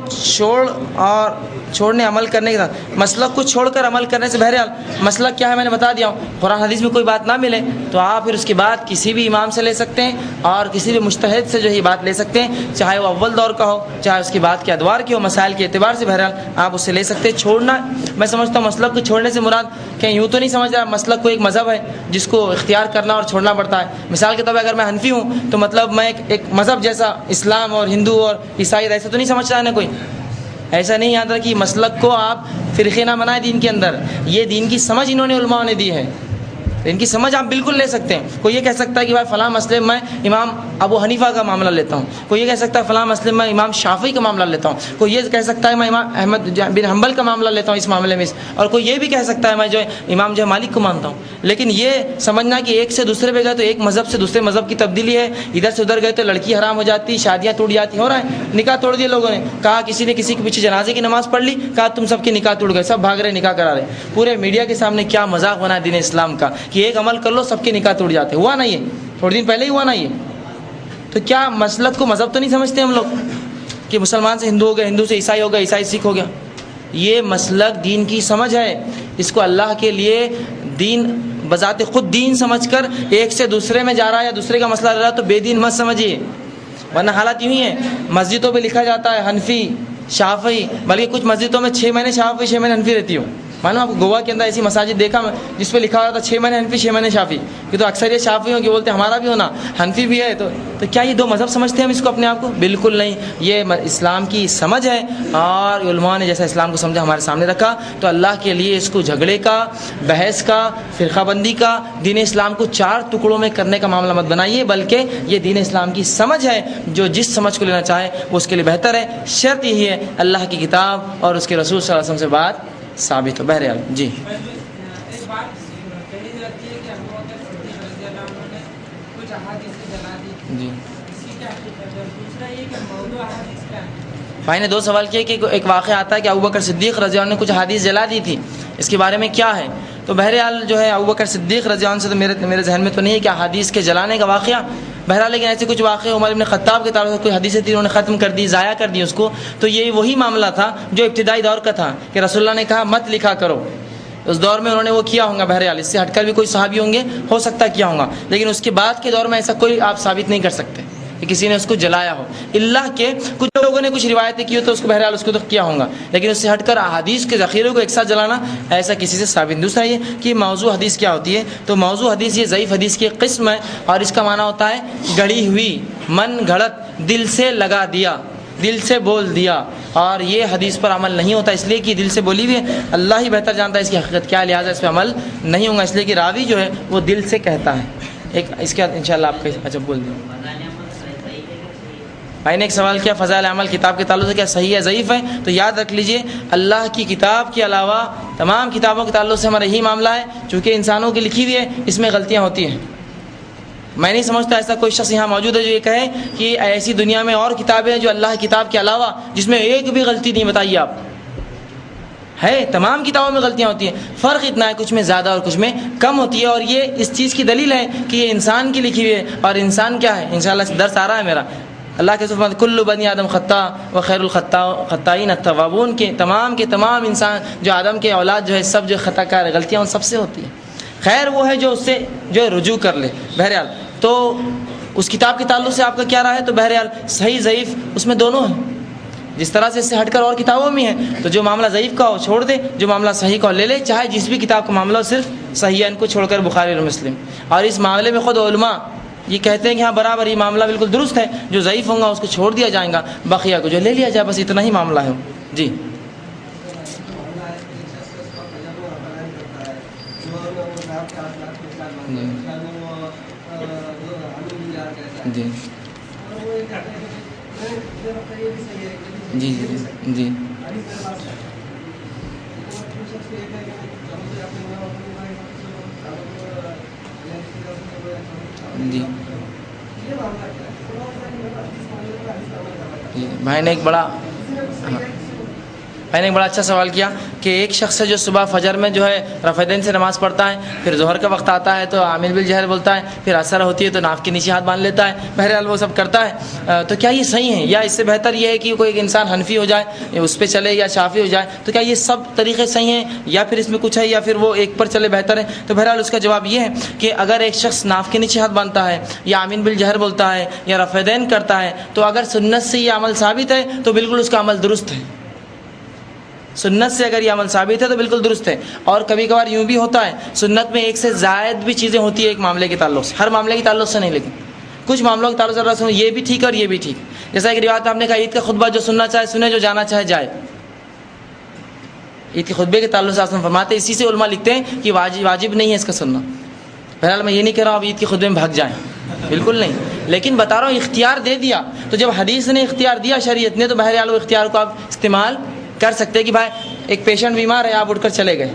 چھوڑنے عمل کرنے کے ساتھ مسلک کو چھوڑ کر عمل کرنے سے بہرحال مسلک کیا ہے میں نے بتا دیا ہوں. قرآن حدیث میں کوئی بات نہ ملے تو آپ پھر اس کی بات کسی بھی امام سے لے سکتے ہیں اور کسی بھی مجتہد سے جو ہے بات لے سکتے ہیں, چاہے وہ اول دور کا ہو چاہے اس کی بات کے ادوار کی ہو, مسائل کے اعتبار سے بہرحال آپ اس سے لے سکتے ہیں. چھوڑنا میں سمجھتا ہوں مسلک کو چھوڑنے سے مراد کہ یوں تو نہیں سمجھ رہا مسلک کو ایک مذہب ہے جس کو اختیار کرنا اور چھوڑنا پڑتا ہے. مثال کے طور پہ اگر میں حنفی ہوں تو مطلب میں ایک مذہب جیسا اسلام اور ہندو اور عیسائی ایسا تو نہیں سمجھ رہا ہے نا کوئی, ایسا نہیں یاد رکھیے. مسلک کو آپ فرقے نہ بنائیں دین کے اندر, یہ دین کی سمجھ انہوں نے علماء نے دی ہے, ان کی سمجھ آپ بالکل لے سکتے ہیں. کوئی یہ کہہ سکتا ہے کہ بھائی فلاں مسئلے میں امام ابو حنیفہ کا معاملہ لیتا ہوں, کوئی یہ کہہ سکتا ہے فلاں مسئلے میں امام شافعی کا معاملہ لیتا ہوں, کوئی یہ کہہ سکتا ہے میں امام احمد بن حنبل کا معاملہ لیتا ہوں اس معاملے میں, اور کوئی یہ بھی کہہ سکتا ہے میں جو امام جو مالک کو مانتا ہوں. لیکن یہ سمجھنا کہ ایک سے دوسرے پہ گئے تو ایک مذہب سے دوسرے مذہب کی تبدیلی ہے, ادھر سے ادھر گئے تو لڑکی حرام ہو جاتی, شادیاں ٹوٹ جاتی, ہو رہا ہے. نکاح توڑ دیے لوگوں نے, کہا کسی نے کسی کے پیچھے جنازے کی نماز پڑھ لی, کہا تم سب کے نکاح ٹوٹ گئے, سب بھاگ رہے نکاح کرا رہے. پورے میڈیا کے سامنے کیا مذاق بنا دین اسلام کا کہ ایک عمل کر لو سب کے نکاح ٹوٹ جاتے. ہوا نا, یہ تھوڑے دن پہلے ہی ہوا نا. یہ تو کیا مسلک کو مذہب تو نہیں سمجھتے ہم لوگ کہ مسلمان سے ہندو ہو گیا, ہندو سے عیسائی ہو گیا, عیسائی سکھ ہو گیا. یہ مسلک دین کی سمجھ ہے, اس کو اللہ کے لیے دین بذات خود دین سمجھ کر ایک سے دوسرے میں جا رہا ہے یا دوسرے کا مسئلہ لے رہا ہے تو بے دین مت سمجھیے. ورنہ حالات یوں ہی ہیں, مسجدوں پہ لکھا جاتا ہے حنفی شافعی, بلکہ کچھ مسجدوں میں 6 مہینے شافعی 6 مہینے حنفی رہتی ہو. معلوم آپ کو گوا کے اندر ایسی مساجد دیکھا میں جس پہ لکھا ہوا تھا 6 مہینے حنفی 6 مہینے شافعی, کہ تو اکثر یہ شافعی ہوں کہ بولتے ہیں ہمارا بھی ہونا حنفی بھی ہے. تو کیا یہ 2 مذہب سمجھتے ہیں ہم اس کو اپنے آپ کو؟ بالکل نہیں. یہ اسلام کی سمجھ ہے اور علماء نے جیسا اسلام کو سمجھا ہمارے سامنے رکھا. تو اللہ کے لیے اس کو جھگڑے کا, بحث کا, فرقہ بندی کا, دین اسلام کو 4 ٹکڑوں میں کرنے کا معاملہ مت بنائیے, بلکہ یہ دین اسلام کی سمجھ ہے. جو جس سمجھ کو لینا چاہے وہ اس کے لیے بہتر ہے. شرط یہی ہے اللہ کی کتاب اور اس کے رسول صلی اللہ علیہ وسلم سے بات ثابت ہو. بہرحال جی ایک بات کہی جاتی ہے کہ ابو بکر صدیق رضی اللہ عنہ نے کچھ احادیث جلا دی جی. اس کی کیا حقیقت ہے؟ دوسرا یہ کہ موضوع احادیث کیا ہے؟ بھائی نے 2 سوال کیے کہ ایک واقعہ آتا ہے کہ ابو بکر صدیق رضی اللہ عنہ نے کچھ حدیث جلا دی تھی, اس کے بارے میں کیا ہے؟ تو بہرحال جو ہے ابو بکر صدیق رضی اللہ عنہ سے تو میرے ذہن میں تو نہیں ہے کہ حدیث کے جلانے کا واقعہ. بہرحال لیکن ایسے کچھ واقعے عمر بن خطاب کے تعلق سے کوئی حدیث تھی انہوں نے ختم کر دی, ضائع کر دی اس کو. تو یہ وہی معاملہ تھا جو ابتدائی دور کا تھا کہ رسول اللہ نے کہا مت لکھا کرو. اس دور میں انہوں نے وہ کیا ہوگا, بہرحال اس سے ہٹ کر بھی کوئی صحابی ہوں گے, ہو سکتا کیا ہوگا, لیکن اس کے بعد کے دور میں ایسا کوئی آپ ثابت نہیں کر سکتے کہ کسی نے اس کو جلایا ہو. اللہ کے کچھ لوگوں نے کچھ روایتیں کی ہو تو اس کو بہرحال اس کو تو کیا ہوگا, لیکن اس سے ہٹ کر احادیث کے ذخیرے کو ایک ساتھ جلانا ایسا کسی سے ثابت نہیں. دوسرا یہ کہ موضوع حدیث کیا ہوتی ہے, تو موضوع حدیث یہ ضعیف حدیث کی ایک قسم ہے اور اس کا معنی ہوتا ہے گڑھی ہوئی, من گھڑت, دل سے لگا دیا, دل سے بول دیا. اور یہ حدیث پر عمل نہیں ہوتا اس لیے کہ دل سے بولی ہوئی ہے, اللہ ہی بہتر جانتا ہے اس کی حقیقت کیا, لہٰذا اس پہ عمل نہیں ہوگا, اس لیے کہ راوی جو ہے وہ دل سے کہتا ہے. ایک اس کے بعد انشاءاللہ آپ کو اچھا بول دیں. بھائی نے ایک سوال کیا فضائل عمل کتاب کے تعلق سے کیا صحیح ہے ضعیف ہے؟ تو یاد رکھ لیجئے اللہ کی کتاب کے علاوہ تمام کتابوں کے تعلق سے ہمارا یہی معاملہ ہے, چونکہ انسانوں کی لکھی ہوئی ہے اس میں غلطیاں ہوتی ہیں. میں نہیں سمجھتا ایسا کوئی شخص یہاں موجود ہے جو یہ کہے کہ ایسی دنیا میں اور کتابیں ہیں جو اللہ کی کتاب کے علاوہ جس میں ایک بھی غلطی نہیں. بتائیے آپ, ہے تمام کتابوں میں غلطیاں ہوتی ہیں, فرق اتنا ہے کچھ میں زیادہ اور کچھ میں کم ہوتی ہے. اور یہ اس چیز کی دلیل ہے کہ یہ انسان کی لکھی ہوئی ہے, اور انسان کیا ہے انشاءاللہ درس آ رہا ہے میرا. اللہ کے فرمان کل بنی آدم خطا و خیر الخطائین التوابون, کے تمام انسان جو آدم کے اولاد جو ہے سب جو خطا کار غلطیاں ان سب سے ہوتی ہیں. خیر وہ ہے جو اس سے جو رجوع کر لے. بہرحال تو اس کتاب کے تعلق سے آپ کا کیا رہا ہے؟ تو بہرحال صحیح ضعیف اس میں دونوں ہیں. جس طرح سے اس سے ہٹ کر اور کتابوں میں ہے, تو جو معاملہ ضعیف کا ہو چھوڑ دے, جو معاملہ صحیح کا ہو لے لے, چاہے جس بھی کتاب کا معاملہ ہو صرف صحیح ہے ان کو چھوڑ کر بخاری اور مسلم. اور اس معاملے میں خود علماء یہ کہتے ہیں کہ ہاں برابر یہ معاملہ بالکل درست ہے, جو ضعیف ہوں گا اس کو چھوڑ دیا جائے گا, بقیہ کو جو لے لیا جائے, بس اتنا ہی معاملہ ہے. جی جی جی جی جی جی بھائی نے ایک بڑا میں نے ایک بڑا اچھا سوال کیا کہ ایک شخص ہے جو صبح فجر میں جو ہے رفع دین سے نماز پڑھتا ہے، پھر ظہر کا وقت آتا ہے تو آمین بالجہر بولتا ہے، پھر عصر ہوتی ہے تو ناف کے نیچے ہاتھ باندھ لیتا ہے، بہرحال وہ سب کرتا ہے، تو کیا یہ صحیح ہے؟ یا اس سے بہتر یہ ہے کہ کوئی ایک انسان حنفی ہو جائے اس پہ چلے یا شافعی ہو جائے؟ تو کیا یہ سب طریقے صحیح ہیں یا پھر اس میں کچھ ہے یا پھر وہ ایک پر چلے بہتر ہے؟ تو بہرحال اس کا جواب یہ ہے کہ اگر ایک شخص ناف کے نیچے ہاتھ باندھتا ہے یا آمین بالجہر بولتا ہے یا رفع دین کرتا ہے تو اگر سنت سے یہ عمل ثابت ہے تو بالکل اس کا عمل درست ہے. سنت سے اگر یہ عمل ثابت ہے تو بالکل درست ہے. اور کبھی کبھار یوں بھی ہوتا ہے سنت میں ایک سے زائد بھی چیزیں ہوتی ہیں ایک معاملے کے تعلق سے، ہر معاملے کے تعلق سے نہیں، لیکن کچھ معاملوں کے تعلق سے یہ بھی ٹھیک ہے اور یہ بھی ٹھیک. جیسا ایک روایت آپ نے کہا عید کا خطبہ جو سننا چاہے سنے، جو جانا چاہے جائے. عید کے خطبے کے تعلق سے آپ فرماتے ہیں، اسی سے علماء لکھتے ہیں کہ واجب نہیں ہے اس کا سننا. بہرحال میں یہ نہیں کہہ رہا ہوں آپ عید کے خطبے میں بھاگ جائیں، بالکل نہیں، لیکن بتا رہا ہوں اختیار دے دیا تو جب حدیث نے اختیار دیا شریعت نے تو بہرحال وہ اختیار کو آپ استعمال کر سکتے ہیں کہ بھائی ایک پیشنٹ بیمار ہے آپ اٹھ کر چلے گئے،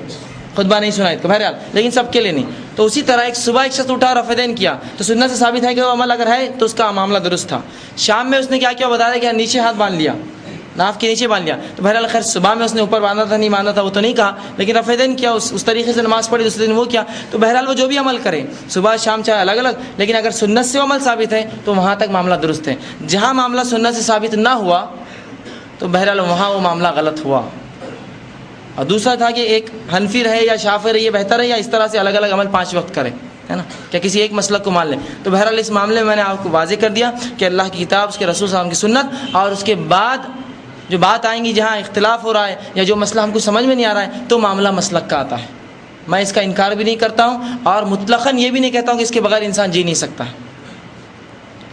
خطبہ نہیں سنا تو بہرحال، لیکن سب کے لیے نہیں. تو اسی طرح ایک صبح ایک شخص اٹھا رفع دین کیا تو سنت سے ثابت ہے کہ وہ عمل اگر ہے تو اس کا معاملہ درست تھا. شام میں اس نے کیا کیا بتا دیا کہ نیچے ہاتھ باندھ لیا، ناف کے نیچے باندھ لیا، تو بہرحال خیر صبح میں اس نے اوپر باندھا تھا نہیں باندھا تھا وہ تو نہیں کہا، لیکن رفع دین کیا اس طریقے سے نماز پڑھی دوسرے دن وہ کیا. تو بہرحال وہ جو بھی عمل کرے صبح شام چاہے الگ الگ، لیکن اگر سنت سے وہ عمل ثابت ہے تو وہاں تک معاملہ درست ہے. جہاں معاملہ سنت سے ثابت نہ ہوا تو بہرحال وہاں وہ معاملہ غلط ہوا. اور دوسرا تھا کہ ایک حنفی رہے یا شافعی رہے یہ بہتر ہے یا اس طرح سے الگ الگ عمل 5 وقت کرے، ہے نا، کیا کسی ایک مسلک کو مان لیں. تو بہرحال اس معاملے میں نے آپ کو واضح کر دیا کہ اللہ کی کتاب، اس کے رسول صلی اللہ علیہ وسلم کی سنت، اور اس کے بعد جو بات آئیں گی جہاں اختلاف ہو رہا ہے یا جو مسئلہ ہم کو سمجھ میں نہیں آ رہا ہے تو معاملہ مسلک کا آتا ہے. میں اس کا انکار بھی نہیں کرتا ہوں اور مطلقاً یہ بھی نہیں کہتا ہوں کہ اس کے بغیر انسان جی نہیں سکتا ہے.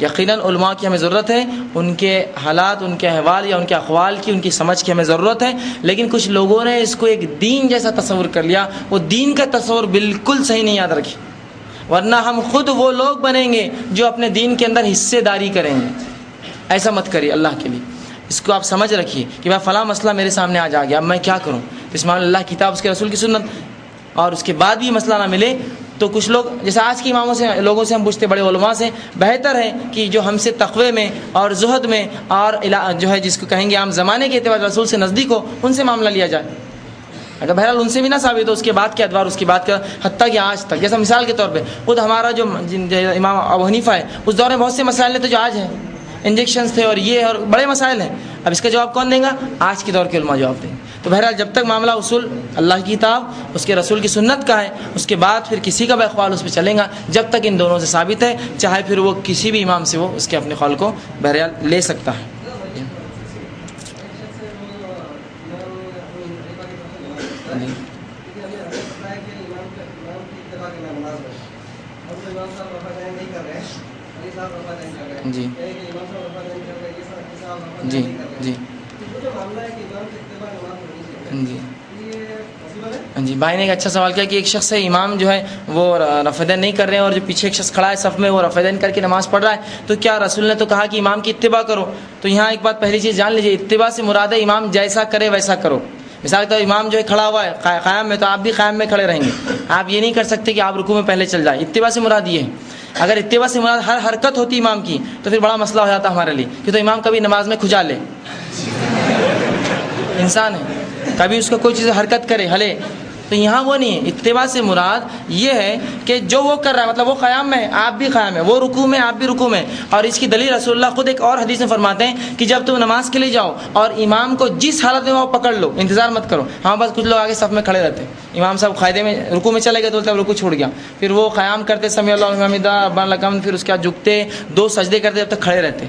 یقیناً علماء کی ہمیں ضرورت ہے، ان کے حالات، ان کے احوال یا ان کے اقوال کی، ان کی سمجھ کی ہمیں ضرورت ہے. لیکن کچھ لوگوں نے اس کو ایک دین جیسا تصور کر لیا، وہ دین کا تصور بالکل صحیح نہیں یاد رکھی، ورنہ ہم خود وہ لوگ بنیں گے جو اپنے دین کے اندر حصے داری کریں گے. ایسا مت کریے اللہ کے لیے. اس کو آپ سمجھ رکھیے کہ میں فلاں مسئلہ میرے سامنے آج آ گیا، اب میں کیا کروں. اس معاملے اللہ کی کتاب، اس کے رسول کی سنت، اور اس کے بعد بھی مسئلہ نہ ملے تو کچھ لوگ جیسے آج کے اماموں سے لوگوں سے ہم پوچھتے، بڑے علماء سے، بہتر ہے کہ جو ہم سے تقوی میں اور زہد میں اور جو ہے جس کو کہیں گے عام زمانے کے اعتبار رسول سے نزدیک ہو ان سے معاملہ لیا جائے. اگر بہرحال ان سے بھی نہ ثابت ہو اس کے بعد کے ادوار اس کی بات کا، حتیٰ کہ آج تک، جیسا مثال کے طور پہ خود ہمارا جو امام ابو حنیفہ ہے اس دور میں بہت سے مسائل تھے جو آج ہیں، انجیکشنز تھے اور یہ اور بڑے مسائل ہیں. اب اس کا جواب کون دیں گا؟ آج کے دور کے علماء جواب دیں گے. تو بہرحال جب تک معاملہ اصول اللہ کی کتاب، اس کے رسول کی سنت کا ہے، اس کے بعد پھر کسی کا بھی اقوال اس پہ چلیں گا جب تک ان دونوں سے ثابت ہے، چاہے پھر وہ کسی بھی امام سے وہ اس کے اپنے قول کو بہرحال لے سکتا ہے. جی جی جی جی بھائی نے ایک اچھا سوال کیا کہ ایک شخص ہے امام جو ہے وہ رفع دین نہیں کر رہے ہیں اور جو پیچھے ایک شخص کھڑا ہے صف میں وہ رفع دین کر کے نماز پڑھ رہا ہے، تو کیا رسول نے تو کہا کہ امام کی اتباع کرو؟ تو یہاں ایک بات پہلی چیز جان لیجیے، اتباع سے مراد ہے امام جیسا کرے ویسا کرو. مثال کے طور امام جو ہے کھڑا ہوا ہے قیام میں تو آپ بھی قیام میں کھڑے رہیں گے، آپ یہ نہیں کر سکتے کہ آپ رکوع میں پہلے چل جائیں. اتباع سے مراد یہ ہے. اگر اتباع سے مراد ہر حرکت ہوتی امام کی تو پھر بڑا مسئلہ ہو جاتا ہمارے لیے، کہ تو امام کبھی نماز میں کھجا لے، انسان ہے، کبھی اس کو کوئی چیز حرکت کرے ہلے، تو یہاں وہ نہیں ہے. اتباع سے مراد یہ ہے کہ جو وہ کر رہا ہے، مطلب وہ قیام میں آپ بھی قیام میں، وہ رکوع میں آپ بھی رکوع میں. اور اس کی دلیل رسول اللہ خود ایک اور حدیث میں فرماتے ہیں کہ جب تم نماز کے لیے جاؤ اور امام کو جس حالت میں وہ پکڑ لو، انتظار مت کرو. ہاں بس کچھ لوگ آگے صف میں کھڑے رہتے ہیں، امام صاحب قاعدے میں رکوع میں چلے گئے تو اب رکوع چھوڑ گیا، پھر وہ قیام کرتے سمیع اللہ لمن حمدہ ربنا لک الحمد، پھر اس کے بعد جھکتے 2 سجدے کرتے جب تک کھڑے رہتے.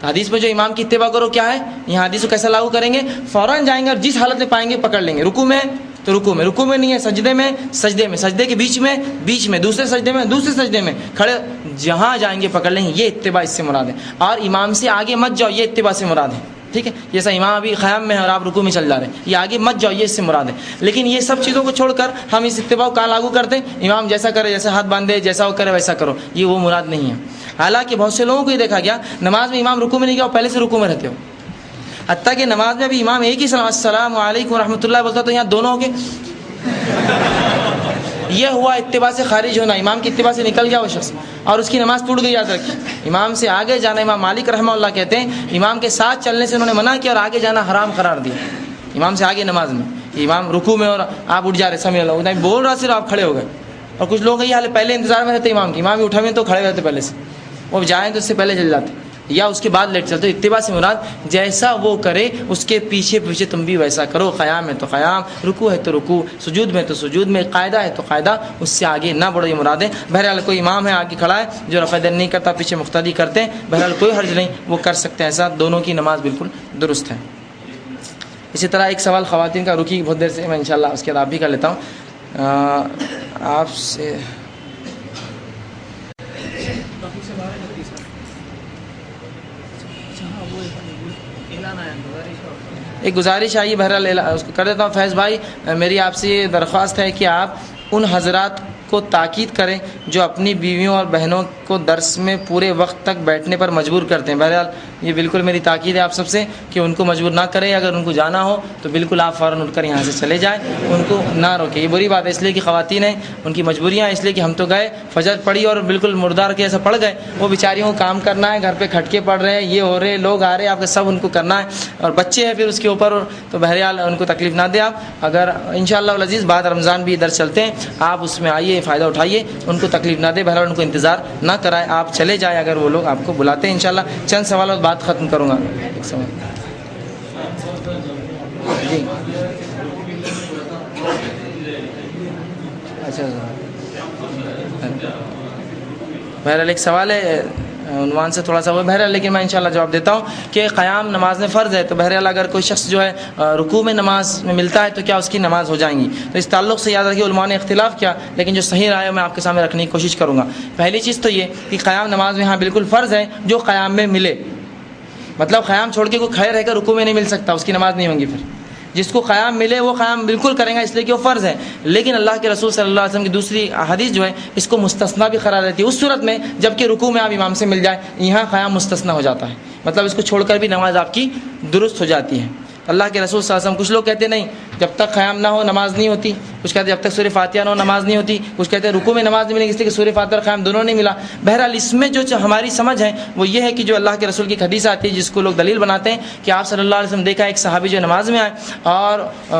حدیث میں جو امام کی اتباع کرو کیا ہے، یہاں حدیث کو کیسا لاگو کریں گے؟ فوراً جائیں گے اور جس حالت میں پائیں گے پکڑ لیں گے. رکوع میں تو رکوع میں، رکوع میں نہیں ہے، سجدے میں، سجدے میں، سجدے کے بیچ میں، دوسرے سجدے میں، دوسرے سجدے میں کھڑے، جہاں جائیں گے پکڑ لیں گے. یہ اتباع اس سے مراد ہے. اور امام سے آگے مت جاؤ، یہ اتباع سے مراد ہے. ٹھیک ہے، جیسا امام ابھی قیام میں ہے اور آپ رکوع میں چل جا رہے ہیں، یہ آگے مت جاؤ، یہ اس سے مراد ہے. لیکن یہ سب چیزوں کو چھوڑ کر ہم اس اتباع کو کہاں لاگو کرتے ہیں؟ امام جیسا کرے، جیسا ہاتھ باندھے، جیسا وہ کرے ویسا کرو، یہ وہ مراد نہیں ہے. حالانکہ بہت سے لوگوں کو یہ دیکھا گیا نماز میں امام رکوع میں نہیں گیا، وہ پہلے سے رکوع میں رہتے ہو. حتیٰ کہ نماز میں بھی امام ایک ہی سلام السلام علیکم ورحمۃ اللہ بولتا تو یہاں دونوں ہو گئے. یہ ہوا اتباع سے خارج ہونا، امام کی اتباع سے نکل گیا وہ شخص اور اس کی نماز ٹوٹ گئی. یاد رکھیے، امام سے آگے جانا، امام مالک رحمہ اللہ کہتے ہیں امام کے ساتھ چلنے سے انہوں نے منع کیا اور آگے جانا حرام قرار دیا. امام سے آگے نماز میں، امام رکوع میں اور آپ اٹھ جا رہے سمیع اللہ نہیں بول رہا، صرف آپ کھڑے ہو گئے. اور کچھ لوگ یہ حال پہلے انتظار میں رہتے امام کی، امام ہی اٹھا ہوئے تو کھڑے رہتے پہلے سے، وہ جائیں تو اس سے پہلے چل جاتے یا اس کے بعد لیٹ چلتے. اتباع سے مراد جیسا وہ کرے اس کے پیچھے پیچھے تم بھی ویسا کرو. قیام ہے تو قیام، رکوع ہے تو رکوع، سجود میں تو سجود میں، قاعدہ ہے تو قاعدہ، اس سے آگے نہ بڑھو. یہ مراد ہے. بہرحال کوئی امام ہے آگے کھڑا ہے جو رفع دین نہیں کرتا، پیچھے مقتدی کرتے ہیں، بہرحال کوئی حرج نہیں، وہ کر سکتے ہیں. ایسا دونوں کی نماز بالکل درست ہے. اسی طرح ایک سوال خواتین کا رکی بہت دیر سے، میں انشاءاللہ اس کے بعد آپ بھی کر لیتا ہوں آپ سے. ایک گزارش آئی، بہرحال اس کو کر دیتا ہوں. فیض بھائی، میری آپ سے یہ درخواست ہے کہ آپ ان حضرات کو تاکید کریں جو اپنی بیویوں اور بہنوں کو درس میں پورے وقت تک بیٹھنے پر مجبور کرتے ہیں. بہرحال یہ بالکل میری تاکید ہے آپ سب سے کہ ان کو مجبور نہ کریں. اگر ان کو جانا ہو تو بالکل آپ فوراً اٹھ کر یہاں سے چلے جائیں، ان کو نہ روکیں. یہ بری بات ہے اس لیے کہ خواتین ہیں، ان کی مجبوریاں ہیں، اس لیے کہ ہم تو گئے فجر پڑھی اور بالکل مردار کے ایسا پڑ گئے، وہ بیچاریوں کو کام کرنا ہے، گھر پہ کھٹکے پڑ رہے ہیں، یہ ہو رہے، لوگ آ رہے ہیں، آپ کے سب ان کو کرنا ہے، اور بچے ہیں پھر اس کے اوپر. تو بہرحال ان کو تکلیف نہ دیں آپ. اگر انشاءاللہ العزیز بعد رمضان بھی ادھر چلتے ہیں، آپ اس میں آئیے، فائدہ اٹھائیے، ان کو تکلیف نہ دیں. بہرحال ان کو انتظار نہ کرائے، آپ چلے جائیں اگر وہ لوگ آپ کو بلاتے ہیں. انشاءاللہ چند سوالات بات ختم کروں گا. ایک سوال جی، اچھا بہرحال ایک سوال ہے عنوان سے تھوڑا سا وہ، بہرحال لیکن میں انشاءاللہ جواب دیتا ہوں کہ قیام نماز میں فرض ہے. تو بہرحال اگر کوئی شخص جو ہے رکوع میں نماز میں ملتا ہے تو کیا اس کی نماز ہو جائیں گی؟ تو اس تعلق سے یاد رکھیے علماء نے اختلاف کیا، لیکن جو صحیح رائے میں آپ کے سامنے رکھنے کی کوشش کروں گا. پہلی چیز تو یہ کہ قیام نماز میں ہاں بالکل فرض ہے جو قیام میں ملے. مطلب قیام چھوڑ کے کوئی کھڑے رہ کر رکوع میں نہیں مل سکتا، اس کی نماز نہیں ہوگی. پھر جس کو قیام ملے وہ قیام بالکل کریں گا، اس لیے کہ وہ فرض ہے. لیکن اللہ کے رسول صلی اللہ علیہ وسلم کی دوسری حدیث جو ہے اس کو مستثنا بھی قرار دیتی ہے، اس صورت میں جب کہ رکوع میں آپ امام سے مل جائے، یہاں قیام مستثنا ہو جاتا ہے. مطلب اس کو چھوڑ کر بھی نماز آپ کی درست ہو جاتی ہے. اللہ کے رسول صلی اللہ علیہ وسلم، کچھ لوگ کہتے نہیں جب تک قیام نہ ہو نماز نہیں ہوتی، کچھ کہتے جب تک سورہ فاتحہ نہ ہو نماز نہیں ہوتی، کچھ کہتے ہیں رکوع میں نماز نہیں ملے گی اس لیے کہ سورہ فاتحہ اور قیام دونوں نہیں ملا. بہرحال اس میں جو ہماری سمجھ ہے وہ یہ ہے کہ جو اللہ کے رسول کی حدیث آتی ہے جس کو لوگ دلیل بناتے ہیں کہ آپ صلی اللہ علیہ وسلم دیکھا ایک صحابی جو نماز میں آئے اور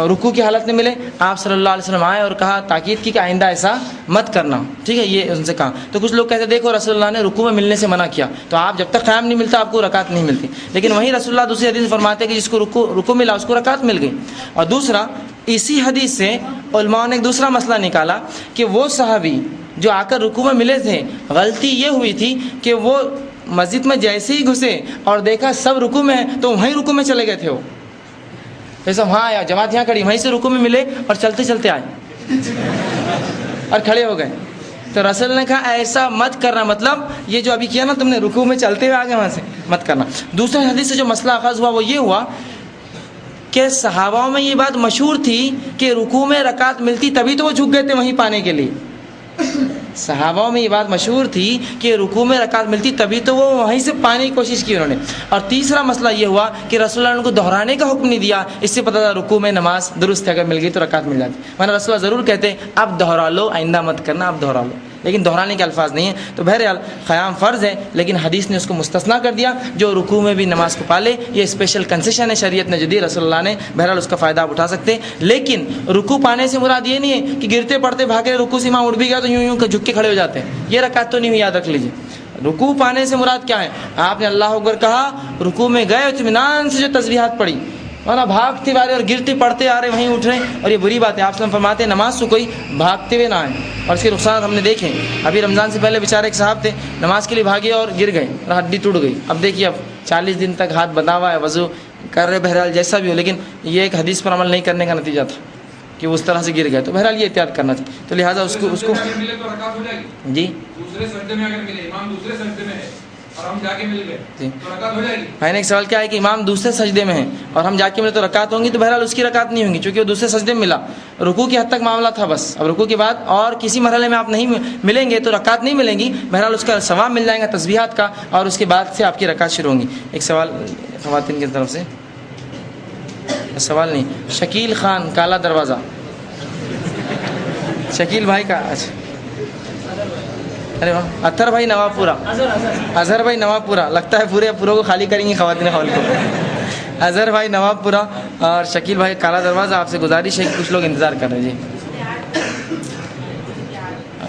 رکوع کی حالت میں ملے، آپ صلی اللہ علیہ وسلم آئے اور کہا، تاکید کی کہ آئندہ ایسا مت کرنا، ٹھیک ہے، یہ ان سے کہا. تو کچھ لوگ کہتے دیکھو رسول اللہ نے رکوع میں ملنے سے منع کیا، تو آپ جب تک قیام نہیں ملتا آپ کو رکعت نہیں ملتی. لیکن وہیں رسول اللہ دوسری حدیث فرماتے ہیں کہ جس کو رکوع ملا اس کو رکعت مل گئی. اور دوسرا، اسی حدیث سے علماء نے ایک دوسرا مسئلہ نکالا کہ وہ صحابی جو آ کر رکوع میں ملے تھے، غلطی یہ ہوئی تھی کہ وہ مسجد میں جیسے ہی گھسے اور دیکھا سب رکوع میں ہیں تو وہیں رکوع میں چلے گئے تھے. وہ ایسا وہاں آیا، جماعت یہاں کھڑی، وہیں سے رکوع میں ملے اور چلتے چلتے آئے اور کھڑے ہو گئے. تو رسول نے کہا ایسا مت کرنا، مطلب یہ جو ابھی کیا نا تم نے، رکوع میں چلتے ہوئے آگے وہاں سے مت کرنا. دوسرے حدیث سے جو مسئلہ اخذ ہوا وہ یہ ہوا کہ صحابہ میں یہ بات مشہور تھی کہ رکوع میں رکعت ملتی تبھی تو وہ جھک گئے تھے وہیں پانے کے لیے. صحابہ میں یہ بات مشہور تھی کہ رکوع میں رکعت ملتی تبھی تو وہ وہیں سے پانے کی کوشش کی انہوں نے. اور تیسرا مسئلہ یہ ہوا کہ رسول اللہ نے ان کو دہرانے کا حکم نہیں دیا، اس سے پتہ تھا رکوع میں نماز درست ہے، اگر مل گئی تو رکعت مل جاتی. ورنہ رسول اللہ ضرور کہتے اب دہرا لو، آئندہ مت کرنا، اب دہرا لو، لیکن دہرانے کے الفاظ نہیں ہیں. تو بہرحال قیام فرض ہے، لیکن حدیث نے اس کو مستثنا کر دیا، جو رکوع میں بھی نماز کو پالے. یہ اسپیشل کنسیشن ہے شریعت نے جو دی رسول اللہ نے، بہرحال اس کا فائدہ آپ اٹھا سکتے ہیں. لیکن رکوع پانے سے مراد یہ نہیں ہے کہ گرتے پڑتے بھاگے رکوع سے امام اٹھ بھی گیا تو یوں جھک کے کھڑے ہو جاتے ہیں، یہ رکعت تو نہیں ہوئی، یاد رکھ لیجیے. رکوع پانے سے مراد کیا ہے؟ آپ نے اللہ اکبر کہا، رکوع میں گئے، اطمینان سے جو تسبیحات پڑھی، ورنہ بھاگتے آ رہے اور گرتے پڑتے آ رہے وہیں اٹھ رہے، اور یہ بری بات ہے. آپ سے فرماتے ہیں نماز سے کوئی بھاگتے ہوئے نہ آئے، اور اس کے نقصانات ہم نے دیکھے. ابھی رمضان سے پہلے بیچارے ایک صاحب تھے، نماز کے لیے بھاگے اور گر گئے اور ہڈی ٹوٹ گئی. اب دیکھیے اب 40 دن تک ہاتھ بندھا ہوا ہے، وضو کر رہے، بہرحال جیسا بھی ہو، لیکن یہ ایک حدیث پر عمل نہیں کرنے کا نتیجہ تھا کہ وہ اس طرح سے گر گئے. تو بہرحال یہ احتیاط کرنا تھا. تو لہٰذا اس کو جی دوسرے سجدے میں اگر ملے، امام دوسرے سجدے میں ہے اور ہم جا کے مل گئے تو رکعت ہو جائے گی. میں نے ایک سوال کیا ہے کہ امام دوسرے سجدے میں ہیں اور ہم جا کے ملے تو رکعت ہوں گی. تو بہرحال اس کی رکعت نہیں ہوں گی چونکہ وہ دوسرے سجدے میں ملا، رکوع کی حد تک معاملہ تھا بس. اب رکوع کے بعد اور کسی مرحلے میں آپ نہیں ملیں گے تو رکعت نہیں ملیں گی، بہرحال اس کا ثواب مل جائے گا تسبیحات کا، اور اس کے بعد سے آپ کی رکعت شروع ہوں گی. ایک سوال خواتین کی طرف سے، سوال نہیں، شکیل خان کالا دروازہ، شکیل بھائی کا، اچھا ارے واہ، اطہر بھائی نواب پورا، اظہر بھائی نواب پورا، لگتا ہے پورے کو خالی کریں گی خواتین ہال کو. اظہر بھائی نواب پورا اور شکیل بھائی کالا دروازہ، آپ سے گزارش ہے کہ کچھ لوگ انتظار کر رہے ہیں. جی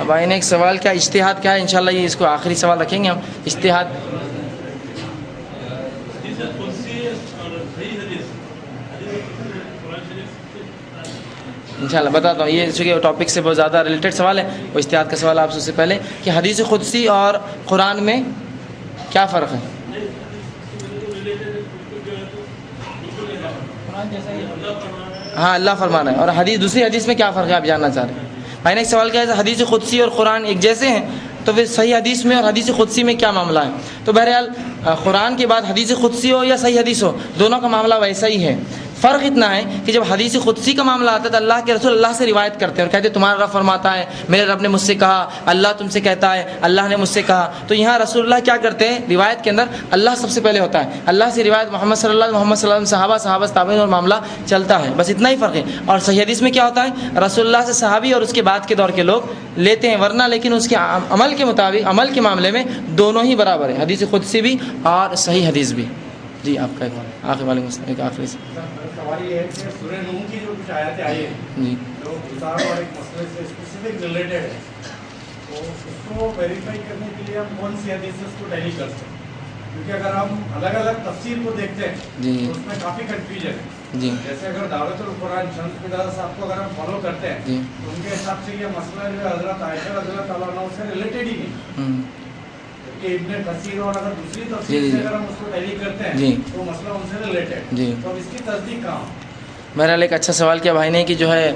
بھائی نے ایک سوال کیا، اجتہاد کیا ہے؟ انشاءاللہ یہ اس کو آخری سوال رکھیں گے ہم. اجتہاد انشاءاللہ بتاتا ہوں. یہ چونکہ ٹاپک سے بہت زیادہ ریلیٹڈ سوال ہے، وہ اجتہاد کا سوال آپ سے پہلے کہ حدیث قدسی اور قرآن میں کیا فرق ہے؟ ہاں اللہ فرمانا ہے، اور حدیث دوسری حدیث میں کیا فرق ہے آپ جاننا چاہ رہے ہیں. میں نے ایک سوال کیا ہے حدیث قدسی اور قرآن ایک جیسے ہیں تو پھر صحیح حدیث میں اور حدیث قدسی میں کیا معاملہ ہے؟ تو بہرحال قرآن کے بعد حدیث قدسی ہو یا صحیح حدیث ہو، دونوں کا معاملہ ویسا ہی ہے. فرق اتنا ہے کہ جب حدیث قدسی کا معاملہ آتا ہے تو اللہ کے رسول اللہ سے روایت کرتے ہیں اور کہتے ہیں تمہارا رب فرماتا ہے، میرے رب نے مجھ سے کہا، اللہ تم سے کہتا ہے، اللہ نے مجھ سے کہا. تو یہاں رسول اللہ کیا کرتے ہیں؟ روایت کے اندر اللہ سب سے پہلے ہوتا ہے، اللہ سے روایت محمد صلی اللہ علیہ وسلم صحابہ تابعین اور معاملہ چلتا ہے. بس اتنا ہی فرق ہے. اور صحیح حدیث میں کیا ہوتا ہے؟ رسول اللہ سے صحابی اور اس کے بعد کے دور کے لوگ لیتے ہیں، ورنہ لیکن اس کے عمل کے مطابق عمل کے معاملے میں دونوں ہی برابر ہے، حدیث قدسی بھی اور صحیح حدیث بھی. جی آپ کا آخری وعلیکم السلام. ایک آخری سوال یہ ہے کہ سورہ نوح کی جو کچھ آیاتیں آئی ہیں جی جو گزار اور ایک مسئلے سے اسپیسیفک ریلیٹڈ ہے، تو اس کو ویریفائی کرنے کے لیے ہم کون سی حدیث سے اس کو ٹیلی کر سکتے ہیں؟ کیونکہ اگر ہم الگ الگ تفسیر کو دیکھتے ہیں جی تو اس میں کافی کنفیوژن ہے. جی جیسے اگر دعوت القرآن شمس مداد صاحب کو اگر ہم فالو کرتے ہیں جی تو ان کے حساب سے یہ مسئلہ جو ہے حضرت عائشہ رضی اللہ تعالیٰ عنہ سے ریلیٹڈ ہی نہیں، کہ ابن کثیر اور اگر دوسری تفسیر سے اگر ہم اس کو ٹیلی کرتے ہیں تو مسئلہ ان سے ریلیٹڈ. تو اب اس کی تصدیق کہاں؟ بہرحال ایک اچھا سوال کیا بھائی نے کہ جو ہے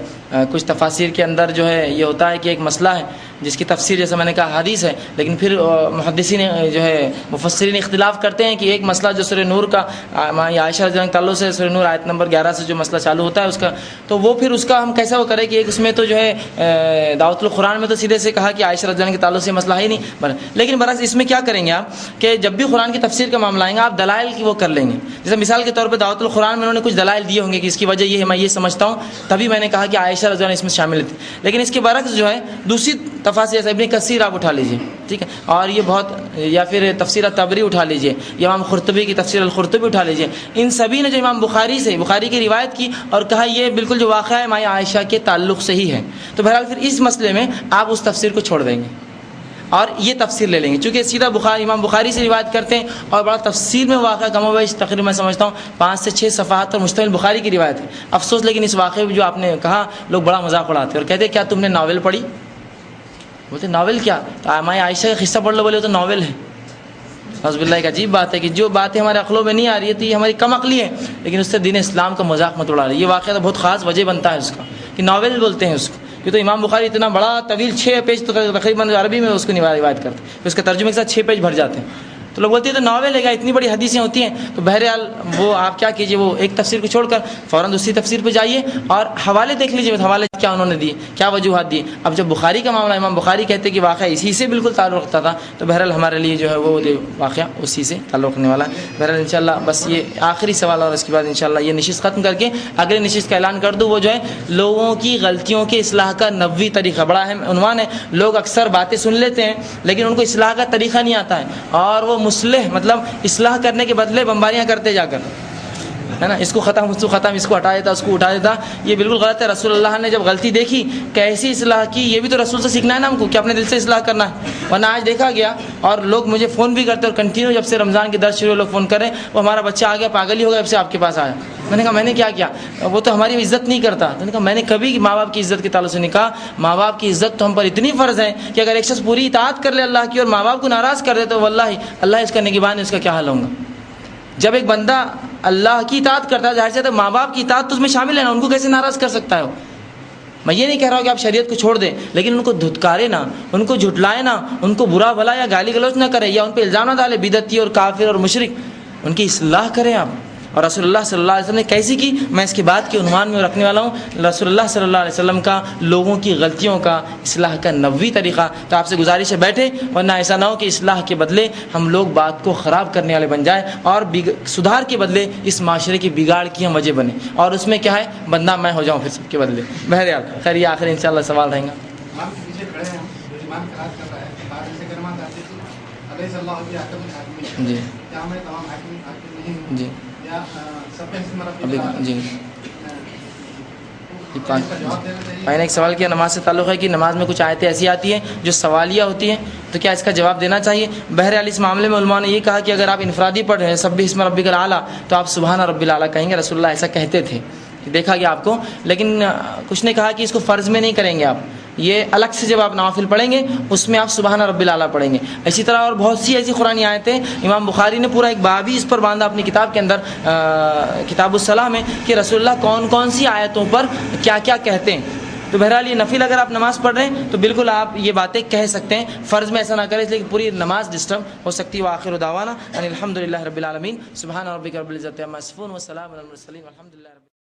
کچھ تفاسیر کے اندر جو ہے یہ ہوتا ہے کہ ایک مسئلہ ہے جس کی تفسیر جیسے میں نے کہا حدیث ہے، لیکن پھر محدثین جو ہے مفسرین اختلاف کرتے ہیں کہ ایک مسئلہ جو سورہ نور کا عائشہ رضی اللہ عنہ تعلق سے سورہ نور آیت نمبر 11 سے جو مسئلہ چالو ہوتا ہے اس کا، تو وہ پھر اس کا ہم کیسا وہ کریں کہ ایک اس میں تو جو ہے دعوت القرآن میں تو سیدھے سے کہا کہ عائشہ رضی اللہ عنہ کے تعلق سے مسئلہ ہے ہی نہیں، لیکن برعکس اس میں کیا کریں گے آپ کہ جب بھی قرآن کی تفسیر کا معاملہ آئیں گا آپ دلائل کی وہ کر لیں گے. جیسے مثال کے طور پہ دعوت القرآن میں انہوں نے کچھ دلائل دیے ہوں گے کہ اس کی وجہ یہ ہے، میں یہ سمجھتا ہوں، تبھی میں نے کہا کہ عائشہ رضی اللہ عنہ اس میں شامل تھی. لیکن اس کے برعکس جو ہے دوسری تفاسیر جیسے ابن کثیر آپ اٹھا لیجیے، ٹھیک ہے، اور یہ بہت، یا پھر تفسیر طبری اٹھا لیجیے، یا امام قرطبی کی تفسیر القرطبی اٹھا لیجیے، ان سبھی نے جو امام بخاری کی روایت کی اور کہا یہ بالکل جو واقعہ ہے مائی عائشہ کے تعلق سے ہی ہے. تو بہرحال پھر اس مسئلے میں آپ اس تفسیر کو چھوڑ دیں گے اور یہ تفسیر لے لیں گے، چونکہ سیدھا امام بخاری سے روایت کرتے ہیں اور بڑا تفصیل میں واقعہ کم و بیش تقریباً میں سمجھتا ہوں 5 سے 6 صفحات پر مشتمل بخاری کی روایت ہے. افسوس لیکن اس واقعے میں جو آپ نے کہا لوگ بڑا مذاق اڑاتے اور کہتے ہیں کیا تم نے ناول پڑھی؟ بولتے ناول کیا؟ تو مائی عائشہ کا قصہ پڑھ لو، بولے تو ناول ہے. حضب اللہ ایک عجیب بات ہے کہ جو باتیں ہمارے عقلوں میں نہیں آ رہی ہے تو یہ ہماری کم عقلی ہے، لیکن اس سے دین اسلام کا مذاق مت اڑا رہی ہے. یہ واقعہ تو بہت خاص وجہ بنتا ہے اس کا کہ ناول بولتے ہیں اس کو. یہ تو امام بخاری اتنا بڑا طویل 6 پیج تو تقریباً عربی میں اس کو روایت کرتے ہیں، اس کے ترجمے کے ساتھ 6 پیج بھر جاتے ہیں. تو لوگ بولتے ہیں تو ناول ہے گا، اتنی بڑی حدیثیں ہوتی ہیں. تو بہرحال وہ آپ کیا کیجئے، وہ ایک تفسیر کو چھوڑ کر فوراً دوسری تفسیر پہ جائیے اور حوالے دیکھ لیجیے، حوالے کیا انہوں نے دیے، کیا وجوہات دی. اب جب بخاری کا معاملہ امام بخاری کہتے کہ واقعہ اسی سے بالکل تعلق رکھتا تھا، تو بہرحال ہمارے لیے جو ہے وہ واقعہ اسی سے تعلق رکھنے والا ہے. بہرحال انشاءاللہ بس یہ آخری سوال اور اس کے بعد انشاءاللہ یہ نشست ختم کر کے اگلے نشست کا اعلان کر دوں. وہ جو ہے لوگوں کی غلطیوں کے اصلاح کا 90 طریقہ، بڑا اہم عنوان ہے. لوگ اکثر باتیں سن لیتے ہیں لیکن ان کو اصلاح کا طریقہ نہیں آتا ہے اور وہ مصلح مطلب اصلاح کرنے کے بدلے بمباریاں کرتے جا کر، ہے نا، اس کو ختم اس کو ہٹا دیتا، اس کو اٹھا دیتا. یہ بالکل غلط ہے. رسول اللہ نے جب غلطی دیکھی کیسی اصلاح کی، یہ بھی تو رسول سے سیکھنا ہے نا ہم کو کہ اپنے دل سے اصلاح کرنا ہے. ورنہ آج دیکھا گیا اور لوگ مجھے فون بھی کرتے اور کنٹینیو جب سے رمضان کی درس شروع لوگ فون کریں وہ ہمارا بچہ آ گیا پاگل ہی ہو گیا جب سے آپ کے پاس آیا. میں نے کہا میں نے کیا کیا؟ وہ تو ہماری عزت نہیں کرتا. میں نے کہا میں نے کبھی ماں باپ کی عزت کے تعلق سے نہیں کہا. ماں باپ کی عزت تو ہم پر اتنی فرض ہے کہ اگر ایک شخص پوری اطاعت کر لے اللہ کی اور ماں باپ کو ناراض کر دے تو واللہ اللہ اس کا نگہبان ہے، اس کا کیا حال ہوگا. جب ایک بندہ اللہ کی اطاعت کرتا ہے ظاہر سے تو ماں باپ کی اطاعت تو اس میں شامل ہے نا، ان کو کیسے ناراض کر سکتا ہے وہ. میں یہ نہیں کہہ رہا ہوں کہ آپ شریعت کو چھوڑ دیں، لیکن ان کو دھتکارے نہ، ان کو جھٹلائے نہ، ان کو برا بھلا یا گالی گلوچ نہ کریں یا ان پہ الزام نہ ڈالیں بدعتی اور کافر اور مشرک. ان کی اصلاح کریں آپ. اور رسول اللہ صلی اللہ علیہ وسلم نے کیسی کی، میں اس کے بعد کے عنوان میں رکھنے والا ہوں رسول اللہ صلی اللہ علیہ وسلم کا لوگوں کی غلطیوں کا اصلاح کا 90 طریقہ. تو آپ سے گزارش ہے بیٹھے، ورنہ ایسا نہ ہو کہ اصلاح کے بدلے ہم لوگ بات کو خراب کرنے والے بن جائیں اور سدھار کے بدلے اس معاشرے کی بگاڑ کی ہم وجہ بنے اور اس میں کیا ہے بندہ میں ہو جاؤں پھر سب کے بدلے. بہرحال خیر یہ آخر انشاءاللہ سوال رہیں گا. جی جی ابھی جی میں نے ایک سوال کیا نماز سے تعلق ہے کہ نماز میں کچھ آیتیں ایسی آتی ہیں جو سوالیہ ہوتی ہیں، تو کیا اس کا جواب دینا چاہیے؟ بہرحال اس معاملے میں علماء نے یہ کہا کہ اگر آپ انفرادی پڑھ رہے ہیں سبح اسم ربک الاعلیٰ تو آپ سبحان رب الاعلیٰ کہیں گے، رسول اللہ ایسا کہتے تھے، دیکھا گیا آپ کو، لیکن کچھ نے کہا کہ اس کو فرض میں نہیں کریں گے آپ، یہ الگ سے جب آپ نوافل پڑھیں گے اس میں آپ سبحان رب الاعلیٰ پڑھیں گے۔ اسی طرح اور بہت سی ایسی قرآنی آیتیں، امام بخاری نے پورا ایک باب ہی اس پر باندھا اپنی کتاب کے اندر، کتاب الصلاح میں، کہ رسول اللہ کون کون سی آیتوں پر کیا کیا کہتے ہیں۔ تو بہرحال یہ نفل اگر آپ نماز پڑھ رہے ہیں تو بالکل آپ یہ باتیں کہہ سکتے ہیں، فرض میں ایسا نہ کریں اس لیے کہ پوری نماز ڈسٹرب ہو سکتی ہے۔ وآخر دعوانا ان الحمد للہ رب العالمین، سبحان ربک رب العزۃ عما یصفون وسلام علی المرسلین والحمد للہ رب